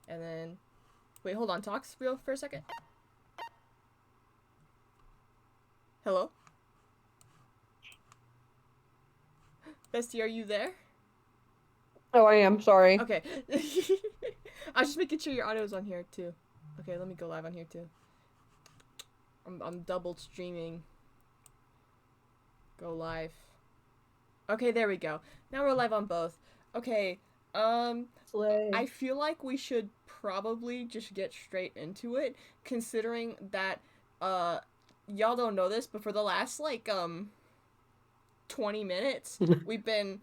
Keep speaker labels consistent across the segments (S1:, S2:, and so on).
S1: And then, wait, hold on. Talk real for a second. Hello? Bestie, are you there?
S2: Oh, I am sorry.
S1: Okay. I was just making sure your audio's on here too. Okay, let me go live on here too. I'm double streaming. Go live. Okay, there we go. Now we're live on both. Okay,
S2: Slay.
S1: I feel like we should probably just get straight into it, considering that, uh, y'all don't know this, but for the last, 20 minutes, we've been,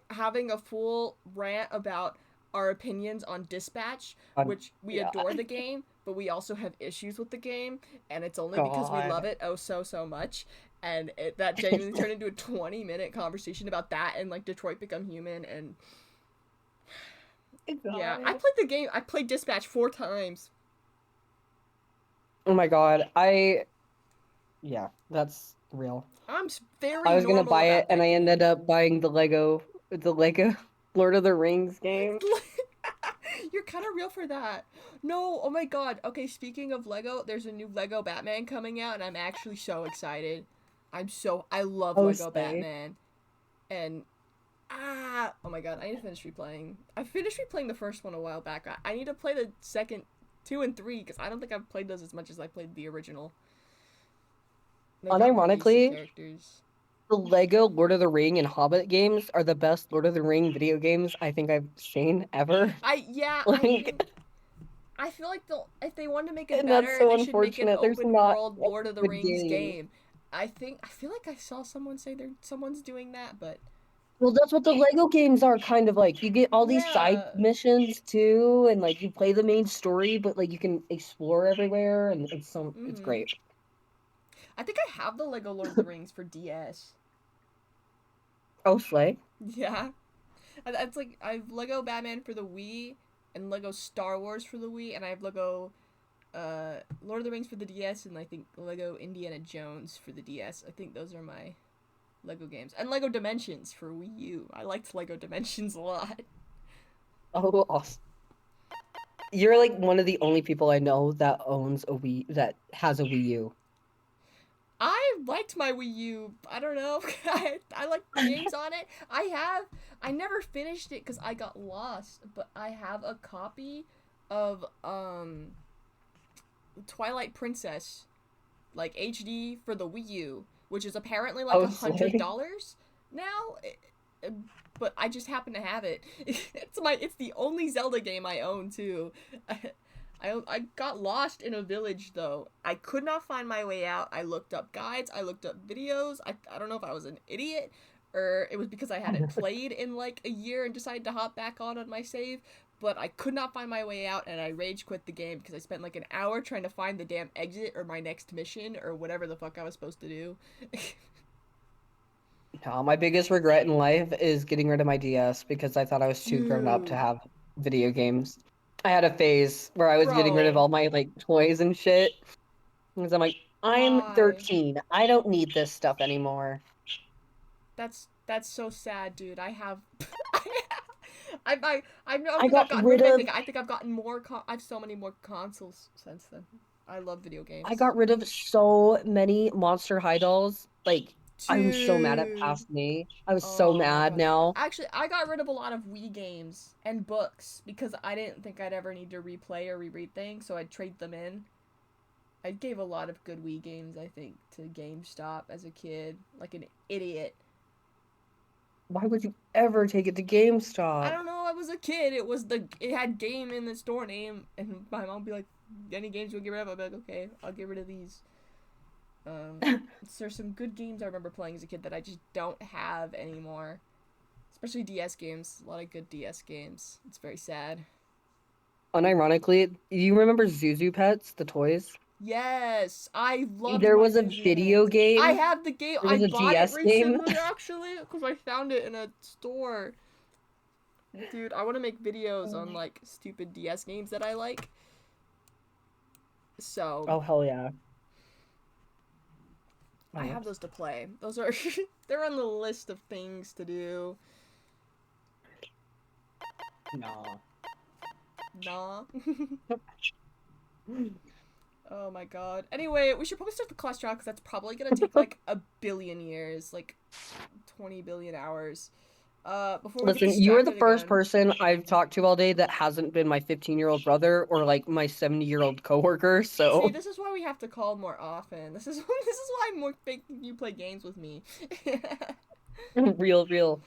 S1: having a full rant about our opinions on Dispatch, which we
S2: Yeah.
S1: adore the game, but we also have issues with the game, and it's only because we love
S2: God.
S1: it so much. And that genuinely turned into a 20-minute conversation about that and like Detroit Become Human. And yeah, I
S2: God.
S1: played the game. I played Dispatch 4 times.
S2: Oh my God. Yeah, that's real.
S1: I'm very
S2: I was gonna
S1: normal
S2: buy it
S1: about
S2: and
S1: that
S2: I ended
S1: game.
S2: up buying the Lego Lord of the Rings game.
S1: You're kind of real for that. No, oh my god. Okay, speaking of Lego, there's a new Lego Batman coming out, and I'm actually so excited. I love
S2: Oh,
S1: Lego
S2: slay.
S1: Batman. And, oh my god, I need to finish replaying. I finished replaying the first one a while back. I need to play the second, 2 and 3, because I don't think I've played those as much as I played the original. They got more decent
S2: Unironically,
S1: characters.
S2: the Lego Lord of the Ring and Hobbit games are the best Lord of the Ring video games I think I've seen ever.
S1: I
S2: Like,
S1: think I feel like if they want to make it
S2: and that's
S1: better,
S2: so
S1: they should make an
S2: unfortunate. There's
S1: open
S2: not
S1: world
S2: a
S1: Lord of the
S2: good
S1: Rings
S2: game.
S1: game. I feel like I saw someone say someone's doing that, but
S2: Well, that's what the Lego games are kind of like. You get all these side
S1: yeah.
S2: missions too, and like you play the main story, but like you can explore everywhere, and it's
S1: Mhm.
S2: great.
S1: I think I have the Lego Lord of the Rings for DS.
S2: Oh, slay!
S1: Yeah. It's like I have Lego Batman for the Wii and Lego Star Wars for the Wii, and I have Lego Lord of the Rings for the DS, and I think Lego Indiana Jones for the DS. I think those are my Lego games. And Lego Dimensions for Wii U. I liked Lego Dimensions a lot.
S2: Oh, awesome. You're like one of the only people I know that owns a Wii that has a Wii U.
S1: I liked my Wii U. I don't know. I liked the games on it. I never finished it because I got lost, but I have a copy of Twilight Princess, like HD for the Wii U, which is apparently like
S2: Oh,
S1: a hundred
S2: slay!
S1: dollars now. But I just happen to have it. It's the only Zelda game I own too. I got lost in a village though. I could not find my way out. I looked up guides, I looked up videos. I don't know if I was an idiot or it was because I hadn't played in like a year and decided to hop back on my save, but I could not find my way out and I rage quit the game because I spent like an hour trying to find the damn exit or my next mission or whatever the fuck I was supposed to do.
S2: No, my biggest regret in life is getting rid of my DS because I thought I was too grown up to
S1: Dude,
S2: have video games. I had a phase where I was getting rid of
S1: bro,
S2: all my like toys and shit because I'm like, I'm
S1: why?
S2: 13. I don't need this stuff anymore.
S1: That's so sad, dude. I have I don't
S2: I
S1: think I've
S2: got
S1: gotten rid
S2: rid
S1: of
S2: of
S1: anything. I think I've gotten more I have so many more consoles since then. I love video
S2: I
S1: games.
S2: got rid of so many Monster High dolls. Like, I'm so mad at
S1: Dude.
S2: past me. I was so
S1: Oh my
S2: mad
S1: god.
S2: now.
S1: Actually, I got rid of a lot of Wii games and books because I didn't think I'd ever need to replay or reread things, so I'd trade them in. I gave a lot of good Wii games, I think, to GameStop as a kid, like an idiot.
S2: Why would you ever take it to
S1: I
S2: GameStop?
S1: don't know. I was a kid. It had game in the store name, and my mom would be like, "Any games you'll get rid of?" I'd be like, "Okay, I'll get rid of these." Um, there's some good games I remember playing as a kid that I just don't have anymore. Especially DS games. A lot of good DS games. It's very sad.
S2: Unironically, you remember Zuzu Pets, the toys?
S1: Yes, I loved
S2: There
S1: my
S2: was a
S1: Zuzu
S2: video
S1: pets. I
S2: game.
S1: have the game.
S2: There
S1: I
S2: was a
S1: bought it
S2: DS game.
S1: recently actually because I found it in a store. Dude, I want to make videos on like stupid DS games that I like. So
S2: Oh, hell yeah.
S1: I
S2: Oh,
S1: have those to play. Those are they're on the list of things to do.
S2: no.
S1: Nah. Oh my god. Anyway, we should probably start the class trial because that's probably gonna take like a billion years, like 20 billion hours. Before we get
S2: Listen, you are the
S1: distracted
S2: first
S1: again.
S2: person I've talked to all day that hasn't been my 15-year-old brother or like my 70-year-old coworker.
S1: See,
S2: So
S1: this is why we have to call more often. This is why I'm more making you play games with me.
S2: real.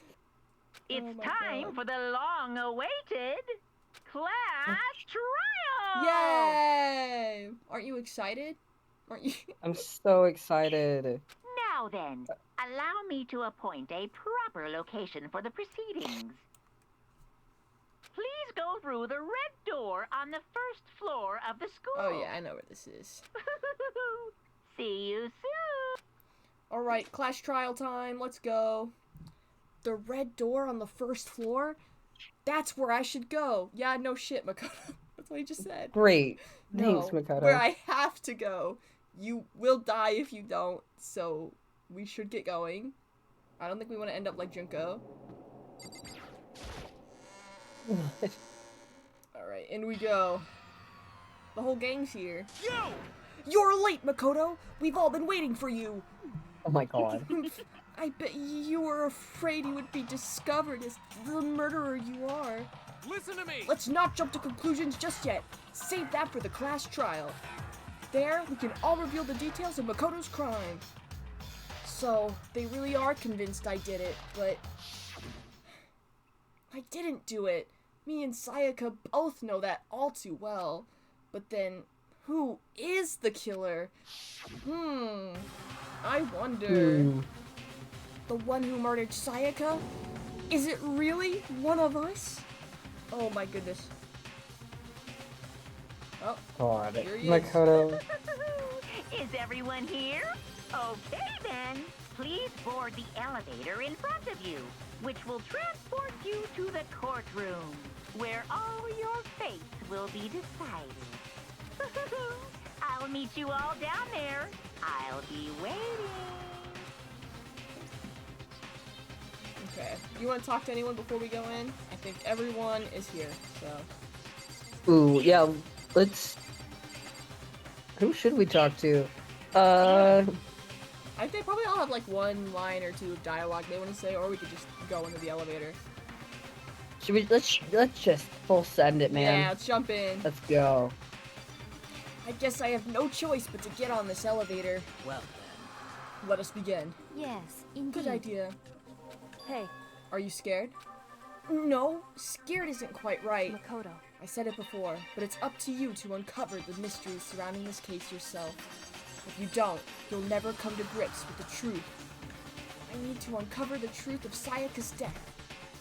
S3: It's
S1: Oh my
S3: time
S1: God.
S3: for the long-awaited class trial!
S1: Yay! Aren't you excited? Aren't you?
S2: I'm so excited.
S3: Now then, allow me to appoint a proper location for the proceedings. Please go through the red door on the first floor of the school.
S1: Oh yeah, I know where this is.
S3: See you soon.
S1: All right, class trial time. Let's go. The red door on the first floor? That's where I should go. Yeah, no shit, Makoto. That's what he just said.
S2: Great.
S1: No,
S2: Thanks, Makoto.
S1: where I have to go. You will die if you don't, so we should get going. I don't think we want to end up like Junko. Alright, in we go. The whole gang's here.
S4: Yo!
S1: You're late, Makoto! We've all been waiting for you!
S2: Oh my god.
S1: I bet you were afraid you would be discovered as the murderer you are.
S4: Listen to me!
S1: Let's not jump to conclusions just yet. Save that for the class trial. There, we can all reveal the details of Makoto's crime. So, they really are convinced I did it, but I didn't do it. Me and Sayaka both know that all too well. But then, who is the killer? I wonder. The one who murdered Sayaka? Is it really one of us? Oh my goodness. Oh,
S2: God.
S1: here he is.
S2: Makoto.
S3: Is everyone here? Okay then. Please board the elevator in front of you, which will transport you to the courtroom, where all your fates will be decided. I'll meet you all down there. I'll be waiting.
S1: Okay. You want to talk to anyone before we go in? I think everyone is here, so.
S2: Ooh, yeah, let's... Who should we talk to?
S1: I think probably all have like one line or two of dialogue they want to say, or we could just go into the elevator.
S2: Should we... Let's just full send it, man.
S1: Yeah, let's jump in.
S2: Let's go.
S1: I guess I have no choice but to get on this elevator.
S4: Well then.
S1: Let us begin.
S5: Yes, indeed.
S1: Good idea.
S5: Hey,
S1: Are you scared? No, scared isn't quite right.
S5: Makoto.
S1: I said it before, but it's up to you to uncover the mysteries surrounding this case yourself. If you don't, you'll never come to grips with the truth. I need to uncover the truth of Sayaka's death.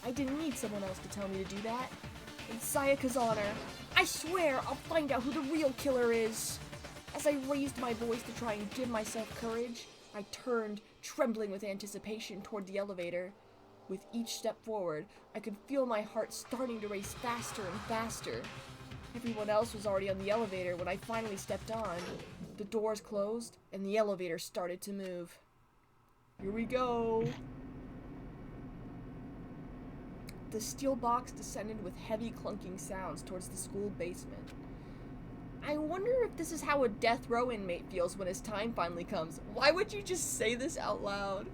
S1: I didn't need someone else to tell me to do that. In Sayaka's honor, I swear I'll find out who the real killer is. As I raised my voice to try and give myself courage, I turned, trembling with anticipation, toward the elevator. With each step forward, I could feel my heart starting to race faster and faster. Everyone else was already on the elevator when I finally stepped on. The doors closed, and the elevator started to move. Here we go. The steel box descended with heavy clunking sounds towards the school basement. I wonder if this is how a death row inmate feels when his time finally comes. Why would you just say this out loud?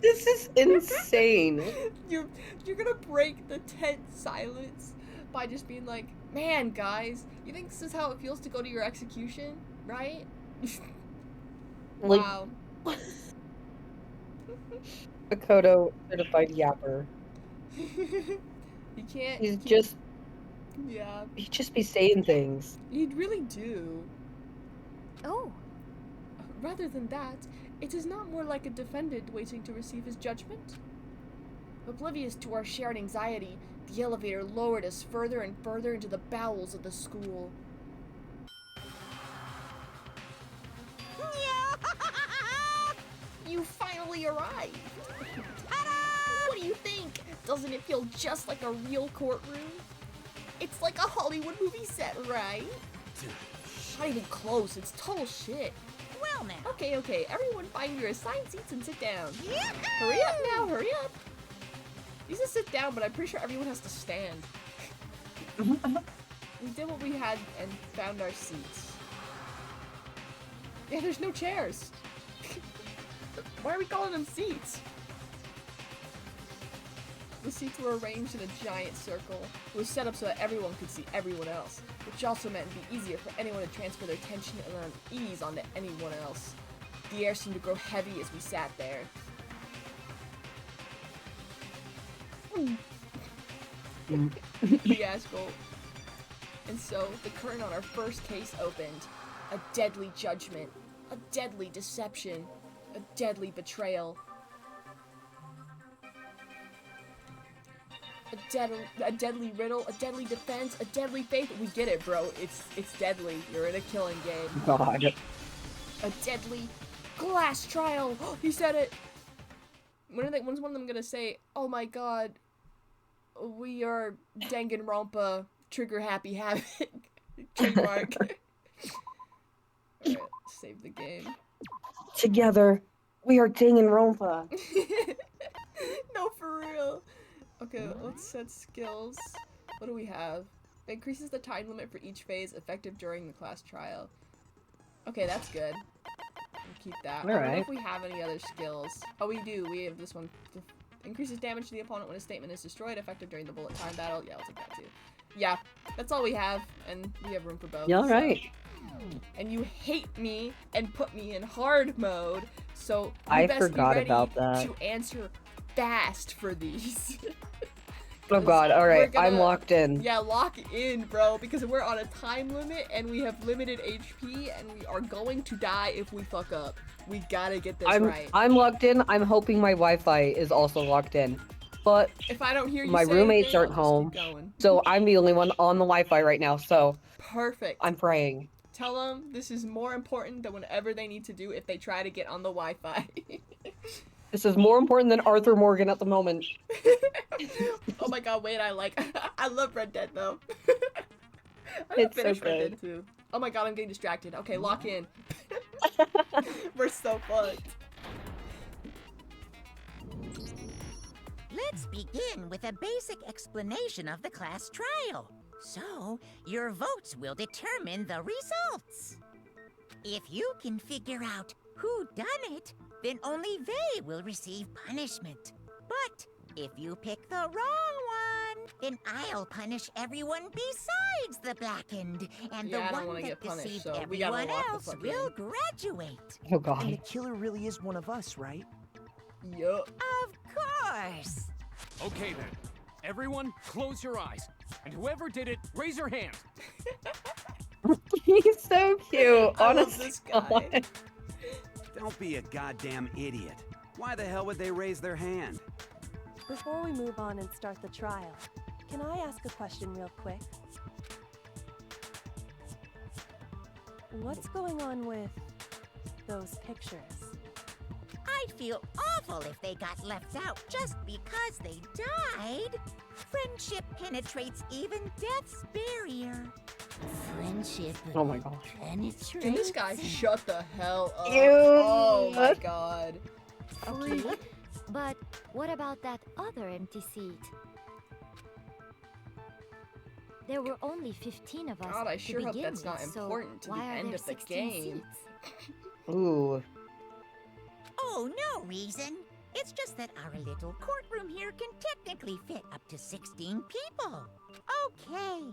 S2: This is insane.
S1: You're gonna break the tense silence by just being like, man, guys, you think this is how it feels to go to your execution, right?
S2: Like,
S1: Wow.
S2: Makoto, certified yapper.
S1: You can't.
S2: He's just...
S1: Yeah,
S2: He'd just be saying things.
S1: you'd really do.
S5: Oh,
S1: Rather than that, it is not more like a defendant waiting to receive his judgment. Oblivious to our shared anxiety, the elevator lowered us further and further into the bowels of the school. You finally arrived! What do you think? Doesn't it feel just like a real courtroom? It's like a Hollywood movie set, right? Not even close, it's total shit.
S5: well now.
S1: Okay, everyone find your assigned seats and sit down. Hurry up now, hurry up! You can sit down, but I'm pretty sure everyone has to stand. We did what and found our seats. Yeah, there's no chairs. Why are we calling them seats? The seats were arranged in a giant circle. It was set up so that everyone could see everyone else, which also meant it'd be easier for anyone to transfer their tension and unease onto anyone else. The air seemed to grow heavy as we sat there. Fiasco. And so, the curtain on our first case opened. A deadly judgment. A deadly deception. A deadly betrayal. A deadly riddle, a deadly defense, a deadly faith. We get it, bro. It's deadly. You're in a killing game.
S2: God.
S1: A deadly class trial. He said it. When's one of them gonna say, "Oh my God, we are Danganronpa, trigger happy Havoc, trademark." Alright, save the game.
S2: Together, we are Danganronpa.
S1: No, for real. Okay, let's set skills. What do we have? It increases the time limit for each phase, effective during the class trial. Okay, that's good. We'll keep that. I don't know
S2: Alright.
S1: if we have any other skills. Oh, we do. We have this one. Increases damage to the opponent when a statement is destroyed, effective during the bullet time battle. Yeah, I'll take that too. Yeah, that's all we have, and we have room for both.
S2: Yeah, alright.
S1: And you hate me and put me in hard mode, so you
S2: I
S1: best
S2: forgot
S1: be ready
S2: about that.
S1: to answer fast for these.
S2: Oh God, alright,
S1: We're
S2: I'm
S1: gonna-
S2: locked in.
S1: Yeah, lock in, bro, because we're on a time limit and we have limited HP and we are going to die if we fuck up. We gotta get this right.
S2: I'm locked in. I'm hoping my Wi-Fi is also locked in. But
S1: If I don't hear you
S2: my
S1: say
S2: roommates
S1: anything,
S2: aren't
S1: I'll just
S2: home.
S1: keep going.
S2: so I'm the only one on the Wi-Fi right now, so
S1: Perfect.
S2: I'm praying.
S1: Tell them this is more important than whatever they need to do if they try to get on the Wi-Fi.
S2: This is more important than Arthur Morgan at the moment.
S1: Oh my God! Wait, I love Red Dead though. I
S2: It's so
S1: finished Red
S2: good.
S1: Dead too. Oh my God, I'm getting distracted. Okay, lock in. We're so fucked.
S5: Let's begin with a basic explanation of the class trial. So, your votes will determine the results. If you can figure out who done it, then only they will receive punishment. But if you pick the wrong one, then I'll punish everyone besides the blackened, and
S1: Yeah, I
S5: the
S1: don't wanna
S5: one that
S1: get punished,
S5: deceived
S1: so we gotta
S5: everyone
S1: lock the
S5: else
S1: fuck
S5: will
S1: in.
S5: graduate.
S2: Oh
S6: And the
S2: God.
S6: killer really is one of us, right?
S1: Yup.
S5: Of course.
S4: Okay then. Everyone, close your eyes. And whoever did it, raise your hand.
S2: He's so cute.
S1: I love
S2: Honestly.
S1: this guy.
S7: Don't be a goddamn idiot. Why the hell would they raise their hand?
S8: Before we move on and start the trial, can I ask a question real quick? What's going on with those pictures?
S5: I'd feel awful if they got left out just because they died. Friendship penetrates even death's barrier. Friendship
S2: Oh my gosh.
S5: penetrates.
S1: Can this guy shut the hell up?
S2: Ew.
S1: Oh my God.
S5: Okay,
S1: Freak.
S9: But what about that other empty seat? There were only 15 of us
S1: God, I
S9: to
S1: sure hope
S9: begin
S1: that's not
S9: with, so
S1: important to the
S9: why are
S1: end
S9: there
S1: of the
S9: 16
S1: game.
S9: seats?
S2: Ooh.
S5: Oh, no reason. It's just that our little courtroom here can technically fit up to 16 people. Okay,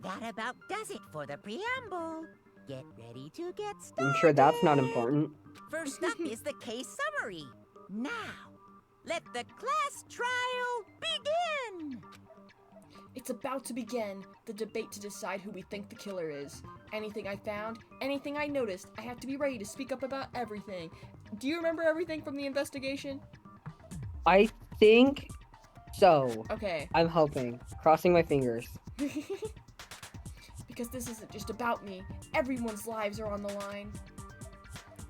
S5: that about does it for the preamble. Get ready to get started.
S2: I'm sure that's not important.
S5: First up is the case summary. Now, let the class trial begin.
S1: It's about to begin, the debate to decide who we think the killer is. Anything I found, anything I noticed, I have to be ready to speak up about everything. Do you remember everything from the investigation?
S2: I think so.
S1: Okay.
S2: I'm hoping. Crossing my fingers.
S1: Because this isn't just about me. Everyone's lives are on the line.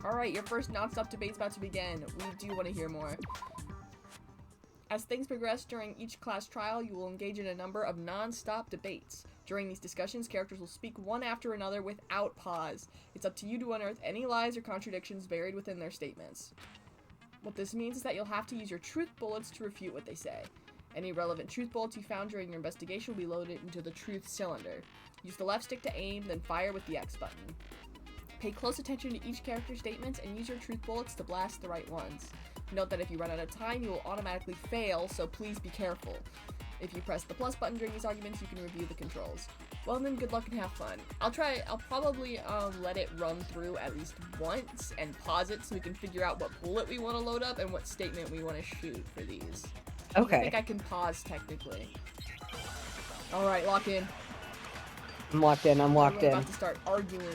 S1: Alright, your first non-stop debate's about to begin. We do want to hear more. As things progress during each class trial, you will engage in a number of non-stop debates. During these discussions, characters will speak one after another without pause. It's up to you to unearth any lies or contradictions buried within their statements. What this means is that you'll have to use your truth bullets to refute what they say. Any relevant truth bullets you found during your investigation will be loaded into the truth cylinder. Use the left stick to aim, then fire with the X button. Pay close attention to each character's statements and use your truth bullets to blast the right ones. Note that if you run out of time, you will automatically fail, so please be careful. If you press the plus button during these arguments, you can review the controls. Well then, good luck and have fun. I'll probably let it run through at least once and pause it so we can figure out what bullet we want to load up and what statement we want to shoot for these.
S2: Okay.
S1: I think I can pause technically. Alright, lock in.
S2: I'm locked in. I'm locked
S1: We're
S2: in.
S1: about to start arguing.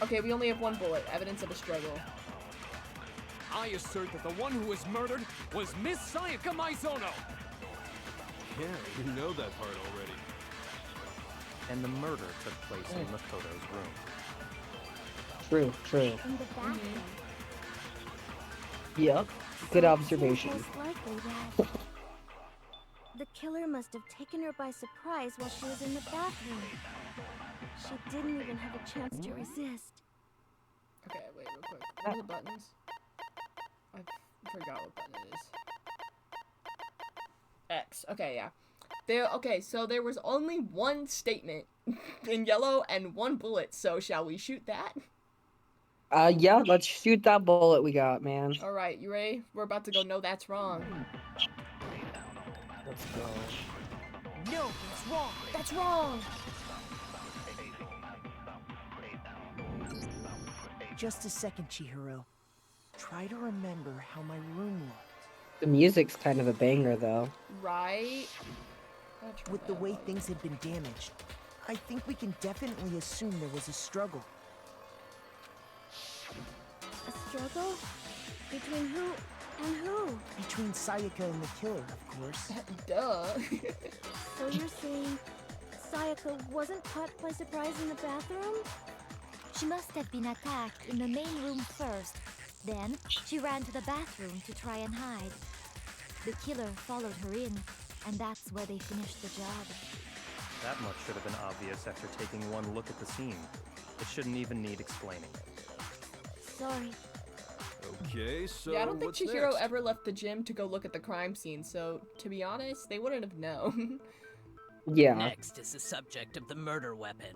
S1: Okay, we only have one bullet. Evidence of a struggle.
S4: I assert that the one who was murdered was Miss Sayaka Maizono!
S10: Yeah, you know that part already.
S11: And the murder took place in Makoto's room.
S2: True, true.
S9: In the bathroom.
S2: Yep. Good
S9: So it
S2: observation.
S9: seems most likely that the killer must have taken her by surprise while she was in the bathroom. She didn't even have a chance to resist.
S1: Okay, wait, real quick. What are the buttons? I forgot what button it is. X. Okay, yeah. Okay, so there was only one statement in yellow and one bullet, so shall we shoot that?
S2: Yeah, let's shoot that bullet we got, man.
S1: Alright, you ready? We're about to go, no, that's wrong.
S2: Let's go.
S6: No, it's wrong.
S1: That's wrong!
S6: Just a second, Chihiro. Try to remember how my room looked.
S2: The music's kind of a banger, though.
S1: Right?
S6: With the way things had been damaged, I think we can definitely assume there was a struggle.
S9: A struggle? Between who and who?
S6: Between Sayaka and the killer, of course.
S1: Duh.
S9: So you're saying Sayaka wasn't caught by surprise in the bathroom? She must have been attacked in the main room first. Then, she ran to the bathroom to try and hide. The killer followed her in, and that's where they finished the job.
S11: That much should have been obvious after taking one look at the scene. It shouldn't even need explaining.
S9: Sorry.
S10: Okay, so
S1: Yeah, I don't think
S10: what's
S1: Chihiro
S10: next?
S1: ever left the gym to go look at the crime scene, so to be honest, they wouldn't have known.
S2: Yeah.
S12: Next is the subject of the murder weapon.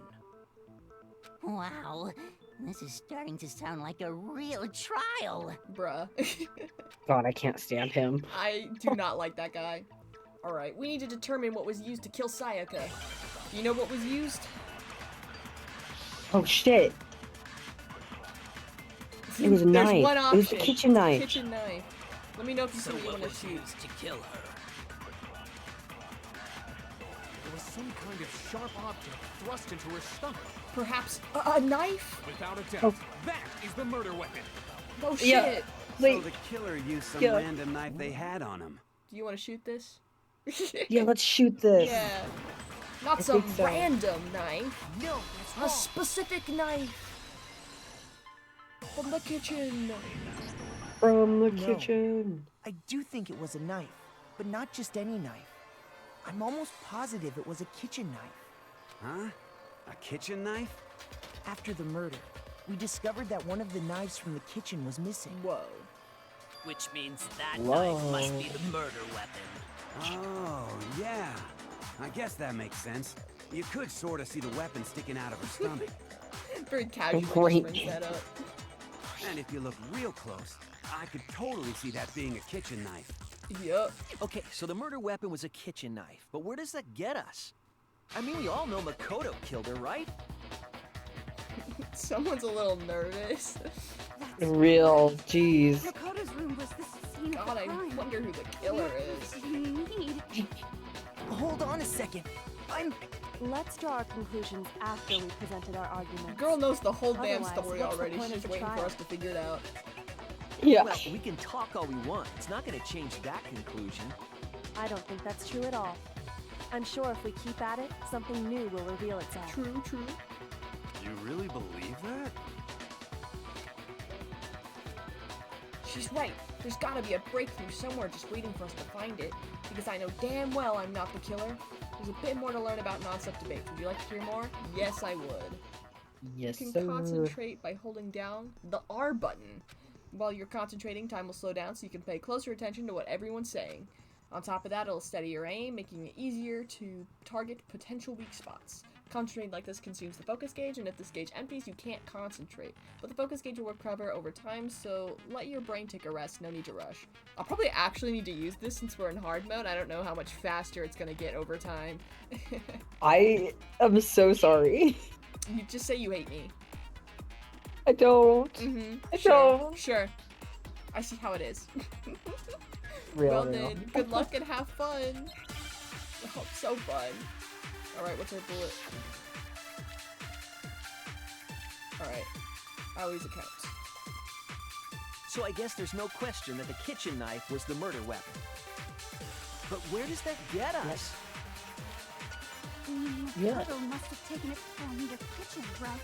S5: Wow, this is starting to sound like a real trial.
S1: Bruh.
S2: God, I can't stand him.
S1: I do not like that guy. Alright, we need to determine what was used to kill Sayaka. Do you know what was used?
S2: Oh shit. It was a
S1: There's
S2: knife.
S1: one
S2: It was a
S1: option.
S2: kitchen knife.
S1: Kitchen knife. Let me know if you see
S12: So
S1: what you
S12: what
S1: want to
S12: was
S1: shoot.
S12: used to kill her?
S4: There was some kind of sharp object thrust into her stomach.
S1: Perhaps a knife?
S4: Without a doubt,
S2: Oh.
S4: that is the murder weapon.
S1: Oh shit!
S2: Yeah.
S7: So
S2: Wait.
S7: the killer used some
S2: Yeah.
S7: random knife they had on him.
S1: Do you want to shoot this?
S2: Yeah, let's shoot this.
S1: Yeah. Not
S2: I
S1: some
S2: think so.
S1: random knife.
S6: No, it's
S1: A
S6: wrong.
S1: specific knife. From the kitchen.
S2: From the
S6: No.
S2: kitchen.
S6: I do think it was a knife, but not just any knife. I'm almost positive it was a kitchen knife.
S7: Huh? A kitchen knife?
S6: After the murder, we discovered that one of the knives from the kitchen was missing.
S1: Whoa.
S12: Which means that
S2: Whoa.
S12: knife must be the murder weapon.
S7: Oh, yeah. I guess that makes sense. You could sort of see the weapon sticking out of her stomach.
S1: Very casually
S2: Great.
S1: just brings that up.
S7: And if you look real close, I could totally see that being a kitchen knife.
S1: Yup.
S13: Okay, so the murder weapon was a kitchen knife, but where does that get us? I mean, we all know Makoto killed her, right?
S1: Someone's a little nervous.
S2: Real. Jeez.
S9: Makoto's room was the scene
S1: God,
S9: of the
S1: I
S9: crime.
S1: wonder who the killer is.
S9: What do you need?
S6: Hold on a second.
S8: Let's draw our conclusions after we presented our arguments.
S1: Girl knows the whole damn
S8: Otherwise,
S1: story
S8: what's the
S1: already.
S8: point
S1: She's
S8: of
S1: just
S8: the
S1: waiting for
S8: trial?
S1: us to figure it out.
S2: Yeah.
S13: Well, we can talk all we want. It's not gonna change that conclusion.
S8: I don't think that's true at all. I'm sure if we keep at it, something new will reveal itself.
S1: True, true.
S10: You really believe that?
S1: She's right. There's gotta be a breakthrough somewhere just waiting for us to find it. Because I know damn well I'm not the killer. There's a bit more to learn about non-stop debates. Would you like to hear more? Yes, I would.
S2: Yes,
S1: You
S2: sir.
S1: can concentrate by holding down the R button. While you're concentrating, time will slow down so you can pay closer attention to what everyone's saying. On top of that, it'll steady your aim, making it easier to target potential weak spots. Concentrating like this consumes the focus gauge, and if this gauge empties, you can't concentrate. But the focus gauge will recover over time, so let your brain take a rest, no need to rush. I'll probably actually need to use this since we're in hard mode. I don't know how much faster it's gonna get over time.
S2: I am so sorry.
S1: You just say you hate me.
S2: I don't. I
S1: Sure,
S2: don't.
S1: sure. I see how it is.
S2: Real,
S1: Well
S2: real.
S1: then, good luck and have fun. Oh, so fun. Alright, what's our bullet? Alright. I always account.
S13: So I guess there's no question that the kitchen knife was the murder weapon. But where does that get us?
S9: Makoto must have taken it from the kitchen, right?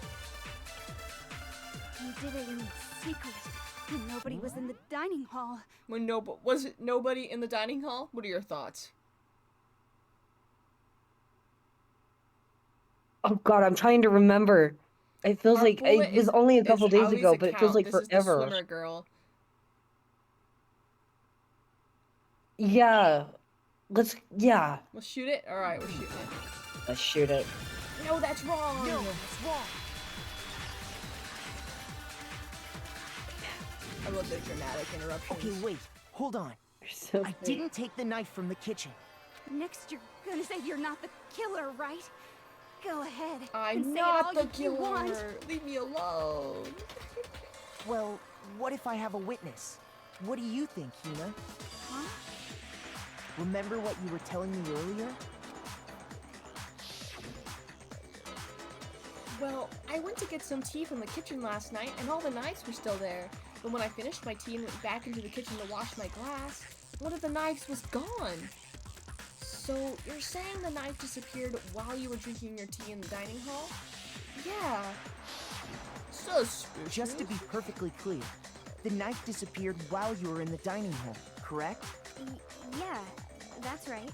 S9: He did it in secret, when nobody was in the dining hall.
S1: When was it nobody in the dining hall? What are your thoughts?
S2: Oh god, I'm trying to remember. It feels
S1: Our
S2: like
S1: bullet
S2: it was
S1: is-
S2: only a
S1: is
S2: couple days
S1: Aoi's
S2: ago, but it feels
S1: account.
S2: like
S1: This is the
S2: forever.
S1: swimmer girl.
S2: Yeah. Yeah.
S1: Let's shoot it? Alright, we're shooting it.
S2: Let's shoot it.
S1: No, that's wrong!
S6: No, that's wrong.
S1: I love the dramatic interruptions.
S6: Okay, wait. Hold on.
S2: So
S6: I didn't take the knife from the kitchen.
S9: Next, you're gonna say you're not the killer, right? Go ahead.
S1: I'm
S9: and say
S1: not
S9: it all
S1: the
S9: you
S1: killer!
S9: want.
S1: Leave me alone!
S6: Well, what if I have a witness? What do you think, Hina?
S9: Huh?
S6: Remember what you were telling me earlier?
S1: Well, I went to get some tea from the kitchen last night, and all the knives were still there. But when I finished my tea and went back into the kitchen to wash my glass, one of the knives was gone. So, you're saying the knife disappeared while you were drinking your tea in the dining hall? Yeah. Suspicious.
S6: Just to be perfectly clear, the knife disappeared while you were in the dining hall, correct?
S9: Yeah, that's right.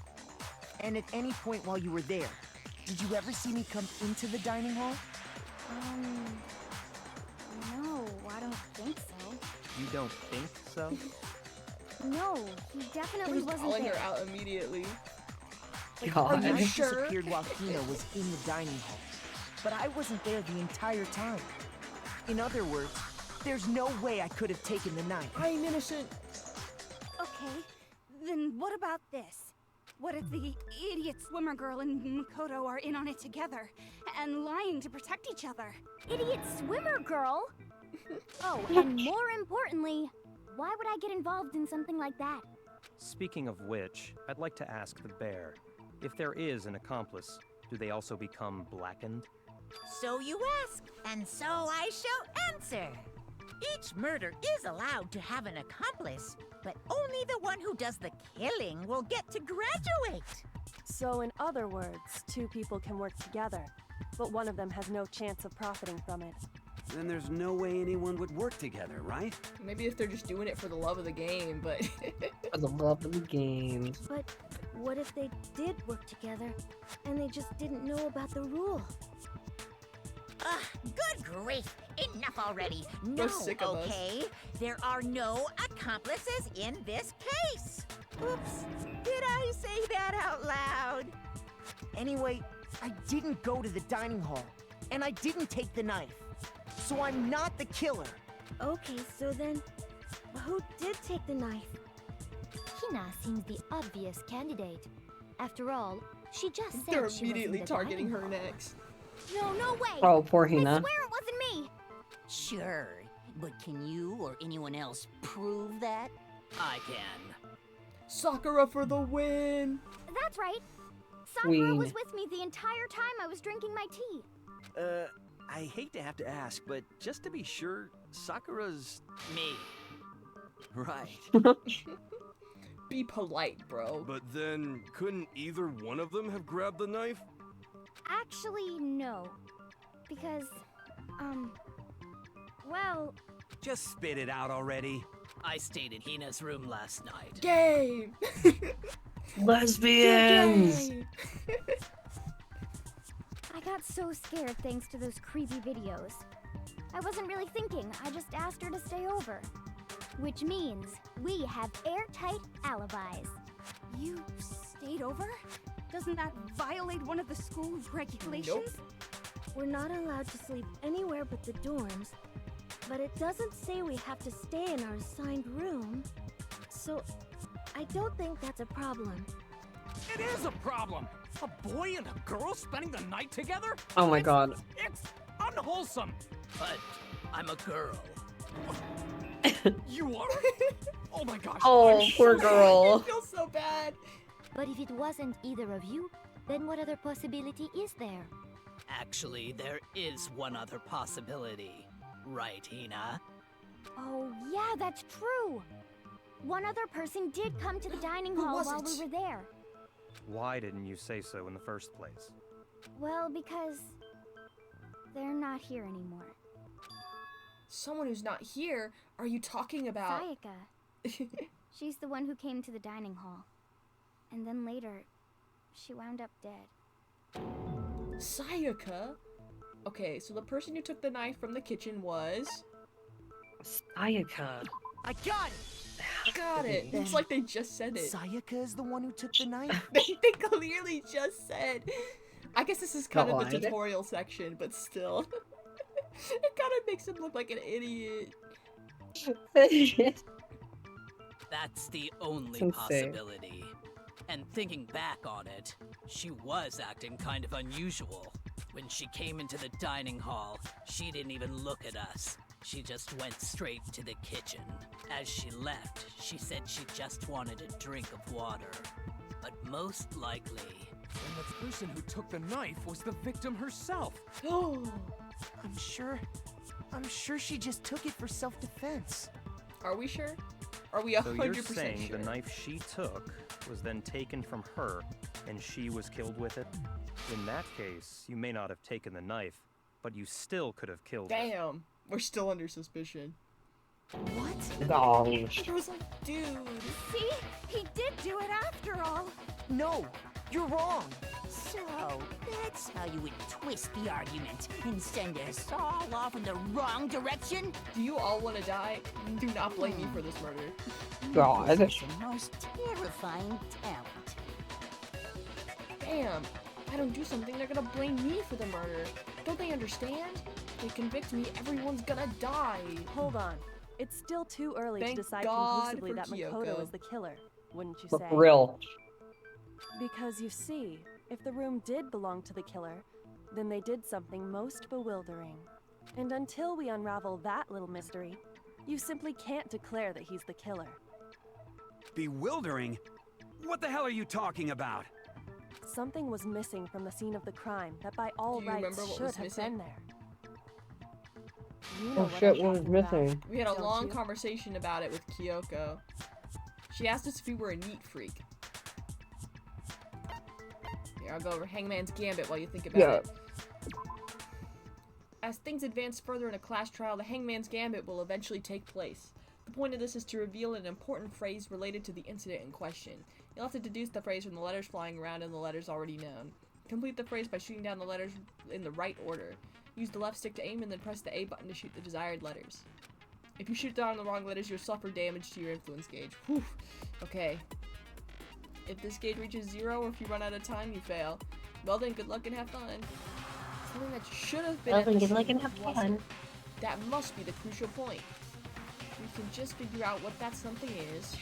S6: And at any point while you were there, did you ever see me come into the dining hall?
S9: No, I don't think so.
S11: You don't think so?
S9: No, he
S1: He
S9: definitely
S1: was
S9: wasn't
S1: calling
S9: there.
S1: her out immediately.
S2: God.
S6: The knife
S1: sure?
S6: disappeared while Hina was in the dining hall, but I wasn't there the entire time. In other words, there's no way I could have taken the knife.
S1: I'm innocent.
S9: Okay, then what about this? What if the idiot swimmer girl and Makoto are in on it together, and lying to protect each other?
S14: Idiot swimmer girl? Oh, and more importantly, why would I get involved in something like that?
S11: Speaking of which, I'd like to ask the bear, if there is an accomplice, do they also become blackened?
S5: So you ask, and so I shall answer. Each murder is allowed to have an accomplice, but only the one who does the killing will get to graduate.
S8: So in other words, two people can work together, but one of them has no chance of profiting from it.
S7: Then there's no way anyone would work together, right?
S1: Maybe if they're just doing it for the love of the game, but...
S2: For the love of the game.
S9: But what if they did work together, and they just didn't know about the rule?
S5: Ugh, good grief! Enough already! No,
S1: sick of us.
S5: okay? There are no accomplices in this case! Oops, did I say that out loud?
S6: Anyway, I didn't go to the dining hall, and I didn't take the knife. So I'm not the killer.
S9: Okay, so then, who did take the knife?
S14: Hina seems the obvious candidate. After all, she just said
S1: They're
S14: she was in
S1: immediately
S14: the
S1: targeting
S14: dining
S1: her
S14: hall.
S1: next.
S14: No way!
S2: Oh, poor
S14: I
S2: Hina.
S14: swear it wasn't me!
S12: Sure, but can you or anyone else prove that? I can.
S1: Sakura for the win!
S14: That's right. Sakura
S2: Queen.
S14: was with me the entire time I was drinking my tea.
S13: I hate to have to ask, but just to be sure, Sakura's...
S12: Me.
S13: Right.
S1: Be polite, bro.
S10: But then, couldn't either one of them have grabbed the knife?
S14: Actually, no. Because, well...
S7: Just spit it out already.
S12: I stayed in Hina's room last night.
S1: Gay!
S2: Lesbians!
S1: Gay!
S14: I got so scared thanks to those creepy videos. I wasn't really thinking, I just asked her to stay over. Which means we have airtight alibis. You stayed over? Doesn't that violate one of the school's regulations?
S9: We're not allowed to sleep anywhere but the dorms, but it doesn't say we have to stay in our assigned room. So, I don't think that's a problem.
S4: It is a problem! A boy and a girl spending the night together?
S2: Oh my god.
S4: It's unwholesome! But I'm a girl. You are? Oh my gosh.
S2: Oh,
S4: I'm
S2: poor
S4: so
S2: girl.
S1: I feel so bad.
S9: But if it wasn't either of you, then what other possibility is there?
S15: Actually, there is one other possibility. Right, Hina?
S14: Oh, yeah, that's true. One other person did come to the dining
S1: Who
S14: hall
S1: was
S14: while
S1: it?
S14: we were there.
S11: Why didn't you say so in the first place?
S14: Well, because they're not here anymore.
S1: Someone who's not here? Are you talking about?
S14: Sayaka. She's the one who came to the dining hall. And then later, she wound up dead.
S1: Sayaka? Okay, so the person who took the knife from the kitchen was...
S2: Sayaka.
S6: I got it!
S1: Got it. It's like they just said it.
S6: Sayaka is the one who took the knife?
S1: they clearly just said. I guess this is kind of the
S2: Lied.
S1: tutorial section, but still. It kind of makes him look like an idiot.
S15: That's the only
S2: Insane.
S15: possibility. And thinking back on it, she was acting kind of unusual. When she came into the dining hall, she didn't even look at us. She just went straight to the kitchen. As she left, she said she just wanted a drink of water. But most likely...
S4: And the person who took the knife was the victim herself.
S6: I'm sure she just took it for self-defense.
S1: Are we sure? Are we 100%
S11: So you're saying
S1: sure?
S11: the knife she took was then taken from her, and she was killed with it? In that case, you may not have taken the knife, but you still could have killed her.
S1: Damn, we're still under suspicion.
S6: What?
S2: Gosh.
S1: I was like, dude.
S14: See? He did do it after all.
S6: No, you're wrong.
S12: So, that's how you would twist the argument and send us all off in the wrong direction?
S1: Do you all want to die? Do not blame me for this murder.
S2: God.
S12: This is the most terrifying talent.
S1: Damn, if I don't do something, they're gonna blame me for the murder. Don't they understand? If they convict me, everyone's gonna die.
S8: Hold on. It's still too early
S1: Thank
S8: to decide
S1: God
S8: conclusively
S1: for
S8: that Makoto
S1: Kyoko.
S8: is the killer, wouldn't you
S2: For
S8: say?
S2: real.
S8: Because you see, if the room did belong to the killer, then they did something most bewildering. And until we unravel that little mystery, you simply can't declare that he's the killer.
S7: Bewildering? What the hell are you talking about?
S8: Something was missing from the scene of the crime that by all
S1: Do you
S8: rights
S1: remember what
S8: should
S1: was
S8: have
S1: missing?
S8: been there. You know
S2: Oh
S8: what
S2: shit,
S8: I'm
S2: what was
S8: talking about,
S2: missing?
S1: We had a
S8: don't
S1: long
S8: you?
S1: conversation about it with Kyoko. She asked us if we were a neat freak. Here, I'll go over Hangman's Gambit while you think about it. As things advance further in a class trial, the Hangman's Gambit will eventually take place. The point of this is to reveal an important phrase related to the incident in question. You'll have to deduce the phrase from the letters flying around and the letters already known. Complete the phrase by shooting down the letters in the right order. Use the left stick to aim and then press the A button to shoot the desired letters. If you shoot down the wrong letters, you'll suffer damage to your influence gauge. Whew. Okay. If this gauge reaches 0 or if you run out of time, you fail. Well then, good luck and have fun. Something that should have been
S2: Well
S1: at
S2: then,
S1: the
S2: good luck
S1: scene
S2: and have
S1: wasn't.
S2: fun.
S1: That must be the crucial point. We can just figure out what that something is.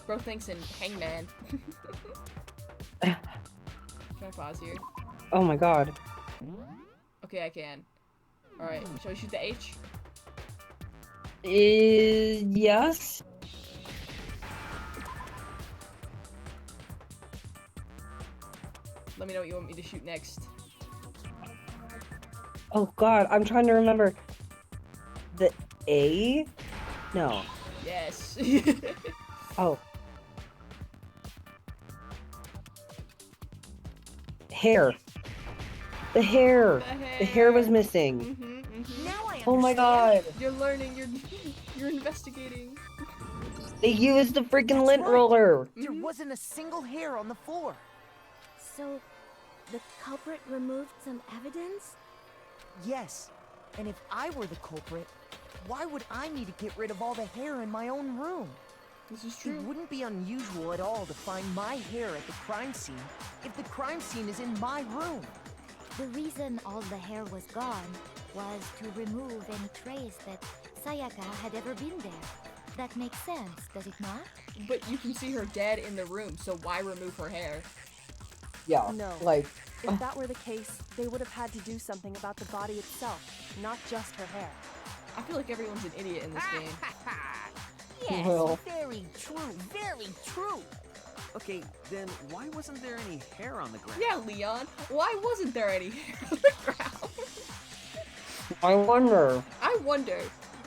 S1: Bro thinks in Hangman. Can I pause here?
S2: Oh my god.
S1: Okay, I can. Alright, shall we shoot the H?
S2: Yes.
S1: Let me know what you want me to shoot next.
S2: Oh god, I'm trying to remember. The A? No.
S1: Yes.
S2: Oh.
S6: Hair. The hair.
S1: The
S6: hair was missing.
S1: Now I
S6: Oh my god.
S1: You're learning. You're investigating.
S6: They used the freaking lint
S1: right.
S6: roller.
S1: Mm-hmm.
S6: There wasn't a single hair on the floor.
S9: So, the culprit removed some evidence?
S6: Yes. And if I were the culprit, why would I need to get rid of all the hair in my own room?
S1: This is
S6: It
S1: true.
S6: wouldn't be unusual at all to find my hair at the crime scene if the crime scene is in my room.
S9: The reason all the hair was gone was to remove any trace that Sayaka had ever been there. That makes sense, does it not?
S1: But you can see her dead in the room, so why remove her hair?
S2: Yeah,
S8: No.
S2: like,
S8: If that were the case, they would have had to do something about the body itself, not just her hair.
S1: I feel like everyone's an idiot in this game.
S6: Yes,
S2: Well.
S6: very true, very true.
S13: Okay, then why wasn't there any hair on the ground?
S1: Yeah, Leon. Why wasn't there any hair on the ground?
S2: I wonder.
S1: I wonder.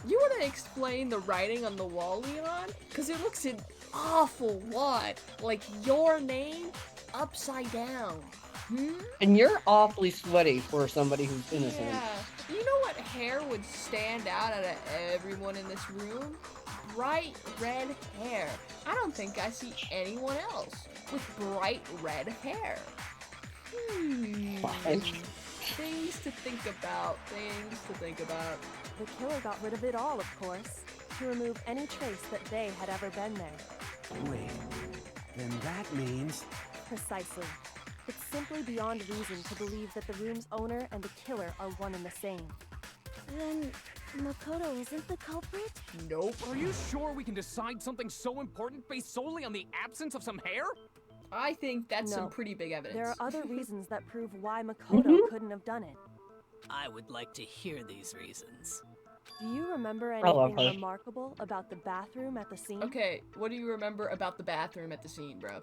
S1: You want to explain the writing on the wall, Leon? Because it looks an awful lot like your name upside down.
S2: And you're awfully sweaty for somebody who's innocent.
S1: Yeah. You know what hair would stand out of everyone in this room? Bright red hair. I don't think I see anyone else with bright red hair.
S2: Fine.
S1: Things to think about. Things to think about.
S8: The killer got rid of it all, of course, to remove any trace that they had ever been there.
S7: Wait, then that means...
S8: Precisely. It's simply beyond reason to believe that the room's owner and the killer are one and the same.
S9: Then Makoto isn't the culprit?
S1: Nope.
S4: Are you sure we can decide something so important based solely on the absence of some hair?
S1: I think that's some
S8: No.
S1: pretty big evidence.
S8: There are other reasons that prove why Makoto couldn't have done it.
S15: I would like to hear these reasons.
S8: Do you remember
S2: I love
S8: anything
S2: her.
S8: remarkable about the bathroom at the scene?
S1: Okay, what do you remember about the bathroom at the scene, bro?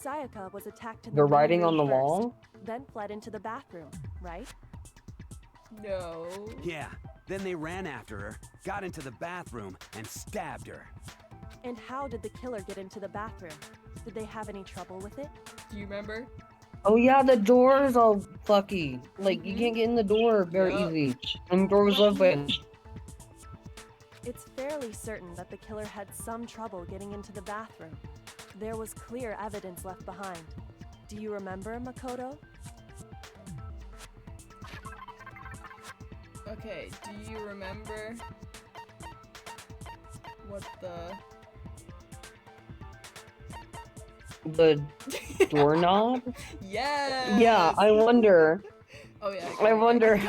S8: Sayaka was attacked in
S2: The
S8: main
S2: writing
S8: room
S2: on the
S8: first,
S2: wall?
S8: then fled into the bathroom, right?
S1: No.
S7: Yeah, then they ran after her, got into the bathroom, and stabbed her.
S8: And how did the killer get into the bathroom? Did they have any trouble with it?
S1: Do you remember?
S2: Oh yeah, the door is all fucky. Like, you can't get in the door very
S1: Yup.
S2: easy. And the door was open.
S8: It's fairly certain that the killer had some trouble getting into the bathroom. There was clear evidence left behind. Do you remember, Makoto?
S1: Okay, do you remember what
S2: The doorknob?
S1: Yes!
S2: Yeah, I wonder.
S1: Oh yeah.
S2: I wonder.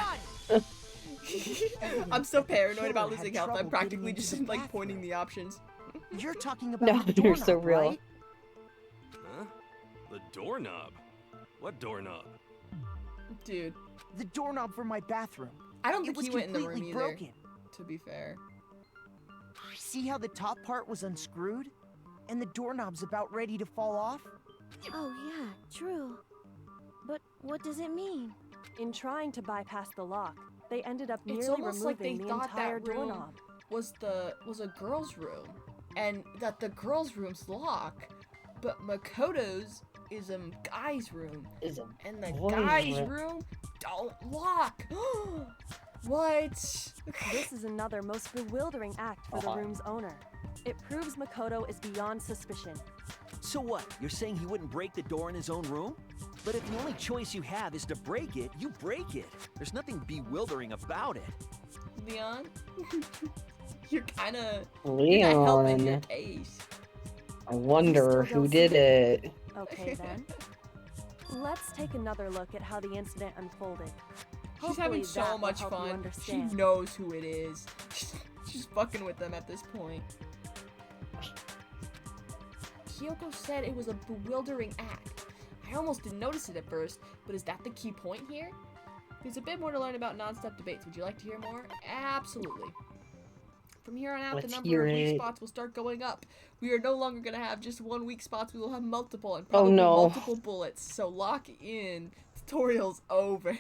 S1: I'm so paranoid about
S6: Killer had
S1: losing health. I'm
S6: trouble
S1: practically
S6: getting
S1: just
S6: into the
S1: like pointing the options.
S6: You're talking about
S2: No,
S6: the
S2: you're so
S6: doorknob,
S2: real.
S6: right?
S10: Huh? The doorknob? What doorknob?
S1: Dude,
S6: The doorknob for my bathroom.
S1: I don't
S6: It
S1: think
S6: was
S1: he went in the room
S6: completely
S1: either.
S6: broken.
S1: To be fair.
S6: See how the top part was unscrewed? And the doorknob's about ready to fall off?
S9: Oh yeah, true. But what does it mean?
S8: In trying to bypass the lock, they ended up
S1: It's
S8: nearly
S1: almost like they
S8: removing the
S1: thought
S8: entire
S1: that room
S8: doorknob.
S1: was a girl's room, and that the girl's room's lock, but Makoto's is a guy's room,
S2: Is a
S1: and the
S2: boy's
S1: guy's
S2: room.
S1: room don't lock. What?
S8: This is another most bewildering act for the
S2: Uh-huh.
S8: room's owner. It proves Makoto is beyond suspicion.
S13: So what? You're saying he wouldn't break the door in his own room? But if the only choice you have is to break it, you break it. There's nothing bewildering about it.
S1: Leon, you're kind of helping your
S2: Leon.
S1: case.
S2: I wonder
S8: still
S2: who
S8: don't
S2: did
S8: see
S2: it.
S8: Okay then. Let's take another look at how the incident unfolded.
S1: She's
S8: Hopefully
S1: having
S8: that
S1: so
S8: will
S1: much
S8: help you
S1: fun. She
S8: understand.
S1: knows who it is. She's fucking with them at this point. Kyoko said it was a bewildering act. I almost didn't notice it at first, but is that the key point here? There's a bit more to learn about non-stop debates. Would you like to hear more? Absolutely. From here on out,
S2: Let's
S1: the number
S2: hear
S1: of weak
S2: it.
S1: spots will start going up. We are no longer going to have just one weak spot. We will have multiple, and
S2: Oh,
S1: probably
S2: no.
S1: multiple bullets. So lock in. Tutorial's over.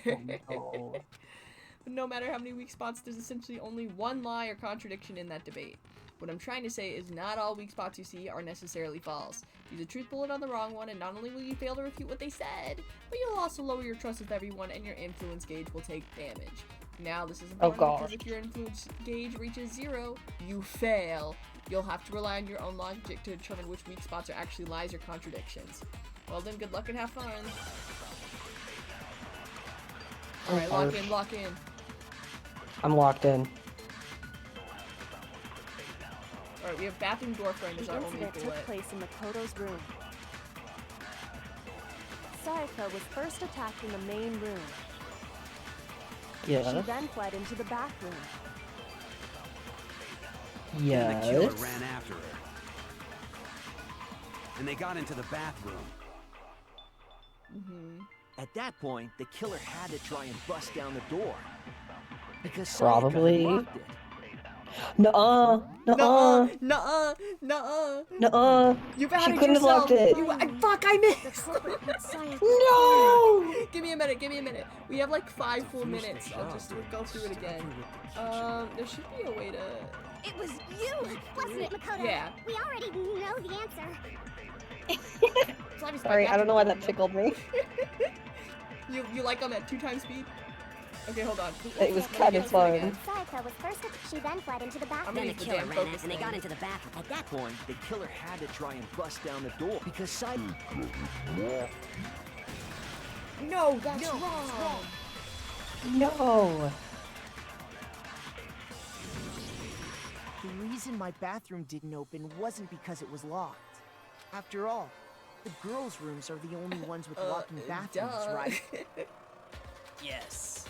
S2: Oh.
S1: But no matter how many weak spots, there's essentially only one lie or contradiction in that debate. What I'm trying to say is not all weak spots you see are necessarily false. Use a truth bullet on the wrong one, and not only will you fail to refute what they said, but you'll also lower your trust with everyone, and your influence gauge will take damage. Now, this is
S2: Oh,
S1: important
S2: God.
S1: because if your influence gauge reaches 0, you fail. You'll have to rely on your own logic to determine which weak spots are actually lies or contradictions. Well then, good luck and have fun. Alright, lock in, lock in.
S2: I'm locked in.
S1: Alright, we have bathroom door frame as
S8: The
S1: our only
S8: incident took
S1: bullet.
S8: place in Makoto's room. Sayaka was first attacked in the main room. She
S2: Yes.
S8: then fled into the bathroom.
S7: And the killer
S2: Yes.
S7: ran after her. And they got into the bathroom.
S13: At that point, the killer had to try and bust down the door. Because Sayaka
S2: Probably.
S13: had locked it.
S2: Nuh-uh.
S1: Nuh-uh.
S2: Nuh-uh.
S1: Nuh-uh. Nuh-uh.
S2: Nuh-uh.
S1: You've
S2: She
S1: outed
S2: couldn't have
S1: yourself.
S2: locked it.
S1: Fuck, I missed.
S2: No!
S1: Give me a minute, give me a minute. We have like 5 full minutes. I'll just go through it again. There should be a way to...
S9: It was you, wasn't it, Makoto?
S1: Yeah.
S9: We already know the answer.
S2: Sorry, I don't know why that tickled me.
S1: You like them at 2 times speed? Okay, hold on.
S2: It was kind of fun.
S9: Sayaka was first. She then fled into the bathroom.
S12: Then the
S1: use the
S12: killer
S1: damn
S12: ran
S1: focus
S12: and they
S1: thing.
S12: got into the bathroom.
S13: At that point, the killer had to try and bust down the door. Because Sayaka...
S1: No, that's wrong.
S2: No.
S6: The reason my bathroom didn't open wasn't because it was locked. After all, the girls' rooms are the only ones with locking bathrooms,
S1: duh.
S6: right?
S15: Yes.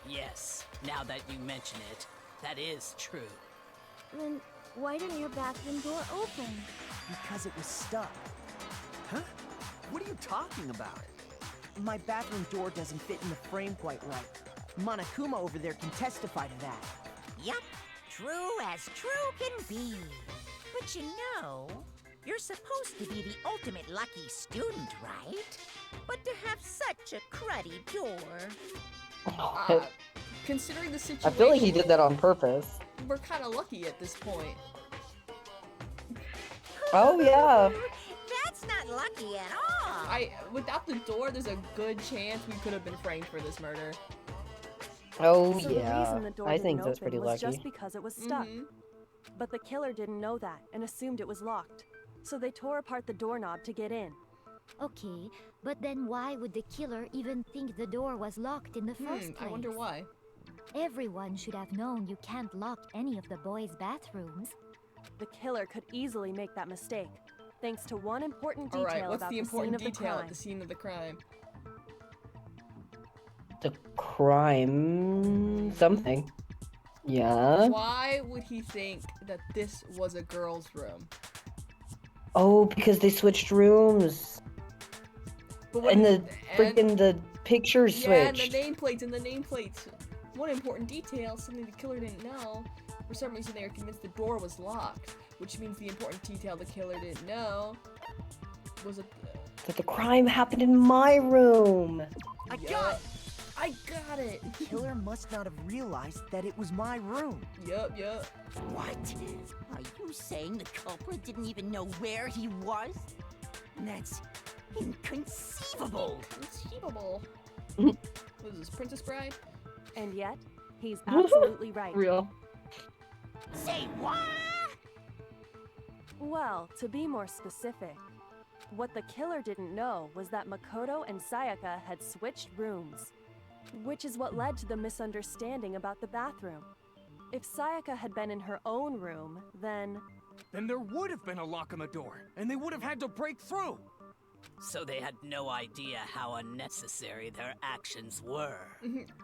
S15: Yes. Now that you mention it, that is true.
S9: Then why didn't your bathroom door open?
S6: Because it was stuck.
S13: Huh? What are you talking about?
S6: My bathroom door doesn't fit in the frame quite right. Monokuma over there can testify to that.
S5: Yup, true as true can be. But you know, you're supposed to be the ultimate lucky student, right? But to have such a cruddy door.
S1: Considering the
S2: I
S1: situation,
S2: feel like he did that on purpose.
S1: we're kind of lucky at this point.
S2: Oh, yeah.
S5: That's not lucky at all.
S1: Without the door, there's a good chance we could have been framed for this murder.
S2: Oh,
S8: So the
S2: yeah.
S8: reason the door
S2: I think
S8: didn't
S2: that's
S8: open
S2: pretty
S8: was
S2: lucky.
S8: just because it was stuck. But the killer didn't know that and assumed it was locked. So they tore apart the doorknob to get in.
S9: Okay, but then why would the killer even think the door was locked in the first place?
S1: I wonder why.
S9: Everyone should have known you can't lock any of the boys' bathrooms.
S8: The killer could easily make that mistake, thanks to one important detail
S1: Alright, what's
S8: about
S1: the
S8: the scene
S1: important
S8: of the
S1: detail
S8: crime.
S1: at the scene of the crime?
S2: The crime... something. Yeah?
S1: Why would he think that this was a girl's room?
S2: Oh, because they switched rooms.
S1: But what
S2: And the
S1: and-
S2: freaking the pictures
S1: Yeah, and
S2: switched.
S1: the nameplates. One important detail, something the killer didn't know. For some reason, they were convinced the door was locked, which means the important detail the killer didn't know was
S2: That the crime happened in my room.
S6: I got it!
S1: I got it!
S6: The killer must not have realized that it was my room.
S1: Yup.
S12: What? Are you saying the culprit didn't even know where he was? That's inconceivable.
S1: Conceivable. What is this, Princess Bride?
S8: And yet, he's absolutely right.
S2: Real.
S12: Say what?
S8: Well, to be more specific, what the killer didn't know was that Makoto and Sayaka had switched rooms, which is what led to the misunderstanding about the bathroom. If Sayaka had been in her own room, then
S4: Then there would have been a lock on the door, and they would have had to break through.
S15: So they had no idea how unnecessary their actions were.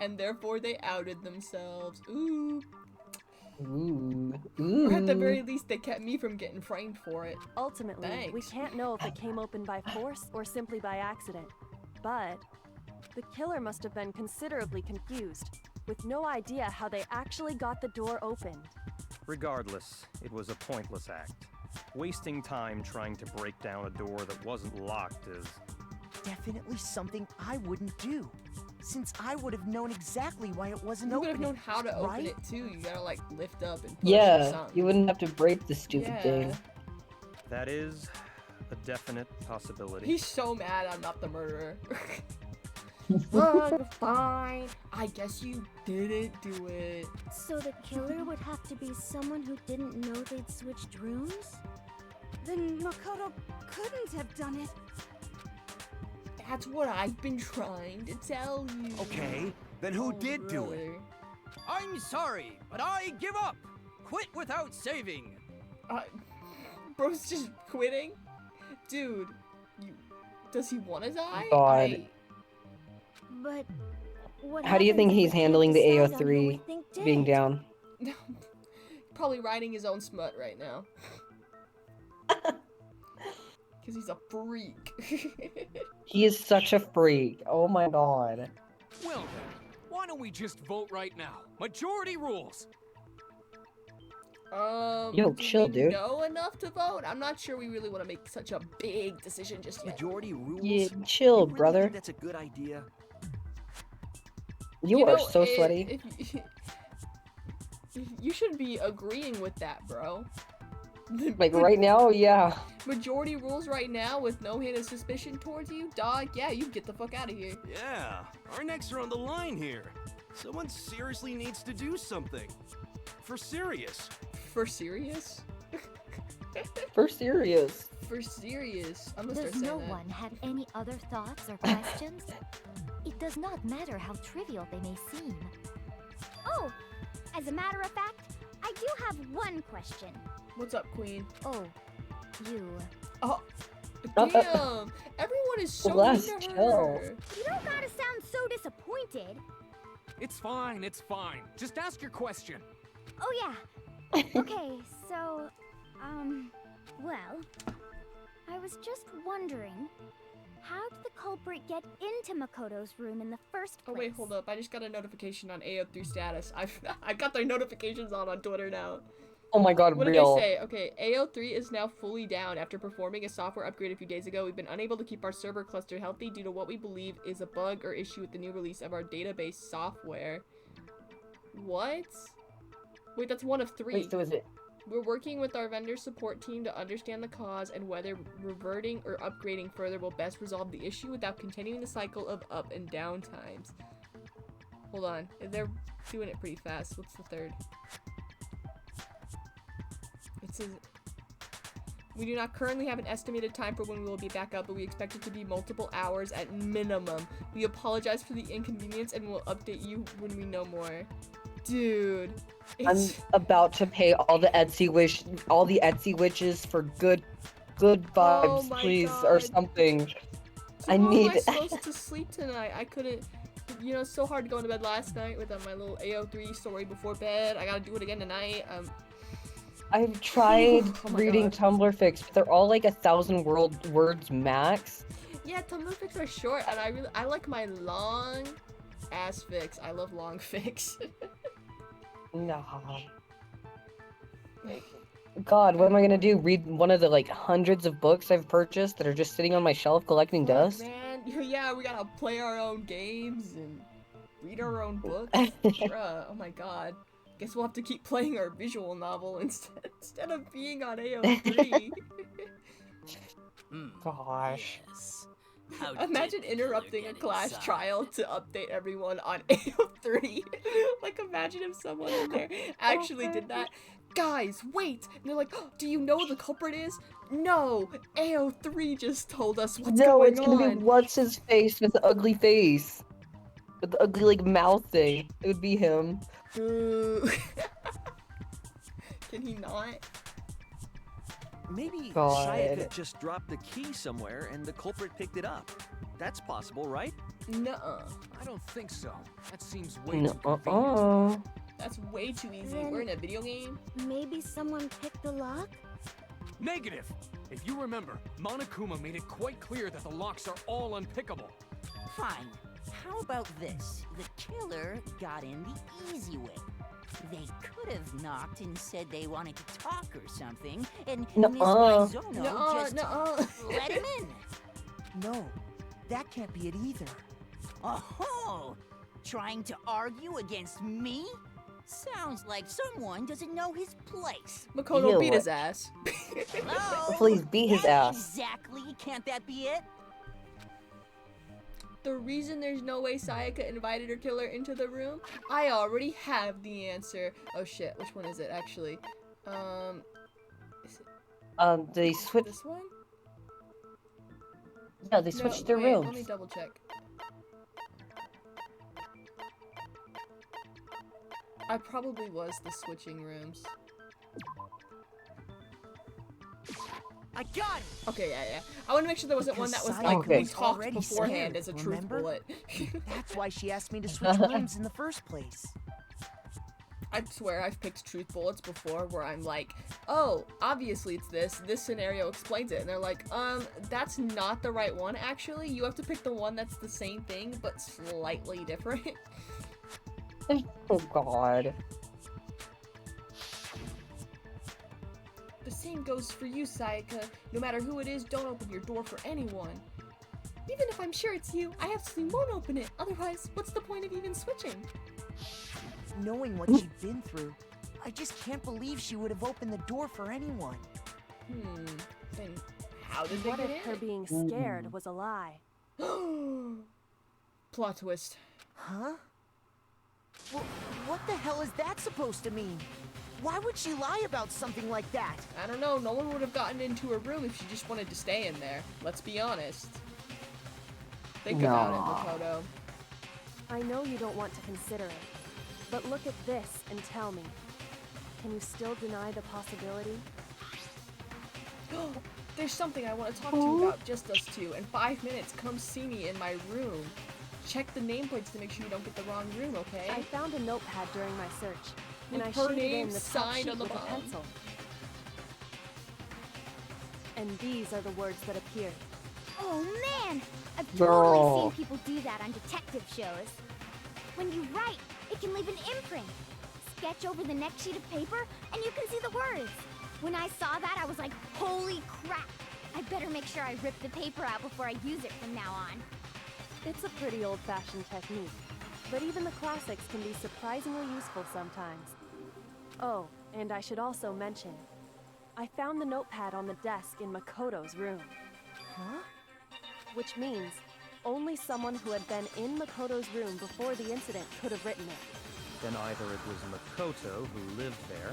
S1: And therefore they outed themselves. Ooh.
S2: Ooh.
S1: Or at the
S2: Ooh.
S1: very least, they kept me from getting framed for it.
S8: ultimately, we
S1: Thanks.
S8: can't know if it came open by force or simply by accident. But the killer must have been considerably confused, with no idea how they actually got the door opened.
S11: Regardless, it was a pointless act. Wasting time trying to break down a door that wasn't locked is...
S6: Definitely something I wouldn't do, since I would have known exactly why it wasn't
S1: You would
S6: open.
S1: have known how to open
S6: right?
S1: it too. You gotta like lift up and push or
S2: Yeah,
S1: something.
S2: you wouldn't have to break the stupid thing.
S11: That is a definite possibility.
S1: He's so mad I'm not the murderer. Oh, fine. I guess you didn't do it.
S9: So the killer would have to be someone who didn't know they'd switched rooms? Then Makoto couldn't have done it.
S1: That's what I've been trying to tell you.
S7: Okay, then who did do it?
S1: Brother.
S13: I'm sorry, but I give up. Quit without saving.
S1: Bro's just quitting? Dude, does he want to die?
S2: God.
S9: But what
S2: How do you think
S9: happens if
S2: he's
S9: we can't
S2: handling the
S9: decide on who we
S2: AO3
S9: think
S2: being
S9: did?
S2: down?
S1: Probably writing his own smut right now. Because he's a freak.
S2: He is such a freak. Oh my god.
S4: Well then, why don't we just vote right now? Majority rules.
S2: Yo,
S1: Do
S2: chill,
S1: we
S2: dude.
S1: know enough to vote? I'm not sure we really want to make such a big decision just yet.
S13: Majority rules?
S2: Yeah, chill,
S13: You really
S2: brother.
S13: think that's a good idea?
S2: You are so sweaty.
S1: You should be agreeing with that, bro.
S2: Like right now, yeah.
S1: Majority rules right now with no hint of suspicion towards you, dog. Yeah, you get the fuck out of here.
S10: Yeah, our necks are on the line here. Someone seriously needs to do something. For serious.
S1: For serious?
S2: For serious.
S1: For serious. I'm gonna start
S9: Does
S1: saying
S9: no
S1: that.
S9: one have any other thoughts or questions? It does not matter how trivial they may seem.
S14: Oh, as a matter of fact, I do have one question.
S1: What's up, Queen?
S9: Oh, you.
S1: Oh, damn! Everyone is so
S2: Bless,
S1: mean to
S2: chill.
S1: her.
S14: You don't gotta sound so disappointed.
S4: It's fine, it's fine. Just ask your question.
S14: Oh yeah. Okay, so, well, I was just wondering, how did the culprit get into Makoto's room in the first place?
S1: Oh wait, hold up. I just got a notification on AO3 status. I've got their notifications on Twitter now.
S2: Oh my god,
S1: What did
S2: real.
S1: they say? Okay, AO3 is now fully down after performing a software upgrade a few days ago. We've been unable to keep our server cluster healthy due to what we believe is a bug or issue with the new release of our database software. What? Wait, that's one of 3.
S2: Wait, so is it?
S1: We're working with our vendor support team to understand the cause and whether reverting or upgrading further will best resolve the issue without continuing the cycle of up and down times. Hold on. They're doing it pretty fast. What's the third? It says, we do not currently have an estimated time for when we will be back up, but we expect it to be multiple hours at minimum. We apologize for the inconvenience and will update you when we know more. Dude,
S2: I'm
S1: it's...
S2: about to pay all the Etsy witches for good vibes,
S1: my
S2: please,
S1: God.
S2: or something. I
S1: How
S2: need.
S1: am I supposed to sleep tonight? I couldn't. You know, it's so hard to go to bed last night with my little AO3 story before bed. I gotta do it again tonight.
S2: I've tried
S1: Oh my
S2: reading
S1: God.
S2: Tumblr fics, but they're all like 1,000 words max.
S1: Yeah, Tumblr fics are short, and I like my long ass fics. I love long fics.
S2: Nah. God, what am I gonna do? Read one of the like hundreds of books I've purchased that are just sitting on my shelf collecting dust?
S1: Man, yeah, we gotta play our own games and read our own books. Bruh, oh my god. Guess we'll have to keep playing our visual novel instead of being on AO3.
S2: Gosh.
S15: Yes. How
S1: Imagine
S15: did
S1: interrupting a
S15: get
S1: class
S15: inside?
S1: trial to update everyone on AO3. Like, imagine if someone in there actually did that. Guys, wait! And they're like, oh, do you know who the culprit is? No! AO3 just told us what's
S2: No,
S1: going
S2: it's gonna be
S1: on.
S2: what's his face with the ugly face. With the ugly like mouth thing. It would be him.
S1: Boo. Can he not?
S13: Maybe
S2: God.
S13: Sayaka just dropped the key somewhere and the culprit picked it up. That's possible, right?
S1: Nuh-uh.
S4: I don't think so. That seems way too convenient.
S2: Uh-uh.
S1: That's way too easy.
S9: Then-
S1: We're in a video game.
S9: Maybe someone picked the lock?
S4: Negative! If you remember, Monokuma made it quite clear that the locks are all unpickable.
S12: Fine. How about this? The killer got in the easy way. They could have knocked and said they wanted to talk or something, and Miss
S2: Nuh-uh.
S12: Maizono
S1: Nuh-uh,
S12: just
S1: nuh-uh.
S12: let him in.
S6: No, that can't be it either.
S12: Oh, trying to argue against me? Sounds like someone doesn't know his place.
S1: Makoto
S2: Ew.
S1: beat his ass.
S12: Hello?
S2: Please beat his
S12: Yeah,
S2: ass.
S12: Exactly. Can't that be it?
S1: The reason there's no way Sayaka invited her killer into the room, I already have the answer. Oh shit, which one is it actually? Is it
S2: They switched.
S1: this one?
S2: Yeah, they switched their
S1: wait,
S2: rooms.
S1: Let me double check. I probably was the switching rooms.
S6: I got it!
S1: Okay, yeah. I want to make sure there wasn't one that was
S6: Because
S1: like,
S2: Okay.
S1: we talked
S6: already
S1: beforehand
S6: scared,
S1: as a truth
S6: remember?
S1: bullet.
S6: That's why she asked me to switch rooms in the first place.
S1: I swear I've picked truth bullets before where I'm like, oh, obviously it's this scenario explains it. And they're like, that's not the right one, actually. You have to pick the one that's the same thing, but slightly different.
S2: Oh god.
S1: The same goes for you, Sayaka. No matter who it is, don't open your door for anyone. Even if I'm sure it's you, I absolutely won't open it. Otherwise, what's the point of even switching?
S6: Knowing what she'd been through, I just can't believe she would have opened the door for anyone.
S1: Then how did they
S8: What
S1: get
S8: if her
S1: in?
S8: being scared was a lie?
S1: Plot twist.
S6: Huh? Well, what the hell is that supposed to mean? Why would she lie about something like that?
S1: I don't know, no one would have gotten into her room if she just wanted to stay in there. Let's be honest. Think about it, Makoto.
S8: I know you don't want to consider it, but look at this and tell me. Can you still deny the possibility?
S1: There's something I want to talk to you about, just us two. In 5 minutes, come see me in my room. Check the nameplates to make sure you don't get the wrong room, okay?
S8: I found a notepad during my search, and I
S1: With her
S8: shaded in
S1: name
S8: the top
S1: signed
S8: sheet
S1: on the
S8: with a
S1: bottom.
S8: pencil. And these are the words that appeared.
S14: Oh man! I've
S2: Girl.
S14: totally seen people do that on detective shows. When you write, it can leave an imprint. Sketch over the next sheet of paper, and you can see the words. When I saw that, I was like, holy crap! I better make sure I rip the paper out before I use it from now on.
S8: It's a pretty old-fashioned technique, but even the classics can be surprisingly useful sometimes. Oh, and I should also mention, I found the notepad on the desk in Makoto's room.
S6: Huh?
S8: Which means only someone who had been in Makoto's room before the incident could have written it.
S11: Then either it was Makoto who lived there,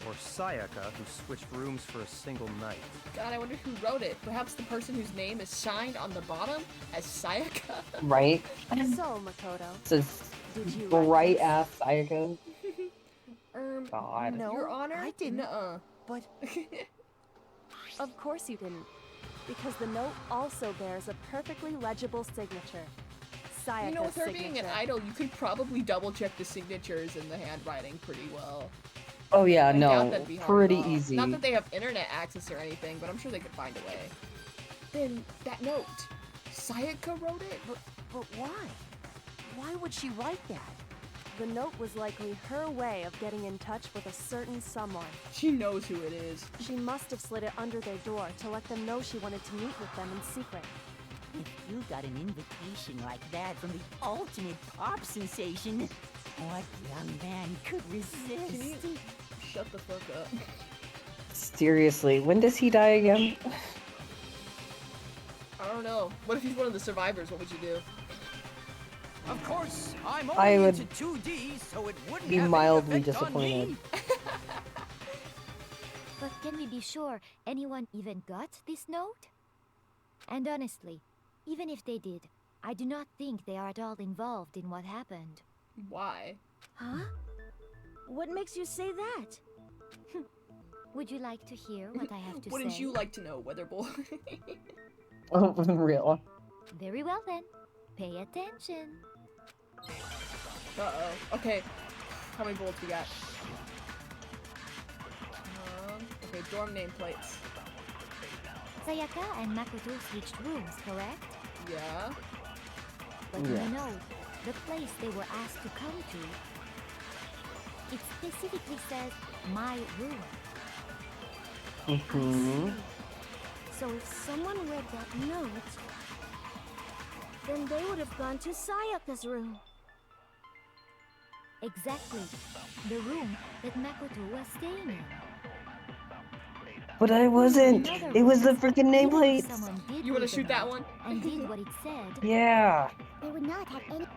S11: or Sayaka who switched rooms for a single night.
S1: God, I wonder who wrote it. Perhaps the person whose name is signed on the bottom as Sayaka?
S2: Right?
S8: So, Makoto,
S2: Says
S8: did you
S2: right
S8: write
S2: ass Sayaka. God.
S6: No,
S1: Your Honor?
S6: I didn't.
S1: Nuh-uh.
S6: But
S8: Of course you didn't, because the note also bears a perfectly legible signature. Sayaka's
S1: You know, with her
S8: signature.
S1: being an idol, you could probably double-check the signatures and the handwriting pretty well.
S2: Oh yeah,
S1: I doubt
S2: no,
S1: that'd be hard
S2: pretty
S1: at all.
S2: easy.
S1: Not that they have internet access or anything, but I'm sure they could find a way. Then, that note. Sayaka wrote it?
S6: But why? Why would she write that?
S8: The note was likely her way of getting in touch with a certain someone.
S1: She knows who it is.
S8: She must have slid it under their door to let them know she wanted to meet with them in secret.
S12: If you got an invitation like that from the ultimate pop sensation, what young man could resist?
S1: Can you shut the fuck up?
S2: Seriously, when does he die again?
S1: I don't know. What if he's one of the survivors? What would you do?
S10: Of course, I'm
S2: I
S10: only
S2: would
S10: into 2D, so it wouldn't
S2: Be
S10: have any
S2: mildly
S10: effect on me.
S2: disappointed.
S9: But can we be sure anyone even got this note? And honestly, even if they did, I do not think they are at all involved in what happened.
S1: Why?
S14: Huh? What makes you say that?
S9: Would you like to hear what I have to
S1: Wouldn't
S9: say?
S1: you like to know, Weatherboy?
S2: Oh, real.
S9: Very well then. Pay attention.
S1: Uh-oh. Okay. How many bullets we got? Okay, dorm nameplates.
S9: Sayaka and Makoto switched rooms, correct?
S1: Yeah.
S9: But
S2: Yeah.
S9: you know, the place they were asked to come to, it specifically says my room.
S2: Mm-hmm.
S14: So if someone read that note, then they would have gone to Sayaka's room.
S9: Exactly. The room that Makoto was staying in.
S2: But I wasn't.
S9: Another
S2: It was the
S9: room.
S2: freaking
S9: Even if
S2: nameplates.
S9: someone did
S1: You wanna
S9: read the
S1: shoot that
S9: note
S1: one?
S9: And did what it said.
S2: Yeah.
S14: They would not have any.
S9: It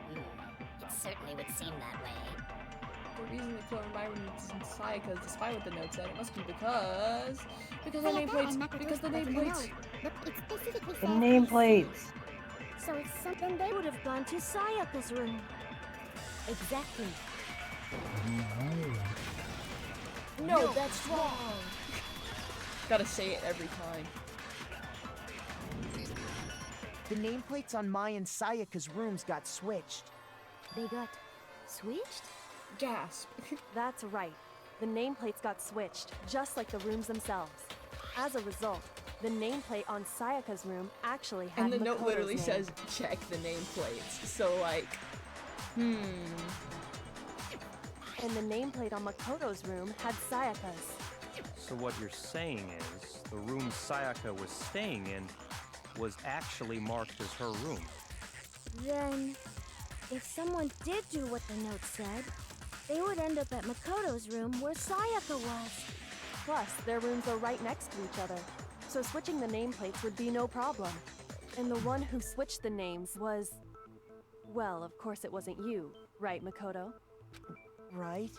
S9: certainly would seem that way.
S1: The reason they put my room is in Sayaka, despite what the note said, it must be because the nameplates. Because the nameplates.
S14: Look, it specifically
S2: The
S14: says.
S2: nameplates.
S14: So if something, they would have gone to Sayaka's room.
S9: Exactly.
S1: No, that's wrong. Gotta say it every time.
S6: The nameplates on Mai and Sayaka's rooms got switched.
S9: They got switched?
S1: Gasp.
S8: That's right. The nameplates got switched, just like the rooms themselves. As a result, the nameplate on Sayaka's room actually had
S1: And the note
S8: Makoto's
S1: literally
S8: name.
S1: says, check the nameplates. So, like,
S8: And the nameplate on Makoto's room had Sayaka's.
S11: So what you're saying is, the room Sayaka was staying in was actually marked as her room.
S9: Then, if someone did do what the note said, they would end up at Makoto's room where Sayaka was.
S8: Plus, their rooms are right next to each other, so switching the nameplates would be no problem. And the one who switched the names was... Well, of course it wasn't you, right, Makoto?
S6: Right?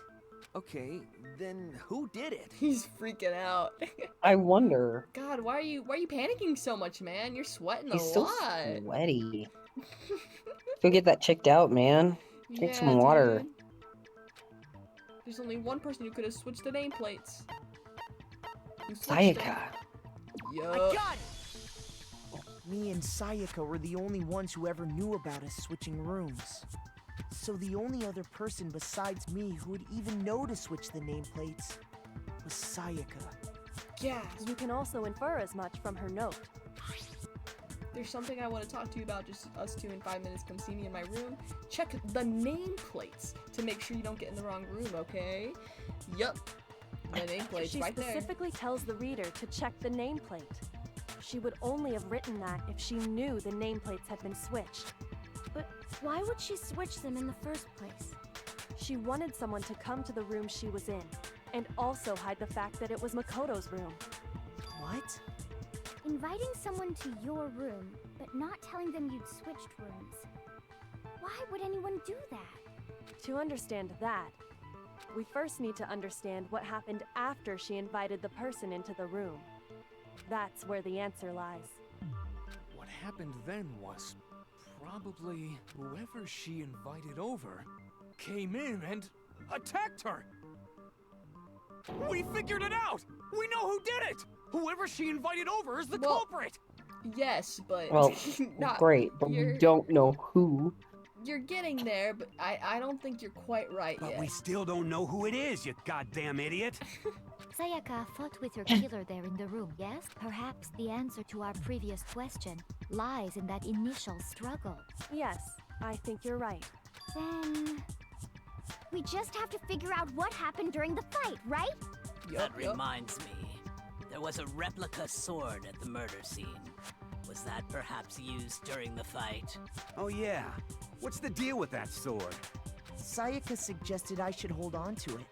S13: Okay, then who did it?
S1: he's freaking out.
S2: I wonder.
S1: God, why are you panicking so much, man? You're sweating a
S2: He's so
S1: lot.
S2: sweaty. Go get that checked out, man. Drink
S1: Yeah,
S2: some water.
S1: dude. There's only one person who could have switched the nameplates. You switched them.
S2: Sayaka.
S1: Yup.
S6: I got it! Me and Sayaka were the only ones who ever knew about us switching rooms. So the only other person besides me who would even know to switch the nameplates was Sayaka.
S1: Gas.
S8: You can also infer as much from her note.
S1: There's something I want to talk to you about. Just us two in 5 minutes. Come see me in my room. Check the nameplates to make sure you don't get in the wrong room, okay? Yup. The nameplates
S8: She
S1: right there.
S8: specifically tells the reader to check the nameplate. She would only have written that if she knew the nameplates had been switched.
S9: But why would she switch them in the first place?
S8: She wanted someone to come to the room she was in, and also hide the fact that it was Makoto's room.
S6: What?
S9: Inviting someone to your room, but not telling them you'd switched rooms. Why would anyone do that?
S8: To understand that, we first need to understand what happened after she invited the person into the room. That's where the answer lies.
S4: What happened then was probably whoever she invited over came in and attacked her. We figured it out! We know who did it! Whoever she invited over is the culprit!
S1: Yes, but
S2: Well,
S1: not
S2: great, but we
S1: you're-
S2: don't know who.
S1: You're getting there, but I don't think you're quite right
S7: But
S1: yet.
S7: we still don't know who it is, you goddamn idiot.
S9: Sayaka fought with her killer there in the room, yes? Perhaps the answer to our previous question lies in that initial struggle.
S8: Yes, I think you're right.
S9: Then... we just have to figure out what happened during the fight, right?
S15: That reminds me. There was a replica sword at the murder scene. Was that perhaps used during the fight?
S7: Oh yeah. What's the deal with that sword?
S6: Sayaka suggested I should hold on to it.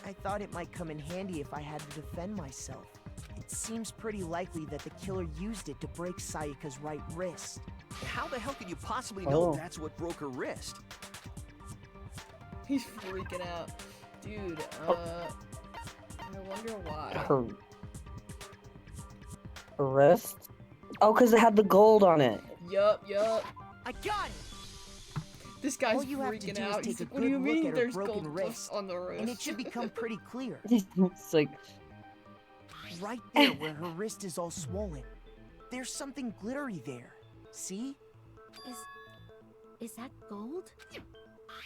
S6: I thought it might come in handy if I had to defend myself. It seems pretty likely that the killer used it to break Sayaka's right wrist.
S13: How the hell could you possibly know
S2: Oh.
S13: that's what broke her wrist?
S1: He's freaking out. Dude, I wonder why.
S2: Her wrist? Oh, because it had the gold on it.
S1: Yup.
S6: I got it!
S1: This guy's
S6: All you have to
S1: freaking
S6: do
S1: out.
S6: is
S1: He's
S6: take a
S1: like, what do
S6: good
S1: you
S6: look
S1: mean
S6: at her
S1: there's
S6: broken
S1: gold
S6: wrist,
S1: on the wrist?
S6: and it should become pretty clear.
S2: It's like,
S6: Right there where her wrist is all swollen. There's something glittery there. See?
S9: Is that gold?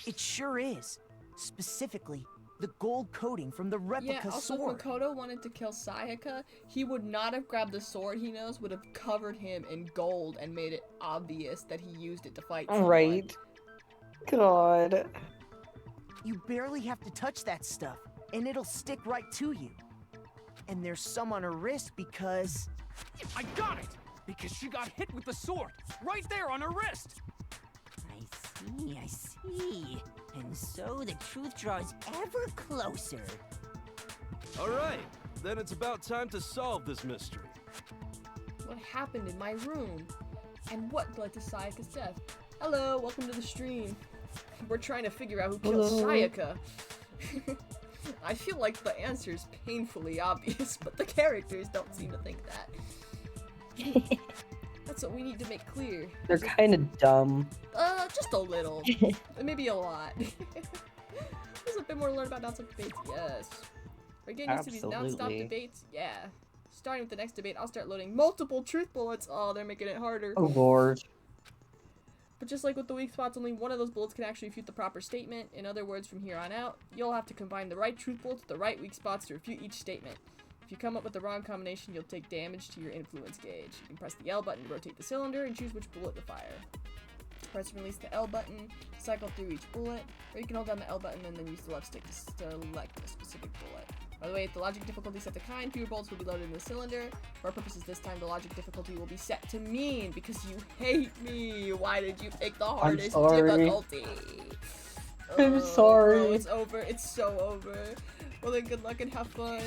S6: It sure is. Specifically, the gold coating from the replica
S1: Yeah, also
S6: sword.
S1: if Makoto wanted to kill Sayaka, he would not have grabbed the sword he knows, would have covered him in gold and made it obvious that he used it to fight someone.
S2: right. God.
S6: You barely have to touch that stuff, and it'll stick right to you. And there's some on her wrist because...
S4: I got it! Because she got hit with the sword, right there on her wrist!
S12: I see. And so the truth draws ever closer.
S10: All right, then it's about time to solve this mystery.
S1: What happened in my room? And what led to Sayaka's death? Hello, welcome to the stream. We're trying to figure out who killed
S2: Hello.
S1: Sayaka. I feel like the answer is painfully obvious, but the characters don't seem to think that. That's what we need to make clear.
S2: They're kind of dumb.
S1: Just a little. Maybe a lot. There's bit more to learn about nonstop debates? Yes. We're getting used to these nonstop
S2: Absolutely.
S1: debates? Yeah. Starting with the next debate, I'll start loading multiple truth bullets. Oh, they're making it harder.
S2: Oh lord.
S1: But just like with the weak spots, only one of those bullets can actually refute the proper statement. In other words, from here on out, you'll have to combine the right truth bullets with the right weak spots to refute each statement. If you come up with the wrong combination, you'll take damage to your influence gauge. You can press the L button to rotate the cylinder and choose which bullet to fire. Press and release the L button, cycle through each bullet, or you can hold down the L button and then use the left stick to select a specific bullet. By the way, if the logic difficulty is set to kind, fewer bullets will be loaded in the cylinder. For our purposes this time, the logic difficulty will be set to mean, because you hate me! Why did you pick the hardest difficulty?
S2: I'm sorry.
S1: Oh, it's over. It's so over. Well then, good luck and have fun.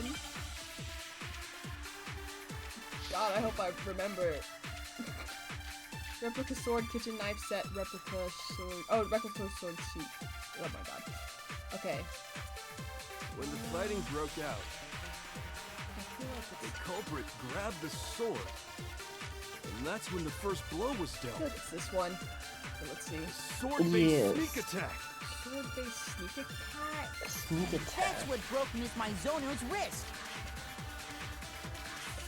S1: God, I hope I remember it. Replica sword, kitchen knife set, replica sword. Oh, replica sword sheath. Oh my god. Okay.
S10: When the fighting broke out, the culprit grabbed the sword. And that's when the first blow was dealt.
S1: Good, it's this one. Okay, let's see.
S10: Sword-based sneak attack.
S1: Sword-based sneak attack?
S2: Sneak attack.
S12: That's what broke Miss Maizono's wrist.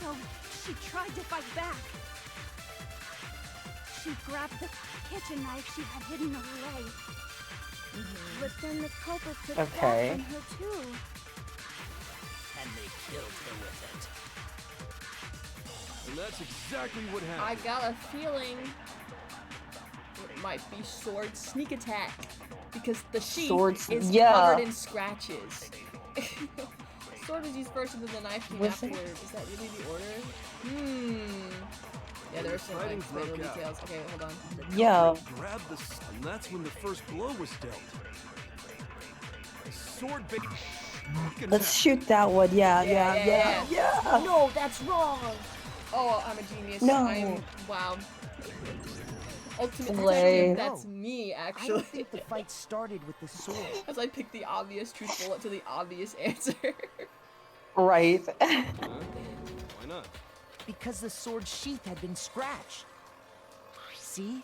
S9: So she tried to fight back. She grabbed the kitchen knife she had hidden away. But then the culprit took that
S2: Okay.
S9: from her too.
S15: And they killed her with it.
S10: And that's exactly what
S1: I
S10: happened.
S1: got a feeling it might be sword sneak attack. Because the sheath is covered in scratches. Sword was used first and then the knife came afterward. Is that really the order? Yeah, there are some like little details. Okay, hold on.
S2: Yeah.
S10: Grabbed the and that's when the first blow was dealt. Sword-based
S2: Let's shoot that one. Yeah.
S1: No, that's wrong. Oh, I'm a genius.
S2: No.
S1: Wow. Ultimate
S2: Slay.
S1: detective, that's me,
S6: I
S1: actually.
S6: don't think the fight started with the sword.
S1: As I picked the obvious truth bullet to the obvious answer.
S2: Right.
S10: Why not?
S6: Because the sword sheath had been scratched. See?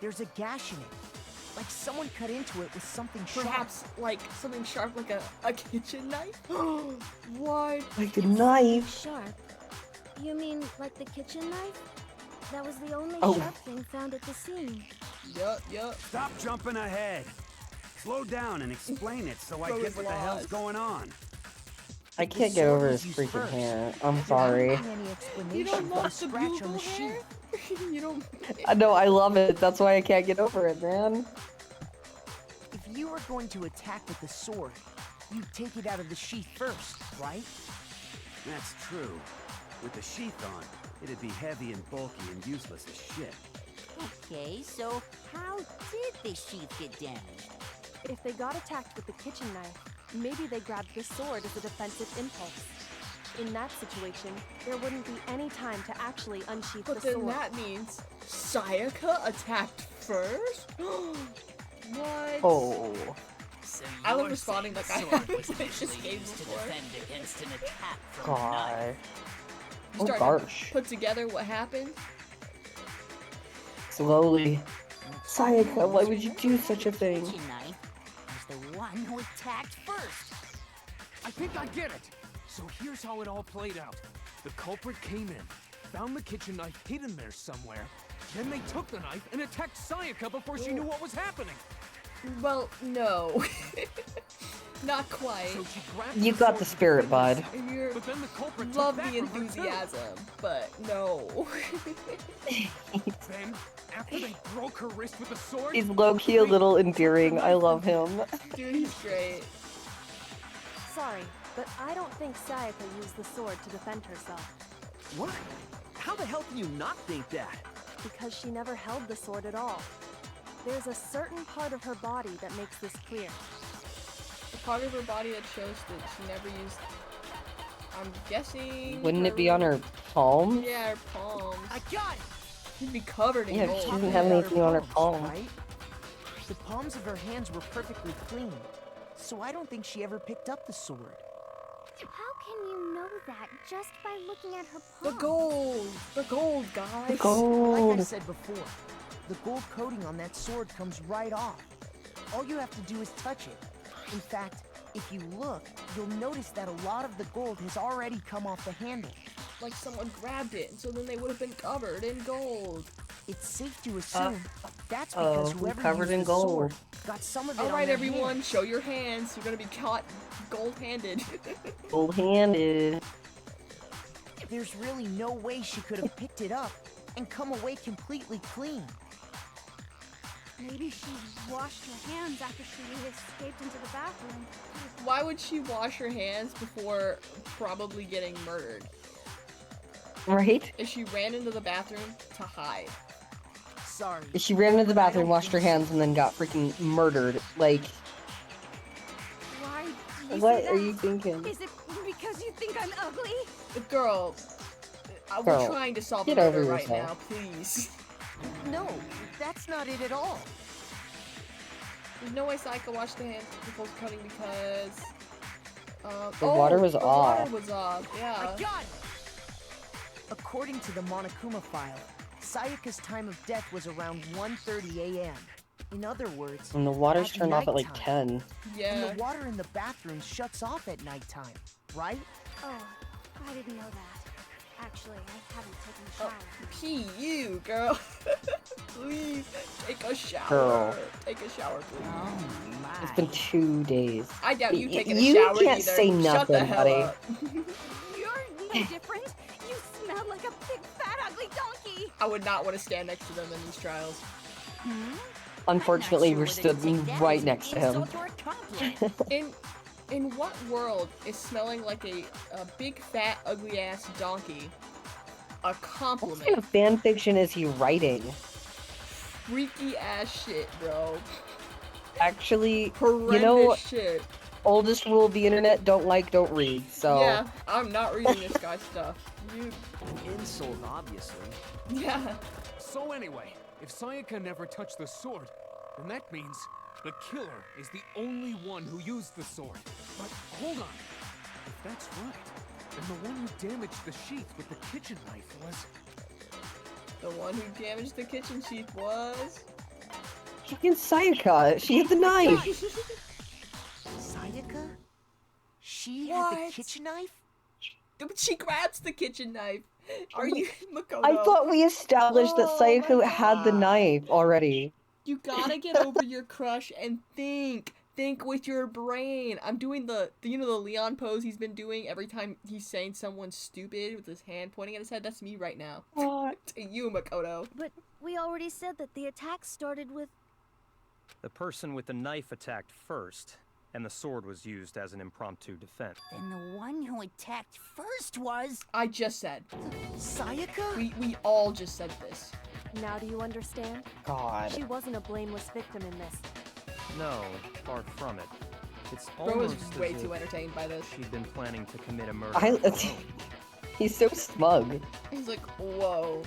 S6: There's a gash in it. Like someone cut into it with something sharp.
S1: Perhaps, like, something sharp like a kitchen knife? What?
S2: Like a knife.
S9: Sharp? You mean like the kitchen knife? That was the only
S2: Oh.
S9: sharp thing found at the scene.
S1: Yup.
S7: Stop jumping ahead. Slow down and explain it so I get what the hell's going on.
S2: I can't get over his freaking hair. I'm sorry.
S1: You don't love the bugle hair? You don't...
S2: I know, I love it. That's why I can't get over it, man.
S6: If you were going to attack with the sword, you'd take it out of the sheath first, right?
S7: That's true. With the sheath on, it'd be heavy and bulky and useless as shit.
S12: Okay, so how did the sheath get damaged?
S8: If they got attacked with the kitchen knife, maybe they grabbed the sword as a defensive impulse. In that situation, there wouldn't be any time to actually unsheath
S1: But
S8: the
S1: then
S8: sword.
S1: that means Sayaka attacked first? What?
S2: Oh.
S15: So
S1: I love
S15: you're
S1: responding
S15: saying
S1: like I
S15: the sword
S1: haven't
S15: was
S1: played this
S15: initially
S1: game
S15: used to
S1: before.
S15: defend against an attack from a knife.
S2: God.
S1: You
S2: Oh
S1: start
S2: gosh.
S1: to put together what happened?
S2: Slowly. Sayaka, why would you do such a thing?
S12: Kitchen knife was the one who attacked first.
S4: I think I get it. So here's how it all played out. The culprit came in, found the kitchen knife hidden there somewhere. Then they took the knife and attacked Sayaka before she knew what was happening.
S1: Well, no. Not quite.
S4: So she grabbed
S2: You got the
S4: sword
S2: spirit,
S4: to
S2: bud.
S4: defend herself.
S1: You're...
S4: But then the culprit
S1: Love
S4: took that
S1: the
S4: from her, too.
S1: enthusiasm, but no.
S4: Then, after they broke her wrist with the sword,
S2: He's low-key a little endearing. I love him.
S1: Dude, he's great.
S8: Sorry, but I don't think Sayaka used the sword to defend herself.
S13: What? How the hell can you not think that?
S8: Because she never held the sword at all. There's a certain part of her body that makes this clear.
S1: The part of her body that shows that she never used... I'm guessing...
S2: Wouldn't it be on her palm?
S1: Yeah, her palms.
S6: I got it!
S1: She'd be covered in
S2: Yeah,
S1: gold.
S2: she didn't have anything on her palm.
S6: Right? The palms of her hands were perfectly clean, so I don't think she ever picked up the sword.
S9: How can you know that just by looking at her palm?
S1: The gold! The gold, guys!
S2: The gold!
S6: Like I said before, the gold coating on that sword comes right off. All you have to do is touch it. In fact, If you look, you'll notice that a lot of the gold has already come off the handle.
S1: Like someone grabbed it, and so then they would have been covered in gold.
S6: It's safe to assume that's
S2: oh,
S6: because whoever
S2: covered
S6: used
S2: in
S6: the
S2: gold.
S6: sword got some of it on
S1: Alright,
S6: their
S1: everyone,
S6: hands.
S1: show your hands. You're gonna be caught gold-handed.
S2: Gold-handed.
S6: There's really no way she could have picked it up and come away completely clean.
S9: Maybe she washed her hands after she escaped into the bathroom.
S1: Why would she wash her hands before probably getting murdered?
S2: Right?
S1: If she ran into the bathroom to hide.
S6: Sorry.
S2: She ran into the
S6: but I
S2: bathroom,
S6: don't
S2: washed her
S6: think so.
S2: hands, and then got freaking murdered. Like,
S9: Why do you
S2: what
S9: say
S2: are
S9: that?
S2: you thinking?
S9: Is it because you think I'm ugly?
S1: Girl, we're
S2: Girl,
S1: trying to solve a
S2: get
S1: murder
S2: over
S1: right now,
S2: yourself.
S1: please.
S6: No, that's not it at all.
S1: There's no way Saika washed her hands before cutting because...
S2: The water was
S1: the
S2: off.
S1: water was off, yeah.
S6: I got it! According to the Monokuma file, Sayaka's time of death was around 1:30 a.m. In other words,
S2: And the water's
S6: at
S2: turned off at like
S6: nighttime.
S2: 10.
S1: Yeah.
S6: And the water in the bathroom shuts off at nighttime, right?
S9: Oh, I didn't know that. Actually, I haven't taken a shower.
S1: P.U., girl. Please, take a shower.
S2: Girl.
S1: Take a shower, please.
S12: Oh
S2: It's been 2 days.
S1: I doubt you taking a
S2: You
S1: shower
S2: can't
S1: either.
S2: say
S1: Shut the
S2: nothing,
S1: hell
S2: buddy.
S1: up.
S9: You're no different. You smell like a big fat ugly donkey.
S1: I would not want to stand next to them in these trials.
S2: Unfortunately,
S12: I'm
S2: we're
S12: not sure
S2: stood
S12: whether to take that
S2: right
S12: as an
S2: next to him.
S12: insult or a compliment.
S1: In what world is smelling like a big fat ugly ass donkey a
S2: What
S1: compliment?
S2: kind of fan fiction is he writing?
S1: Freaky ass shit, bro.
S2: Actually,
S1: Horrendous
S2: you know,
S1: shit.
S2: oldest rule of the internet, don't like, don't read, so...
S1: Yeah, I'm not reading this guy's stuff. You...
S13: Insult, obviously.
S1: Yeah.
S4: So anyway, if Sayaka never touched the sword, then that means the killer is the only one who used the sword. But hold on. If that's right, then the one who damaged the sheath with the kitchen knife was...
S1: The one who damaged the kitchen sheath was...
S2: Freaking Sayaka, she had the knife!
S6: Sayaka? She had the
S1: What?
S6: kitchen knife?
S1: She grabs the kitchen knife. Are you Makoto?
S2: I thought we established that
S1: Oh
S2: Sayaka
S1: my
S2: had the
S1: God.
S2: knife already.
S1: You gotta get over your crush and think. Think with your brain. I'm doing the you know the Leon pose he's been doing every time he's saying someone's stupid with his hand pointing at his head. That's me right now.
S2: What?
S1: To you, Makoto.
S9: But we already said that the attack started with...
S11: The person with the knife attacked first, and the sword was used as an impromptu defense.
S12: Then the one who attacked first was...
S1: I just said.
S6: Sayaka?
S1: We all just said this.
S8: Now do you understand?
S2: God.
S8: She wasn't a blameless victim in this.
S11: No, far from it. It's
S1: Bro was
S11: almost
S1: way
S11: as
S1: too
S11: if
S1: entertained by this.
S11: she'd been planning to commit a murder. of her own.
S2: He's so smug.
S1: He's like, whoa,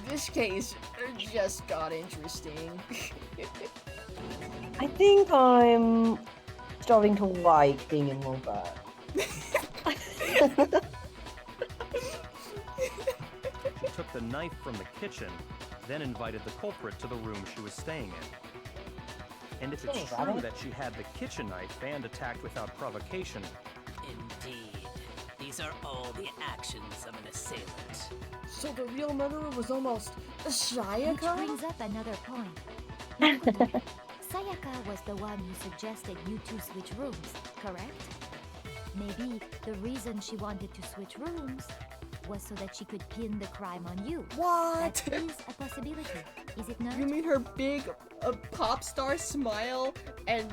S1: this case just got interesting.
S2: I think I'm starting to like being in Wombat.
S11: Took the knife from the kitchen, then invited the culprit to the room she was staying in. And if it's
S2: Oh,
S11: true
S2: right.
S11: that she had the kitchen knife and attacked without provocation,
S15: Indeed. These are all the actions of an assailant.
S1: So the real murderer was almost
S9: Which
S1: Sayaka?
S9: brings up another point. Makoto, Sayaka was the one who suggested you two switch rooms, correct? Maybe the reason she wanted to switch rooms was so that she could pin the crime on you.
S1: What?
S9: That is a possibility, is it not?
S1: You mean her big pop star smile and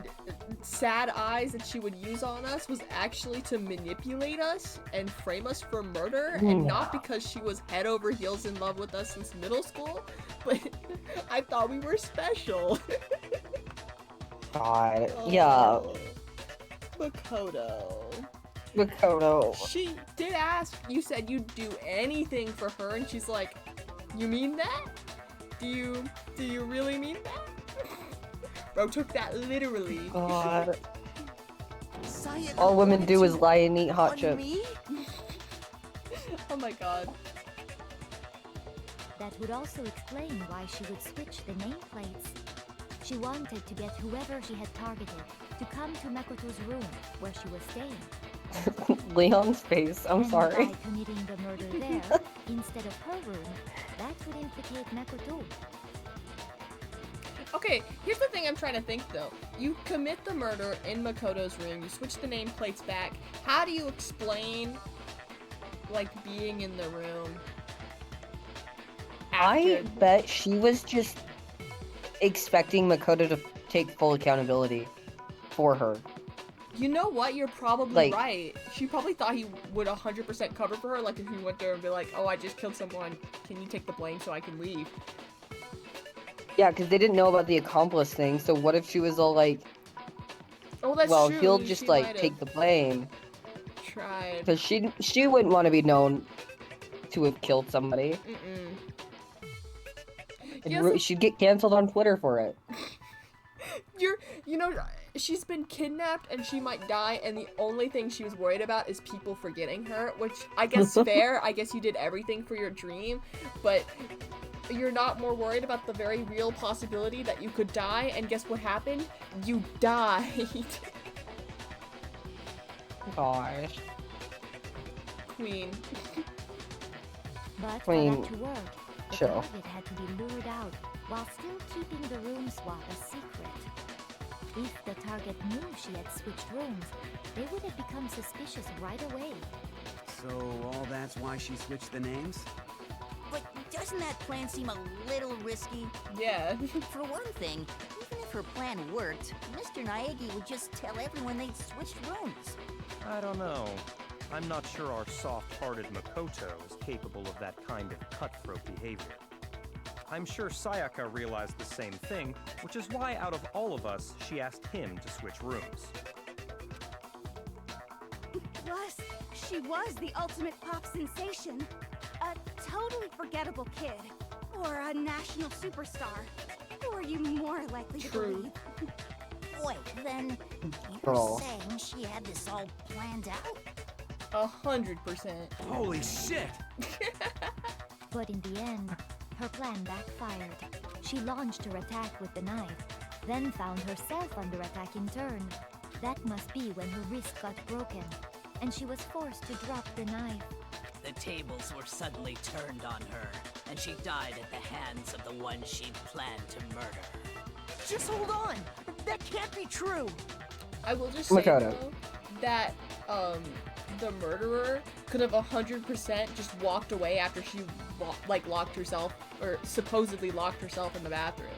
S1: sad eyes that she would use on us was actually to manipulate us and frame us for murder? And not because she was head over heels in love with us since middle school? But I thought we were special.
S2: God. Yeah.
S1: Oh, Makoto.
S2: Makoto.
S1: She did ask, you said you'd do anything for her, and she's like, you mean that? Do you really mean that? Bro took that literally.
S2: God.
S6: Sayaka
S2: All women
S6: wanted
S2: do is
S6: to
S2: lie and eat hot
S6: on
S2: chips.
S6: me?
S1: Oh my god.
S9: That would also explain why she would switch the nameplates. She wanted to get whoever she had targeted to come to Makoto's room where she was staying.
S2: Leon's face. I'm
S9: And
S2: sorry.
S9: by committing the murder there instead of her room, that would implicate Makoto.
S1: Okay, here's the thing I'm trying to think though. You commit the murder in Makoto's room, you switch the nameplates back. How do you explain, like, being in the room?
S2: I bet she was just expecting Makoto to take full accountability for her.
S1: You know what? You're probably
S2: Like-
S1: right. She probably thought he would 100% cover for her. Like, if he went there and be like, oh, I just killed someone. Can you take the blame so I can leave?
S2: Yeah, because they didn't know about the accomplice thing, so what if she was all like,
S1: Oh, that's
S2: well,
S1: true.
S2: he'll just,
S1: She
S2: like,
S1: might
S2: take
S1: have
S2: the blame.
S1: tried.
S2: Because she wouldn't want to be known to have killed somebody.
S1: Mm-mm.
S2: And
S1: Yes.
S2: she'd get canceled on Twitter for it.
S1: You know, she's been kidnapped and she might die, and the only thing she was worried about is people forgetting her, which I guess fair. I guess you did everything for your dream, but you're not more worried about the very real possibility that you could die, and guess what happened? You died.
S2: Gosh.
S1: Queen.
S9: But
S2: Queen,
S9: for that to work, the
S2: chill.
S9: target had to be lured out while still keeping the room swap a secret. If the target knew she had switched rooms, they would have become suspicious right away.
S7: So all that's why she switched the names?
S12: But doesn't that plan seem a little risky?
S1: Yeah.
S12: For one thing, even if her plan worked, Mr. Naegi would just tell everyone they'd switched rooms.
S11: I don't know. I'm not sure our soft-hearted Makoto is capable of that kind of cutthroat behavior. I'm sure Sayaka realized the same thing, which is why out of all of us, she asked him to switch rooms.
S16: Plus, she was the ultimate pop sensation. A totally forgettable kid. Or a national superstar. Who are you more likely to believe?
S12: Wait, then you're
S2: Girl.
S12: saying she had this all planned out?
S1: 100%.
S10: Holy shit!
S9: But in the end, her plan backfired. She launched her attack with the knife, then found herself under attack in turn. That must be when her wrist got broken, and she was forced to drop the knife.
S15: The tables were suddenly turned on her, and she died at the hands of the one she'd planned to murder.
S6: Just hold on! That can't be true!
S1: I will just say,
S2: Makoto.
S1: though, that, the murderer could have 100% just walked away after she, locked herself, or supposedly locked herself in the bathroom.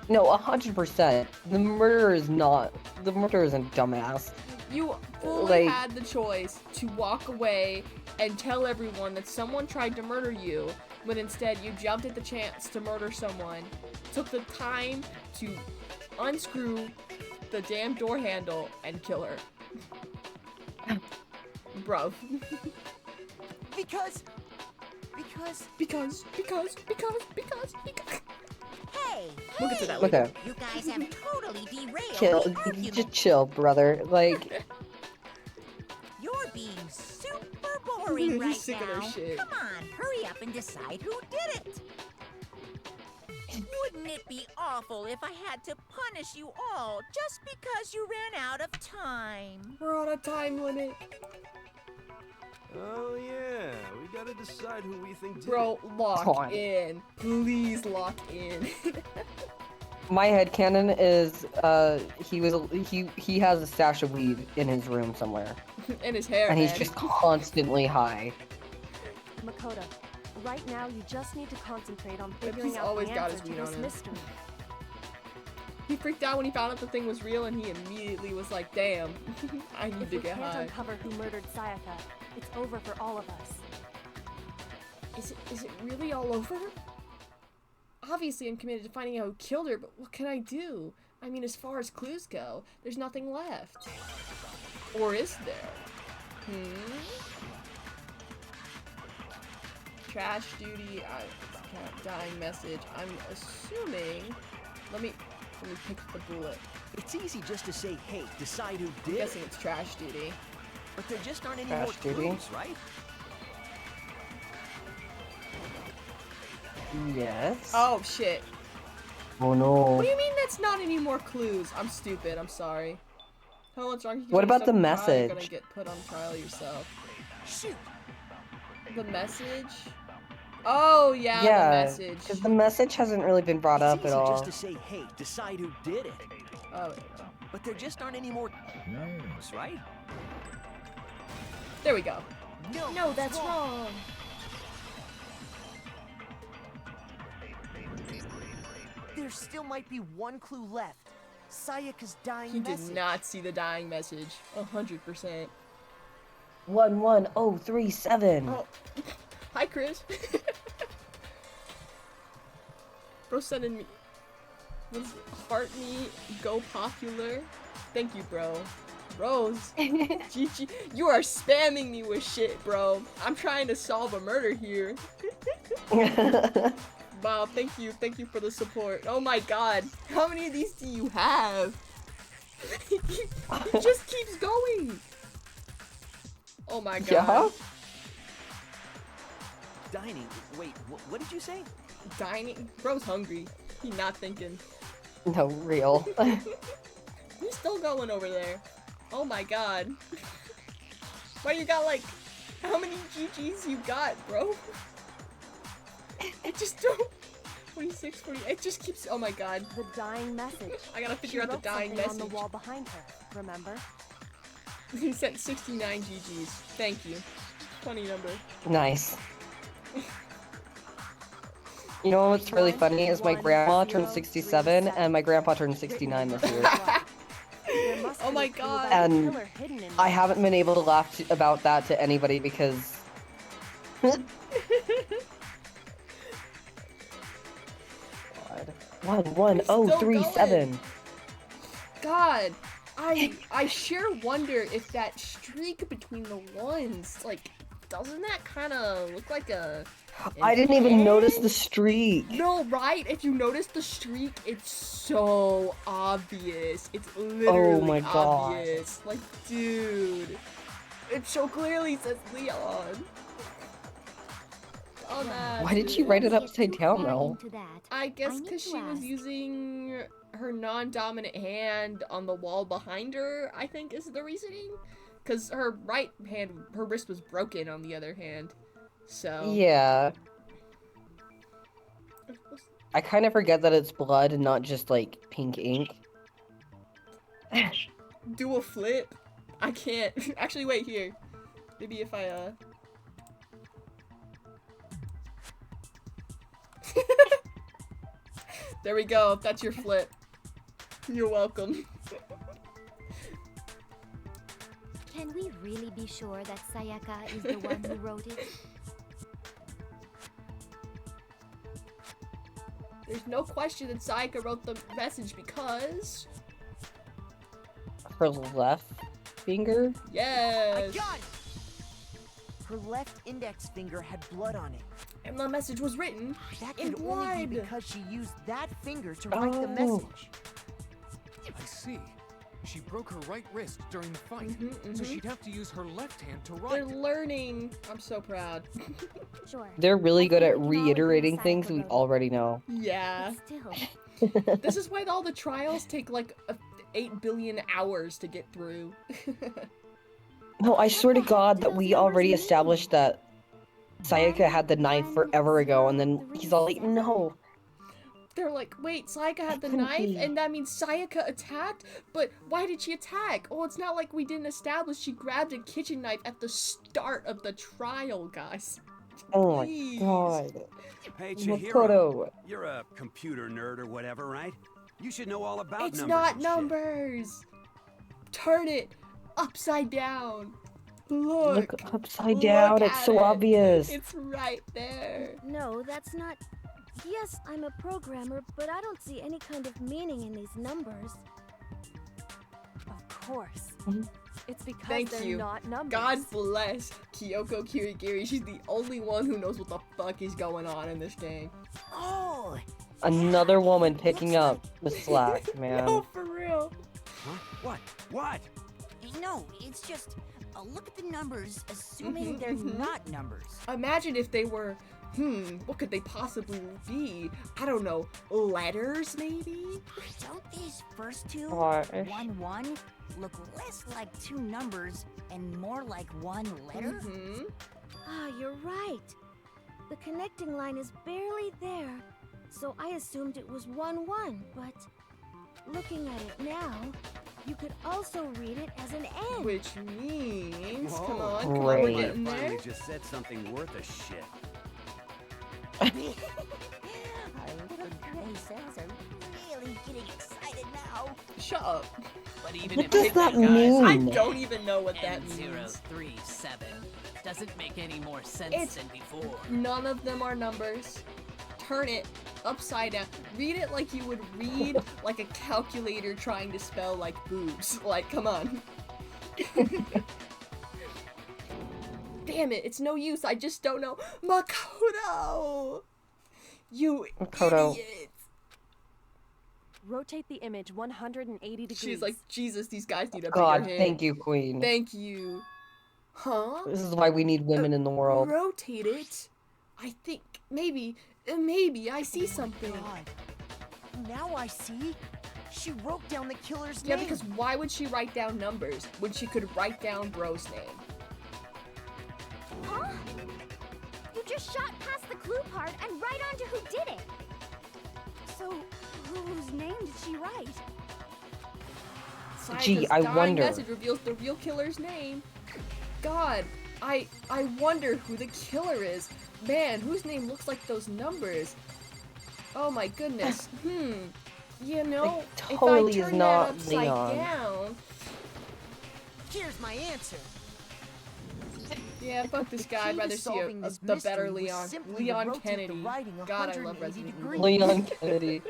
S2: No, 100%. The murderer is not. The murderer is a dumbass.
S1: You fully
S2: Like-
S1: had the choice to walk away and tell everyone that someone tried to murder you, but instead you jumped at the chance to murder someone, took the time to unscrew the damn door handle and kill her. Bro.
S6: Because...
S12: Hey,
S1: We'll get to that
S2: Okay.
S1: later.
S12: you guys have totally derailed
S2: Chill.
S12: the argument.
S2: Just chill, brother. Like,
S12: You're being super boring right
S1: Sick of their
S12: now.
S1: shit.
S12: Come on, hurry up and decide who did it. Wouldn't it be awful if I had to punish you all just because you ran out of time?
S1: We're on a time limit.
S10: Oh yeah, we gotta decide who we think did
S1: Bro,
S10: it.
S1: lock
S2: on.
S1: in. Please lock in.
S2: my headcanon is, he has a stash of weed in his room somewhere.
S1: In his hair,
S2: And he's
S1: man.
S2: just constantly high.
S8: Makoto, right now you just need to concentrate on
S1: But
S8: figuring
S1: he's
S8: out
S1: always
S8: the
S1: got
S8: answer
S1: his
S8: to
S1: weed on
S8: this
S1: him.
S8: mystery.
S1: He freaked out when he found out the thing was real, and he immediately was like, damn, I need
S8: If
S1: to
S8: we
S1: get
S8: can't
S1: high.
S8: uncover who murdered Sayaka, it's over for all of us.
S1: Is it really all over? Obviously, I'm committed to finding out who killed her, but what can I do? I mean, as far as clues go, there's nothing left. Or is there? Trash duty, dying message. I'm assuming... Let me pick the bullet.
S13: It's easy just to say, hey, decide who
S1: I'm
S13: did it.
S1: guessing it's trash duty.
S13: But there just aren't any
S2: Trash
S13: more
S2: duty?
S13: clues, right?
S2: Yes.
S1: Oh, shit.
S2: Oh no.
S1: What do you mean that's not any more clues? I'm stupid. I'm sorry. How much longer?
S2: What about the
S1: You're
S2: message?
S1: gonna get put on trial yourself.
S15: Shoot.
S1: The message? Oh yeah, the
S2: Yeah,
S1: message.
S2: because the message hasn't really been brought
S13: It's
S2: up at
S13: easy
S2: all.
S13: just to say, hey, decide who did it.
S1: Oh,
S13: But there just aren't any more clues, right?
S1: there we go.
S6: No,
S1: that's wrong.
S6: There still might be one clue left. Sayaka's dying
S1: He
S6: message.
S1: did not see the dying message. 100%.
S2: 11037.
S1: Oh, hi Chris. Bro sending me. What's it? Heart me, go popular. Thank you, bro. Rose. GG. You are spamming me with shit, bro. I'm trying to solve a murder here. Wow, thank you. Thank you for the support. Oh my god. How many of these do you have? It just keeps going. Oh my god.
S2: Yeah?
S13: Dining. Wait, what did you say?
S1: Dining? Bro's hungry. He not thinking.
S2: No, real.
S1: He's still going over there. Oh my god. Why you got like... How many GGs you got, bro? It just don't... 46, 40... It just keeps... Oh my god.
S8: The dying message.
S1: I gotta figure out the dying
S8: something
S1: message.
S8: on the wall behind her, remember?
S1: He sent 69 GGs. Thank you. Funny number.
S2: Nice. You know what's really funny is my grandma turned 67 and my grandpa turned 69 this year.
S1: Oh my god.
S2: And I haven't been able to laugh about that to anybody because... 11037.
S1: God, I sure wonder if that streak between the ones, like, doesn't that kind of look like a...
S2: I didn't even notice the streak.
S1: No, right? If you notice the streak, it's so obvious. It's literally
S2: Oh my god.
S1: obvious. Like, dude, it so clearly says Leon. Oh, man.
S2: Why did she write it upside down though?
S1: I guess because she was using her non-dominant hand on the wall behind her, I think is the reasoning. Because her right hand, her wrist was broken on the other hand. So...
S2: Yeah. I kind of forget that it's blood and not just like pink ink.
S1: Do a flip? I can't. Actually, wait here. Maybe if I, There we go. That's your flip. You're welcome.
S9: Can we really be sure that Sayaka is the one who wrote it?
S1: There's no question that Sayaka wrote the message because...
S2: Her left finger?
S1: Yes!
S6: I got it! Her left index finger had blood on it.
S1: And the message was written
S6: That
S1: in
S6: could only be
S1: blood.
S6: because she used that finger to write the
S2: Oh.
S6: message.
S4: I see. She broke her right wrist during the fight, so she'd have to use her left hand to
S1: They're
S4: write.
S1: learning. I'm so proud.
S9: Sure.
S2: They're really good at reiterating things we already know.
S1: Yeah.
S9: Still.
S1: This is why all the trials take like 8 billion hours to get through.
S2: No, I swear to God that we already established that Sayaka had the knife forever ago, and then he's all like, no.
S1: They're like, wait, Sayaka had the
S2: couldn't
S1: knife,
S2: be.
S1: and that means Sayaka attacked? But why did she attack? Oh, it's not like we didn't establish she grabbed a kitchen knife at the start of the trial, guys.
S2: Oh
S1: Please.
S2: my god.
S7: Hey,
S2: Makoto.
S7: Chihiro, you're a computer nerd or whatever, right? You should know all about
S1: It's
S7: numbers
S1: not
S7: and shit.
S1: numbers! Turn it upside down. Look.
S2: Look upside down, it's so obvious.
S1: It's right there.
S14: No, that's not... Yes, I'm a programmer, but I don't see any kind of meaning in these numbers.
S8: Of course.
S2: Mhm.
S8: It's because
S1: Thank
S8: they're
S1: you.
S8: not numbers.
S1: God bless Kyoko Kirigiri. She's the only one who knows what the fuck is going on in this game.
S12: Oh,
S2: Another woman picking up the slack, man.
S1: No, for real.
S7: Huh? What? What?
S12: no, it's just look at the numbers, assuming they're not numbers.
S1: Imagine if they were what could they possibly be? I don't know, letters maybe?
S12: Don't these first two,
S2: Gosh.
S12: 1-1, look less like two numbers and more like one letter?
S9: Ah, you're right. The connecting line is barely there, so I assumed it was 1-1, but looking at it now, you could also read it as an N.
S1: Which means,
S7: Whoa.
S1: come on,
S2: Great.
S1: we're
S7: You
S1: getting there.
S7: finally just said something worth a shit.
S12: Our little gray cells are really getting excited now.
S1: Shut up.
S15: But even
S2: What
S15: if
S2: does
S15: you
S2: that
S15: think, guys,
S1: I
S2: mean?
S1: don't even know what that means.
S15: N037 doesn't make any more sense
S1: It's-
S15: than before.
S1: None of them are numbers. Turn it upside down. Read it like you would read like a calculator trying to spell like boobs. Like, come on. Damn it, it's no use. I just don't know. Makoto! You
S2: Makoto.
S1: idiot!
S8: Rotate the image 180 degrees.
S1: She's like, Jesus, these guys need a
S2: God,
S1: bigger hit.
S2: thank you, Queen.
S1: Thank you. Huh?
S2: This is why we need women in the world.
S1: Rotate it? I think maybe I see something.
S6: God. Now I see. She wrote down the killer's
S1: Yeah,
S6: name.
S1: because why would she write down numbers when she could write down Bro's name?
S14: Huh? You just shot past the clue part and right onto who did it.
S16: So, whose name did she write?
S2: Gee,
S1: Sayaka's
S2: I
S1: dying
S2: wonder.
S1: message reveals the real killer's name. God, I wonder who the killer is. Man, whose name looks like those numbers? Oh my goodness. You know, if
S2: totally
S1: I
S2: is
S1: turn
S2: not
S1: that upside
S2: Leon.
S1: down.
S6: Here's my answer.
S1: Yeah, fuck this guy. I'd
S6: key to
S1: rather see
S6: solving this
S1: the better
S6: mystery was
S1: Leon.
S6: simply to
S1: Leon
S6: rotate the
S1: Kennedy.
S6: writing
S1: God, I love
S6: 180
S1: Resident Evil.
S6: degrees.
S2: Leon Kennedy.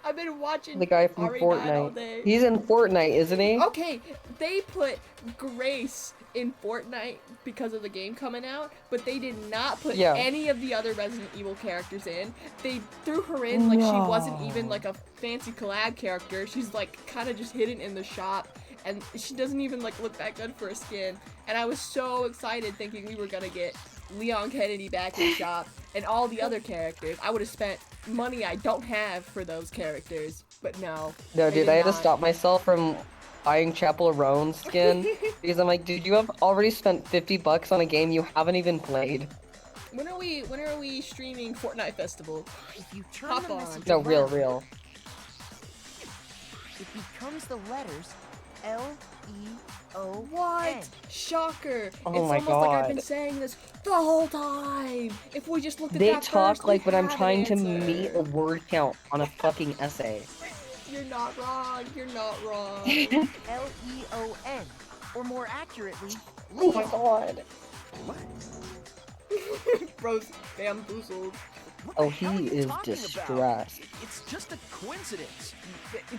S1: I've been watching
S2: The guy from
S1: RE9 all
S2: Fortnite.
S1: day.
S2: He's in Fortnite, isn't he?
S1: Okay, they put Grace in Fortnite because of the game coming out, but they did not put
S2: Yeah.
S1: any of the other Resident Evil characters in. They threw her in like she wasn't even like a fancy collab character. She's like kind of just hidden in the shop, and she doesn't even like look that good for a skin. And I was so excited thinking we were gonna get Leon Kennedy back in the shop and all the other characters. I would have spent money I don't have for those characters, but no.
S2: No,
S1: they
S2: dude,
S1: did
S2: I had to
S1: not.
S2: stop myself from buying Chapel Roan skin because I'm like, dude, you have already spent $50 on a game you haven't even played.
S1: When are we streaming Fortnite Festival?
S6: If you turn
S1: Hop
S6: the
S1: on.
S6: message
S2: No, real,
S6: around,
S2: real.
S6: it becomes the letters L-E-O-N.
S1: What? Shocker!
S2: Oh
S1: it's
S2: my
S1: almost like I've been
S2: God.
S1: saying this the whole time. If we just looked at
S2: They
S1: that
S2: talk
S1: first,
S2: like
S1: we'd
S2: when I'm
S1: have an
S2: trying to
S1: answer.
S2: meet a word count on a fucking essay.
S1: You're not wrong. You're not wrong.
S6: L-E-O-N. Or more accurately,
S2: Oh my god.
S1: Bro's bamboozled.
S2: Oh,
S10: hell are
S2: he
S10: you
S2: is
S10: talking about?
S2: distressed.
S10: It's just a coincidence.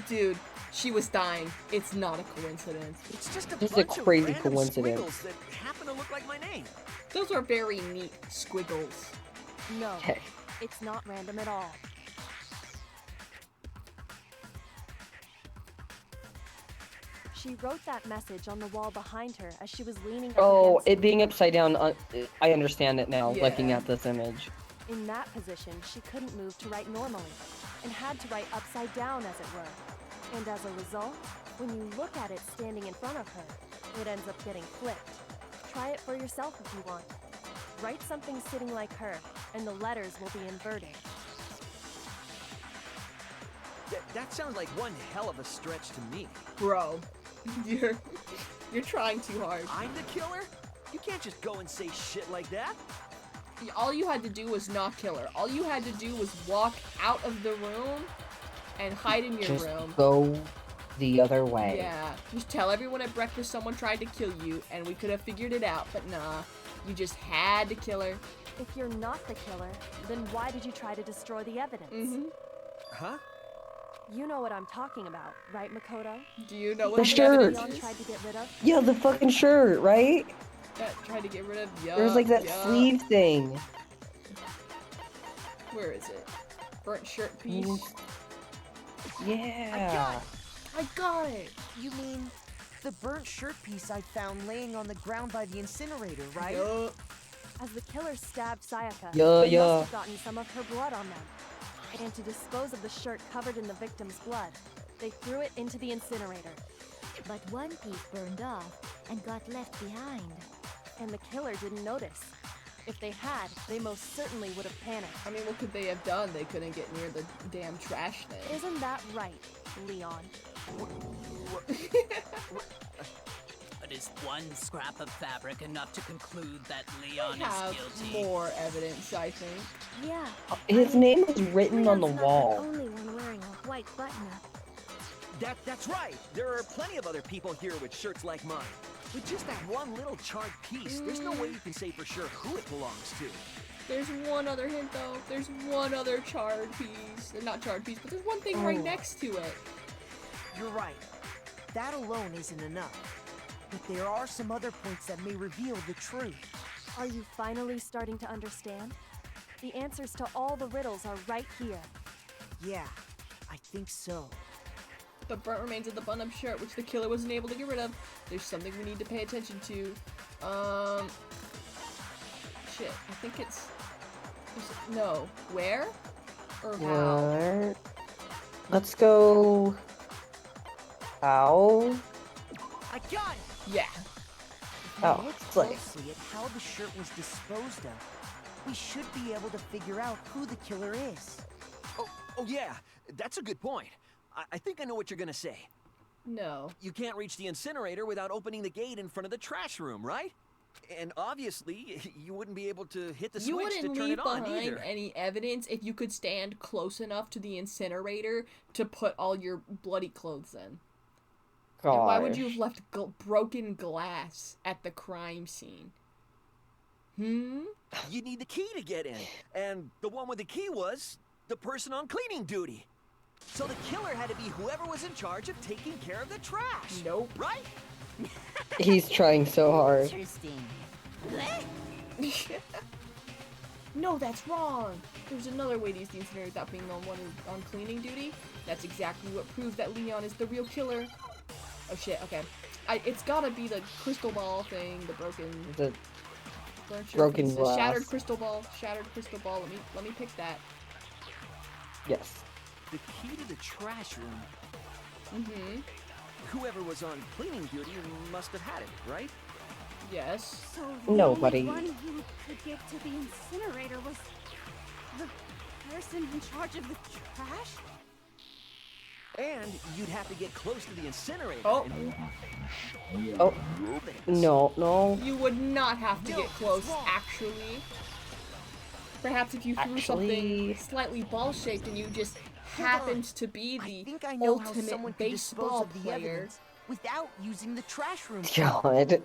S1: Dude, she was dying. It's not a coincidence.
S10: It's just a
S2: Just a
S10: bunch of
S2: crazy
S10: random
S2: coincidence.
S10: squiggles that happen to look like my name.
S1: Those are very neat squiggles.
S8: No,
S2: Okay.
S8: it's not random at all. She wrote that message on the wall behind her as she was leaning up
S2: Oh,
S8: against
S2: it being upside down, I understand it now, looking
S1: Yeah.
S2: at this image.
S8: In that position, she couldn't move to write normally, and had to write upside down, as it were. And as a result, when you look at it standing in front of her, it ends up getting flipped. Try it for yourself if you want. Write something sitting like her, and the letters will be inverted.
S13: That sounds like one hell of a stretch to me.
S1: Bro, you're trying too hard.
S13: I'm the killer? You can't just go and say shit like that.
S1: All you had to do was not kill her. All you had to do was walk out of the room and hide in your
S2: Just
S1: room.
S2: go the other way.
S1: Yeah, just tell everyone at breakfast someone tried to kill you and we could have figured it out, but nah, you just had to kill her.
S8: If you're not the killer, then why did you try to destroy the evidence?
S1: Mm-hmm.
S13: Huh?
S8: You know what I'm talking about, right, Makoto?
S1: Do you know what
S2: The
S1: the
S2: shirt.
S1: evidence
S8: Leon
S1: is?
S8: tried to get rid of?
S2: Yeah, the fucking shirt, right?
S1: That tried to get rid of.
S2: There's like that
S1: yup.
S2: sleeve thing.
S1: Where is it? Burnt shirt piece.
S2: Yeah.
S1: I got it.
S6: You mean the burnt shirt piece I found laying on the ground by the incinerator, right?
S1: Yup.
S8: as the killer stabbed Sayaka,
S2: Yeah,
S8: they
S2: yeah.
S8: must have gotten some of her blood on them. And to dispose of the shirt covered in the victim's blood, they threw it into the incinerator.
S9: But one piece burned off and got left behind.
S8: And the killer didn't notice. If they had, they most certainly would have panicked.
S1: I mean, what could they have done? They couldn't get near the damn trash thing.
S8: Isn't that right, Leon?
S15: But is one scrap of fabric enough to conclude that Leon
S1: I have
S15: is guilty?
S1: more evidence, I think.
S9: Yeah.
S2: His name was written on the
S9: Leon's
S2: wall.
S9: not the only one wearing a white button-up.
S13: That's right. There are plenty of other people here with shirts like mine. With just that one little charred piece, there's no way you can say for sure who it belongs to.
S1: There's one other hint, though. There's one other charred piece. Not charred piece, but there's one thing right next to it.
S6: You're right. That alone isn't enough. But there are some other points that may reveal the truth.
S8: Are you finally starting to understand? The answers to all the riddles are right here.
S6: Yeah, I think so.
S1: The burnt remains of the button-up shirt, which the killer wasn't able to get rid of. There's something we need to pay attention to. Shit, I think it's... No. Where? Or how?
S2: Let's go... How?
S6: I got it!
S1: Yeah.
S2: Oh,
S6: Look
S2: it's like...
S6: closely at how the shirt was disposed of. We should be able to figure out who the killer is.
S13: Oh yeah, that's a good point. I think I know what you're gonna say.
S1: No.
S13: You can't reach the incinerator without opening the gate in front of the trash room, right? And obviously, you wouldn't be able to hit the
S1: You
S13: switch to
S1: wouldn't
S13: turn
S1: leave
S13: it on
S1: behind
S13: either.
S1: any evidence if you could stand close enough to the incinerator to put all your bloody clothes in. And why would you have left broken glass at the crime scene?
S13: You need the key to get in. And the one with the key was the person on cleaning duty. So the killer had to be whoever was in charge of taking care of the trash.
S1: Nope.
S13: Right?
S2: He's trying so hard.
S5: Interesting.
S1: No, that's wrong. There's another way to use the incinerator without being on one on cleaning duty. That's exactly what proves that Leon is the real killer. Oh shit, okay. It's gotta be the crystal ball thing, the
S2: The
S1: burnt shirt
S2: broken
S1: piece, the
S2: glass.
S1: shattered crystal ball. Let me pick that.
S2: Yes.
S13: The key to the trash room.
S1: Mm-hmm.
S13: Whoever was on cleaning duty must have had it, right?
S1: Yes.
S16: So
S2: Nobody.
S16: the only one who could get to the incinerator was the person in charge of the trash?
S13: And you'd have to get close to the incinerator.
S1: Oh.
S2: Oh. No.
S1: You would not have to get close, actually. Perhaps if you threw something slightly ball-shaped and you just happened to be the
S6: I know how
S1: ultimate
S6: someone could dispose
S1: baseball
S6: of the
S1: player.
S6: evidence without using the trash room.
S2: God.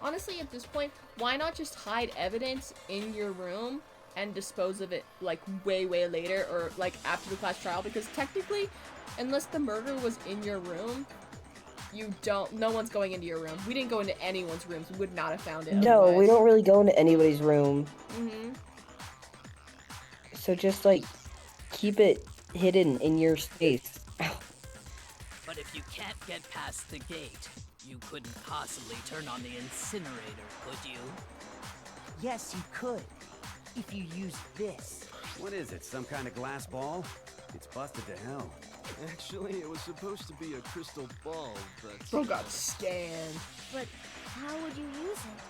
S1: Honestly, at this point, why not just hide evidence in your room and dispose of it, like, way later, or, like, after the class trial? Because technically, unless the murder was in your room, no one's going into your room. We didn't go into anyone's rooms. We would not have found it
S2: No,
S1: otherwise.
S2: we don't really go into anybody's room.
S1: Mm-hmm.
S2: So just, like, keep it hidden in your space.
S15: But if you can't get past the gate, you couldn't possibly turn on the incinerator, could you?
S6: Yes, you could. If you used this.
S7: What is it, some kind of glass ball? It's busted to hell.
S10: Actually, it was supposed to be a crystal ball, but...
S1: Bro got scanned.
S9: But how would you use it?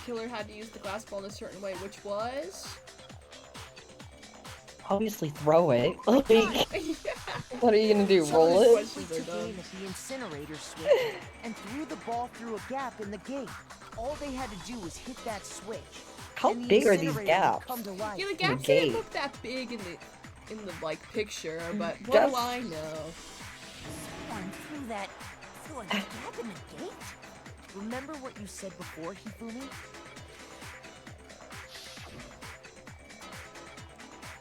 S1: Killer had to use the glass ball in a certain way, which was...
S2: Obviously throw it. Like, what are you gonna do, roll it?
S6: Questions are done. At the incinerator switch and threw the ball through a gap in the gate. All they had to do was hit that switch.
S2: How
S6: and the
S2: big are these
S6: incinerator would
S2: gaps?
S6: come to life.
S1: Yeah, the gaps
S2: gate.
S1: didn't look that big in the like picture, but what
S2: Just-
S1: do I know?
S5: Someone threw a gap in the gate?
S6: Remember what you said before, Hifumi?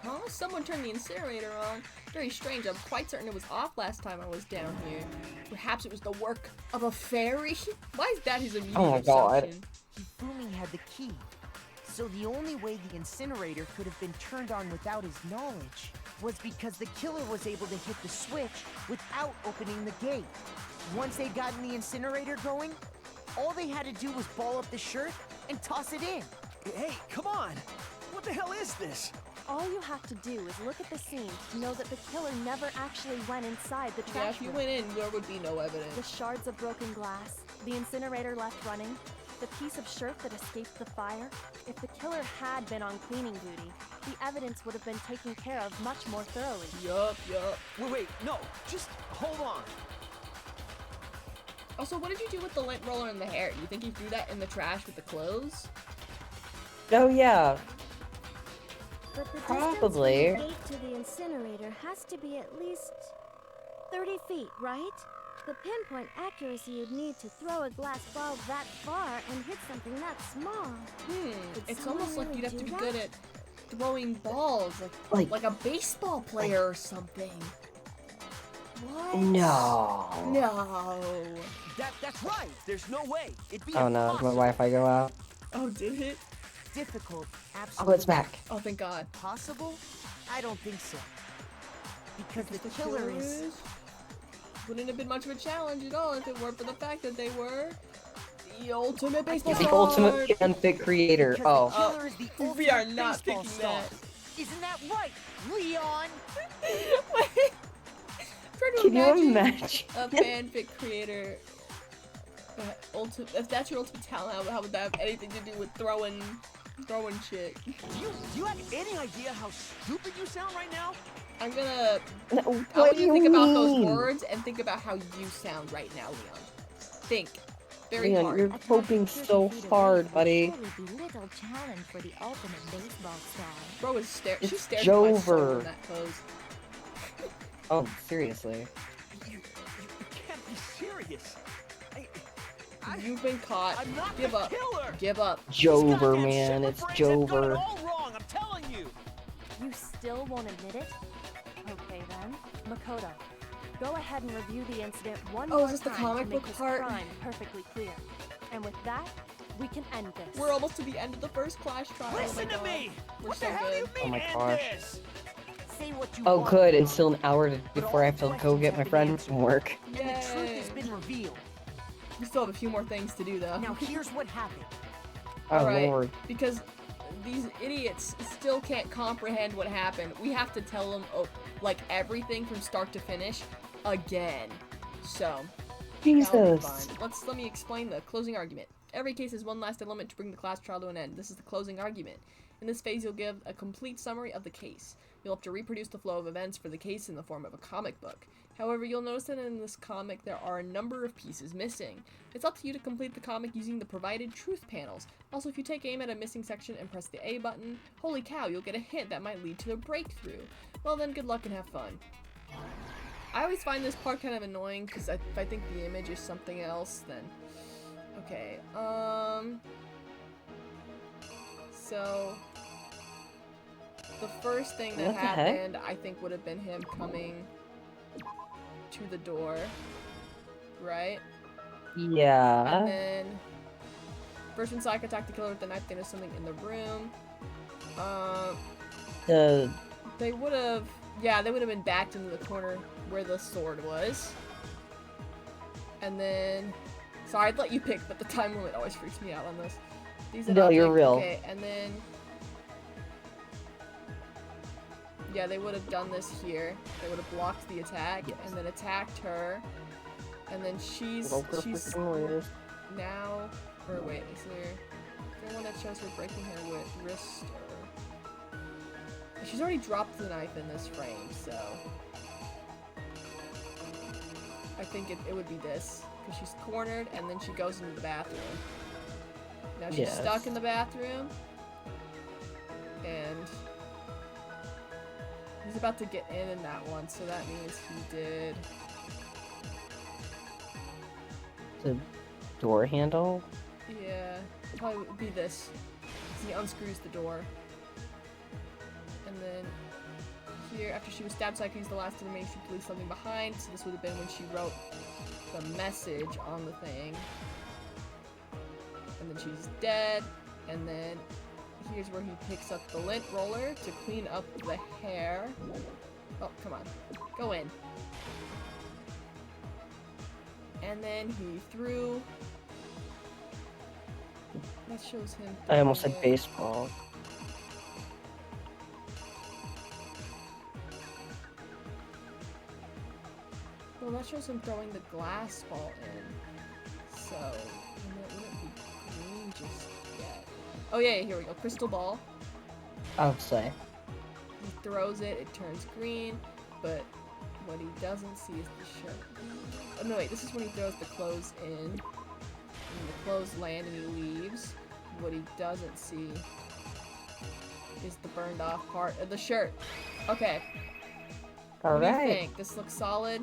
S1: Huh? Someone turned the incinerator on. Very strange. I'm quite certain it was off last time I was down here. Perhaps it was the work of a fairy? Why is that his immediate
S2: Oh my God.
S1: assumption?
S6: Hifumi had the key. So the only way the incinerator could have been turned on without his knowledge was because the killer was able to hit the switch without opening the gate. Once they'd gotten the incinerator going, all they had to do was ball up the shirt and toss it in.
S10: Hey, come on! What the hell is this?
S8: All you have to do is look at the scene to know that the killer never actually went inside the trash
S1: Yeah, if you
S8: room.
S1: went in, there would be no evidence.
S8: The shards of broken glass, the incinerator left running, the piece of shirt that escaped the fire. If the killer had been on cleaning duty, the evidence would have been taken care of much more thoroughly.
S1: Yup.
S10: Wait, no, just hold on.
S1: Also, what did you do with the lint roller in the hair? You think he threw that in the trash with the clothes?
S2: Oh yeah.
S9: But the
S2: Probably.
S9: distance from the gate to the incinerator has to be at least 30 feet, right? The pinpoint accuracy you'd need to throw a glass ball that far and hit something that small. Did
S1: It's
S9: someone
S1: almost like
S9: really
S1: you'd have to
S9: do
S1: be
S9: that?
S1: good at throwing balls, like a baseball player or something. What?
S2: No.
S1: No.
S13: That's right. There's no way. It'd be
S2: Oh no, did my Wi-Fi go out?
S1: Oh, did it?
S6: Difficult,
S2: Oh,
S6: absolutely.
S2: it's back.
S1: Oh, thank God.
S6: Possible? I don't think so. Because the killer is...
S1: Wouldn't have been much of a challenge at all if it weren't for the fact that they were the ultimate baseball
S2: The
S1: star.
S2: ultimate fanfic creator.
S6: Because the
S2: Oh.
S6: killer is the
S1: We
S6: ultimate
S1: are not
S6: baseball
S1: picking
S6: star.
S1: that.
S6: Isn't that right, Leon?
S1: Try to
S2: Can you imagine?
S1: a fanfic creator. If that's your ultimate talent, how would that have anything to do with throwing shit?
S13: Do you have any idea how stupid you sound right now?
S1: I'm gonna.
S2: No,
S1: I
S2: what
S1: want
S2: do
S1: you
S2: you
S1: to think about those
S2: mean?
S1: words and think about how you sound right now, Leon. Think. Very
S2: Leon,
S1: hard.
S2: you're hoping so hard, buddy.
S9: Surely be little challenge for the ultimate baseball star.
S1: Bro is staring. She
S2: It's
S1: stared at my soul
S2: Jover.
S1: in that pose.
S2: Oh, seriously.
S13: You can't be serious.
S1: You've been caught.
S13: I'm not
S1: Give
S13: the
S1: up.
S13: killer.
S1: Give up.
S2: Jover,
S13: Goddamn
S2: man,
S13: sugar
S2: it's
S13: brains have got it
S2: Jover.
S13: all wrong, I'm telling you.
S8: You still won't admit it? Okay then. Makoto, go ahead and review the incident one
S1: Oh,
S8: more
S1: is this the
S8: time
S1: comic
S8: to make
S1: book
S8: this
S1: part?
S8: crime perfectly clear. And with that, we can end this.
S1: We're almost to the end of the first Clash trial.
S13: Listen
S1: oh
S13: to
S1: my
S13: me.
S1: God. We're
S13: What
S1: so
S13: the hell do you
S1: good.
S13: mean
S2: Oh my
S13: end
S2: gosh.
S13: this?
S6: Say what you
S2: Oh,
S6: want.
S2: good. And still an hour
S6: But
S2: before
S6: all
S2: I
S6: the
S2: have to go
S6: questions
S2: get my
S6: have been
S2: friend
S6: answered.
S2: from work.
S6: And the truth has
S1: Yay.
S6: been revealed.
S1: We still have a few more things to do though.
S6: Now here's what happened.
S2: Oh,
S1: Alright,
S2: Lord.
S1: because these idiots still can't comprehend what happened. We have to tell them, like, everything from start to finish again. So, that'll be fun.
S2: Jesus.
S1: Let me explain the closing argument. Every case has one last element to bring the class trial to an end. This is the closing argument. In this phase, you'll give a complete summary of the case. You'll have to reproduce the flow of events for the case in the form of a comic book. However, you'll notice that in this comic there are a number of pieces missing. It's up to you to complete the comic using the provided truth panels. Also, if you take aim at a missing section and press the A button, holy cow, you'll get a hint that might lead to a breakthrough. Well then, good luck and have fun. I always find this part kind of annoying, because if I think the image is something else, then... Okay, so... The first thing that
S2: What the heck?
S1: happened, I think, would have been him coming to the door, right?
S2: Yeah.
S1: And then first when Sayaka attacked the killer with the knife, they noticed something in the room.
S2: The
S1: They would have, yeah, they would have been backed into the corner where the sword was. And then, sorry, I'd let you pick, but the time limit always freaks me out on this. These
S2: No, you're
S1: object-
S2: real.
S1: Okay, and then, yeah, they would have done this here. They would have blocked the attack and then attacked her. And then she's now, or wait, is there one that shows her breaking her wrist or... She's already dropped the knife in this frame, so... I think it would be this. Because she's cornered and then she goes into the bathroom. Now she's
S2: Yes.
S1: stuck in the bathroom. And... he's about to get in that one, so that means he did...
S2: the door handle.
S1: Yeah, probably would be this. He unscrews the door. And then here, after she was stabbed, Sayaka used the last of the main to leave something behind, so this would have been when she wrote the message on the thing. And then she's dead, and then here's where he picks up the lint roller to clean up the hair. Oh, come on. Go in. And then he threw... That shows him...
S2: I almost said
S1: throwing it.
S2: baseball.
S1: Well, that shows him throwing the glass ball in. So, and it wouldn't be green just yet. Oh yeah, here we go. Crystal ball.
S2: I'll say.
S1: He throws it, it turns green, but what he doesn't see is the shirt. Oh no, wait, this is when he throws the clothes in. And the clothes land and he leaves. What he doesn't see is the burned off part of the shirt. Okay. What do you
S2: Alright.
S1: think? This looks solid?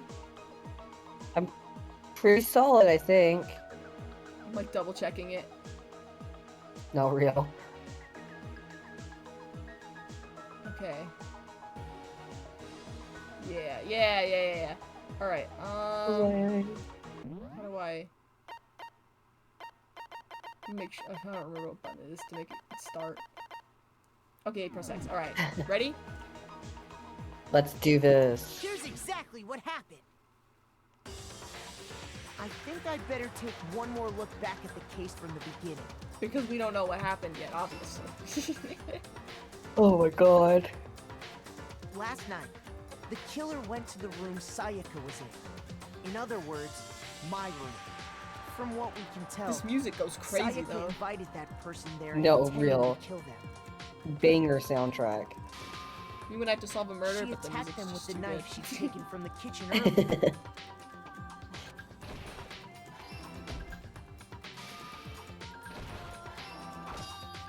S2: Pretty solid, I think.
S1: I'm like double checking it.
S2: No, real.
S1: Okay. Yeah. Alright, how do I make sure, I don't remember what button it is to make it start. Okay, press X. Alright, ready?
S2: Let's do this.
S6: Here's exactly what happened. I think I'd better take one more look back at the case from the beginning.
S1: Because we don't know what happened yet, obviously.
S2: Oh my god.
S6: Last night, the killer went to the room Sayaka was in. In other words, my room. From what we can tell,
S1: This music goes crazy
S6: Sayaka
S1: though.
S6: invited that person there and
S2: No,
S6: intended
S2: real.
S6: to kill them.
S2: Banger soundtrack.
S1: We would have to solve a murder,
S6: She
S1: but the
S6: attacked
S1: music's
S6: them with
S1: just
S6: the
S1: too
S6: knife
S1: good.
S6: she'd taken from the kitchen earlier.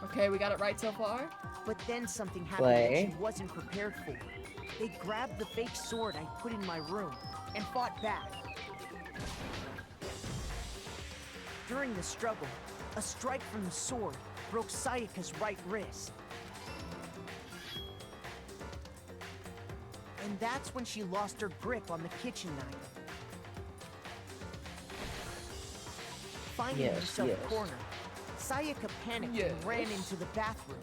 S1: Okay, we got it right so far.
S6: But then something happened that she wasn't prepared for. They grabbed the fake sword I put in my room and fought back. During the struggle, a strike from the sword broke Sayaka's right wrist. And that's when she lost her grip on the kitchen knife. Finding
S2: Yes,
S6: herself
S2: yes.
S6: cornered, Sayaka panicked and ran into the bathroom.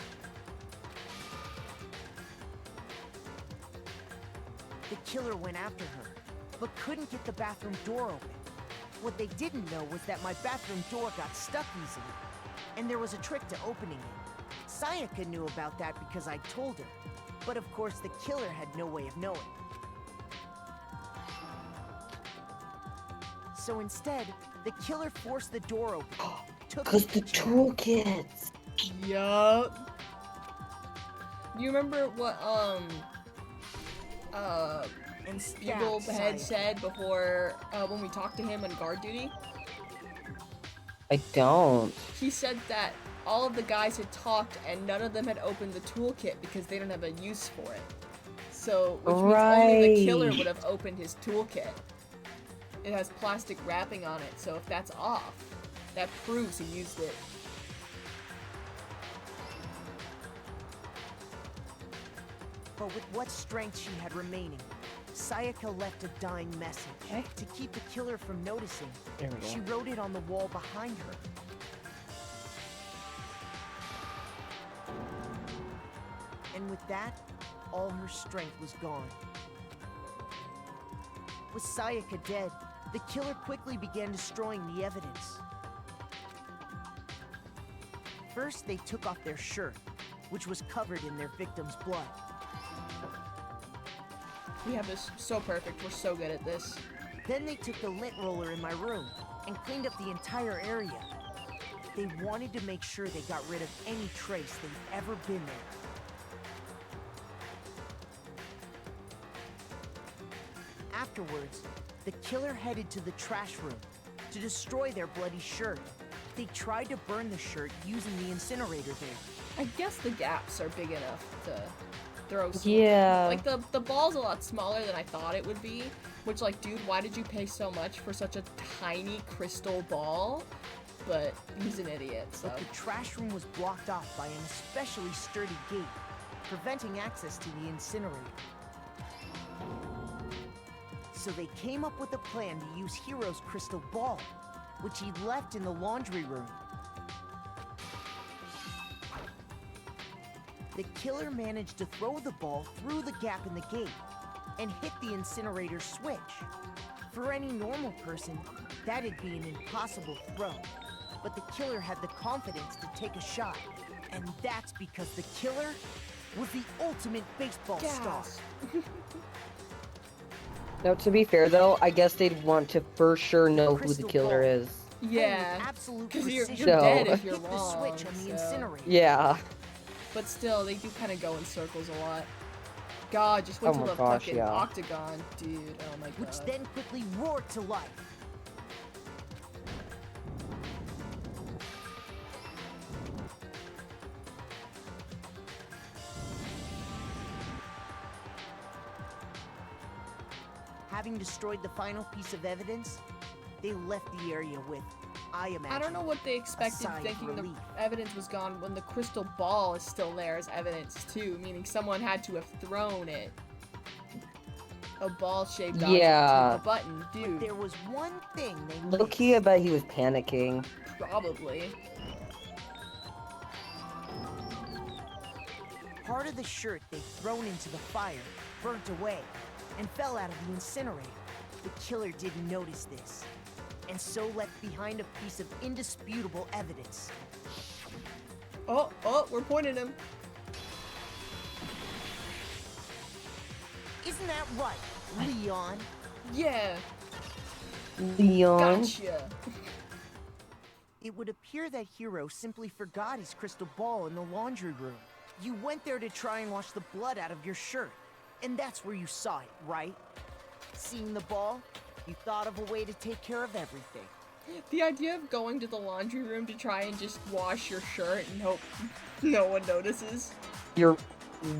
S6: The killer went after her, but couldn't get the bathroom door open. What they didn't know was that my bathroom door got stuck easily, and there was a trick to opening it. Sayaka knew about that because I told her, but of course the killer had no way of knowing. So instead, the killer forced the door open.
S2: Cause the toolkits.
S1: Yup. You remember what
S6: and
S1: Bugle Head said before when we talked to him on guard duty?
S2: I don't.
S1: He said that all of the guys had talked and none of them had opened the toolkit because they don't have a use for it. So, which means only the killer would have opened his toolkit. It has plastic wrapping on it, so if that's off, that proves he used it.
S6: But with what strength she had remaining, Sayaka left a dying message. To keep the killer from noticing,
S2: There we go.
S6: she wrote it on the wall behind her. And with that, all her strength was gone. With Sayaka dead, the killer quickly began destroying the evidence. First, they took off their shirt, which was covered in their victim's blood.
S1: We have this so perfect. We're so good at this.
S6: Then they took the lint roller in my room and cleaned up the entire area. They wanted to make sure they got rid of any trace they'd ever been there. Afterwards, the killer headed to the trash room to destroy their bloody shirt. They tried to burn the shirt using the incinerator there.
S1: I guess the gaps are big enough to throw some.
S2: Yeah.
S1: Like, the ball's a lot smaller than I thought it would be. Which, like, dude, why did you pay so much for such a tiny crystal ball? But he's an idiot, so.
S6: But the trash room was blocked off by an especially sturdy gate, preventing access to the incinerator. So they came up with a plan to use Hero's crystal ball, which he left in the laundry room. the killer managed to throw the ball through the gap in the gate and hit the incinerator switch. For any normal person, that'd be an impossible throw. But the killer had the confidence to take a shot. And that's because the killer was the ultimate baseball star.
S2: Now, to be fair, though, I guess they'd want to for sure know who the killer is.
S1: Yeah,
S6: absolute
S1: because you're
S6: precision.
S1: dead if you're
S6: Hit the
S1: wrong.
S6: switch on the incinerator.
S2: Yeah.
S1: But still, they do kind of go in circles a lot. God, just wait
S2: Oh
S1: till
S2: my
S1: the
S2: gosh,
S1: fucking
S2: yeah.
S1: octagon, dude. Oh my god.
S6: Which then quickly roared to life. Having destroyed the final piece of evidence, they left the area with, I imagine,
S1: I don't know what they expected,
S6: sigh of
S1: thinking the
S6: relief.
S1: evidence was gone when the crystal ball is still there as evidence too, meaning someone had to have thrown it. A ball-shaped object
S2: Yeah.
S1: to a button, dude.
S6: But there was one thing they
S2: Low-key, I bet he was panicking.
S1: Probably.
S6: Part of the shirt they'd thrown into the fire burnt away and fell out of the incinerator. The killer didn't notice this, and so left behind a piece of indisputable evidence.
S1: Oh, we're pointing him.
S6: Isn't that right, Leon?
S1: Yeah.
S2: Leon.
S1: Gotcha.
S6: It would appear that Hero simply forgot his crystal ball in the laundry room. You went there to try and wash the blood out of your shirt, and that's where you saw it, right? Seeing the ball, you thought of a way to take care of everything.
S1: The idea of going to the laundry room to try and just wash your shirt and hope no one notices.
S2: Your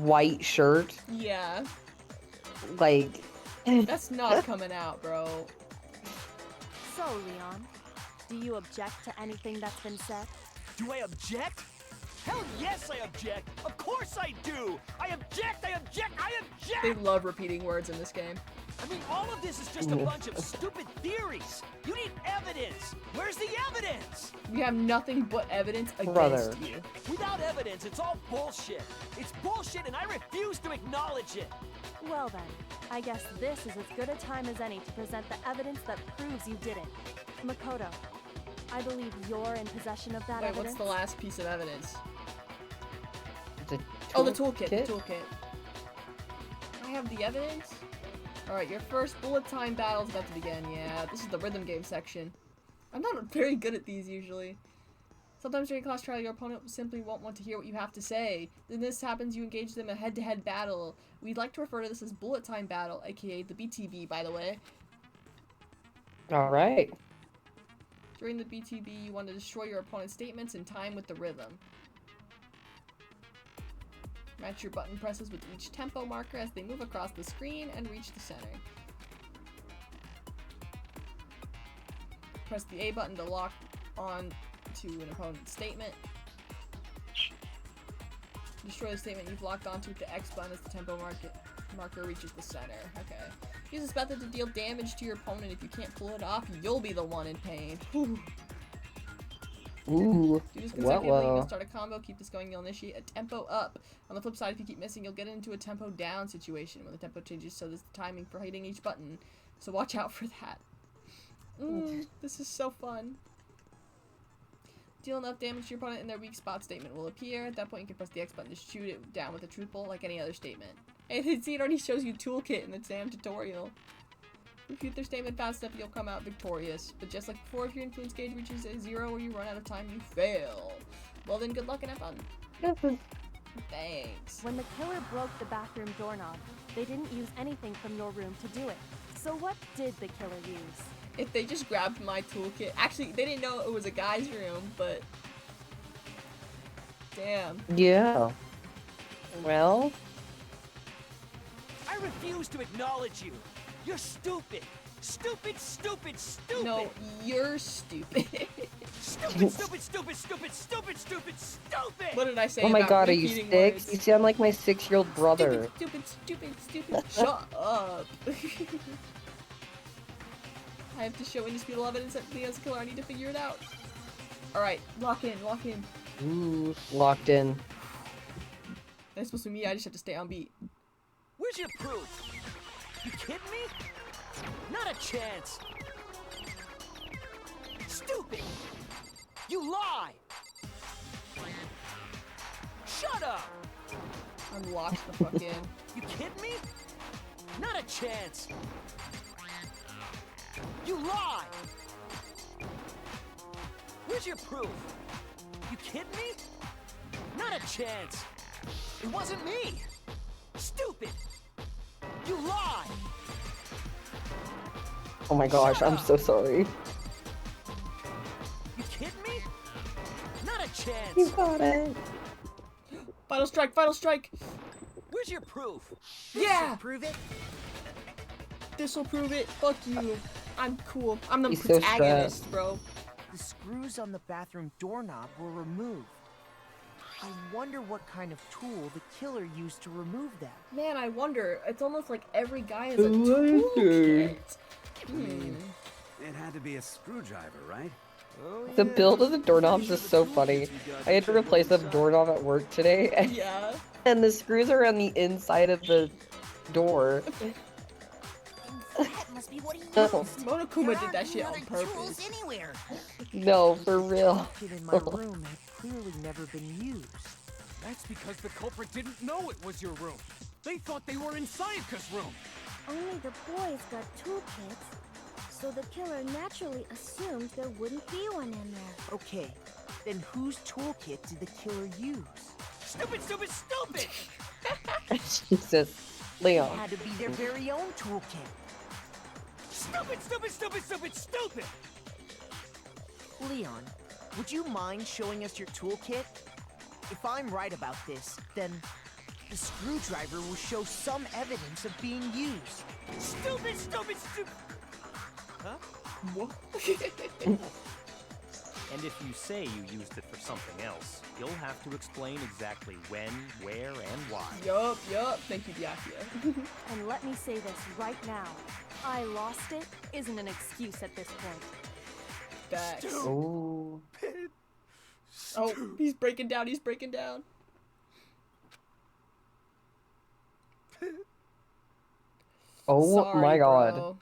S2: white shirt.
S1: Yeah.
S2: Like...
S1: That's not coming out, bro.
S8: So, Leon, do you object to anything that's been said?
S13: Do I object? Hell yes, I object! Of course I do! I object! I object! I object!
S1: They love repeating words in this game.
S13: I mean, all of this is just a bunch of stupid theories! You need evidence! Where's the evidence?
S1: We have nothing but evidence against
S2: Brother.
S1: you.
S13: Without evidence, it's all bullshit! It's bullshit and I refuse to acknowledge it!
S8: Well then, I guess this is as good a time as any to present the evidence that proves you didn't. Makoto, I believe you're in possession of that
S1: Wait,
S8: evidence.
S1: what's the last piece of evidence?
S2: The
S1: Oh, the toolkit. The toolkit. I have the evidence. Alright, your first bullet time battle is about to begin. Yeah, this is the rhythm game section. I'm not very good at these usually. Sometimes during a class trial, your opponent simply won't want to hear what you have to say. When this happens, you engage them in a head-to-head battle. We'd like to refer to this as bullet time battle, aka the BTB, by the way.
S2: Alright.
S1: During the BTB, you want to destroy your opponent's statements in time with the rhythm. Match your button presses with each tempo marker as they move across the screen and reach the center. Press the A button to lock on to an opponent's statement. Destroy the statement you've locked onto with the X button as the tempo marker reaches the center. Okay. Use this method to deal damage to your opponent. If you can't pull it off, you'll be the one in pain. Whew.
S2: Ooh.
S1: Do this consecutively,
S2: Well.
S1: you'll start a combo, keep this going, you'll initiate a tempo up. On the flip side, if you keep missing, you'll get into a tempo down situation when the tempo changes, so there's the timing for hitting each button. So watch out for that. This is so fun. Deal enough damage to your opponent and their weak spot statement will appear. At that point, you can press the X button to shoot it down with a truth bolt like any other statement. And see, it already shows you toolkit in the damn tutorial. Refute their statement fast enough, you'll come out victorious. But just like before, if your influence gauge reaches a 0 or you run out of time, you fail. Well then, good luck and have fun. Thanks.
S8: When the killer broke the bathroom doorknob, they didn't use anything from your room to do it. So what did the killer use?
S1: If they just grabbed my toolkit, actually, they didn't know it was a guy's room, but damn.
S2: Yeah. Well.
S13: I refuse to acknowledge you! You're stupid! Stupid, stupid, stupid!
S1: No, you're stupid.
S13: Stupid, stupid, stupid, stupid, stupid, stupid, stupid!
S1: What did I say?
S2: Oh my
S1: about
S2: god, are you
S1: repeating
S2: 6?
S1: words?
S2: You sound like my 6-year-old brother.
S1: Stupid, stupid, stupid. Shut up. I have to show indisputable evidence that Leon's a killer. I need to figure it out. Alright, lock in, lock in.
S2: Ooh, locked in.
S1: That's supposed to be me, I just have to stay on beat.
S13: Where's your proof? You kidding me? Not a chance. Stupid! You lie! Shut up!
S1: I'm locked the fuck in.
S13: You kidding me? Not a chance. You lie! Where's your proof? You kidding me? Not a chance. It wasn't me. Stupid! You lie!
S2: Oh my gosh, I'm so sorry.
S13: You kidding me? Not a chance.
S2: You got it.
S1: Final strike, final strike.
S13: Where's your proof?
S1: Yeah!
S13: Prove it.
S1: This'll prove it. Fuck you. I'm cool. I'm the
S2: He's so
S1: protagonist, bro.
S6: The screws on the bathroom doorknob were removed. I wonder what kind of tool the killer used to remove them.
S1: Man, I wonder. It's almost like every guy has a toolkit.
S7: I mean, it had to be a screwdriver, right?
S2: The build of the doorknobs is so funny. I had to replace a doorknob at work today, and,
S1: Yeah.
S2: and the screws are on the inside of the door.
S5: That must be what he
S2: No.
S5: used.
S1: Monokuma
S5: There
S1: did that
S5: aren't
S1: shit
S5: any
S1: on
S5: other
S1: purpose.
S5: tools anywhere.
S2: No, for real.
S6: The kit in my room had clearly never been used.
S4: That's because the culprit didn't know it was your room. They thought they were in Sayaka's room.
S9: Only the boys got toolkits, so the killer naturally assumed there wouldn't be one in there.
S6: Okay, then whose toolkit did the killer use?
S13: Stupid, stupid, stupid!
S2: Jesus.
S6: It
S2: Leon.
S6: had to be their very own toolkit.
S13: Stupid, stupid, stupid, stupid, stupid!
S6: Leon, would you mind showing us your toolkit? If I'm right about this, then the screwdriver will show some evidence of being used.
S13: Stupid, stupid, stupid! Huh?
S1: What?
S11: And if you say you used it for something else, you'll have to explain exactly when, where, and why.
S1: Yup. Thank you, Byakuya.
S8: And let me say this right now. I lost it isn't an excuse at this point.
S1: Facts.
S2: Oh.
S1: Oh, he's breaking down.
S2: Oh
S1: Sorry,
S2: my god.
S1: bro.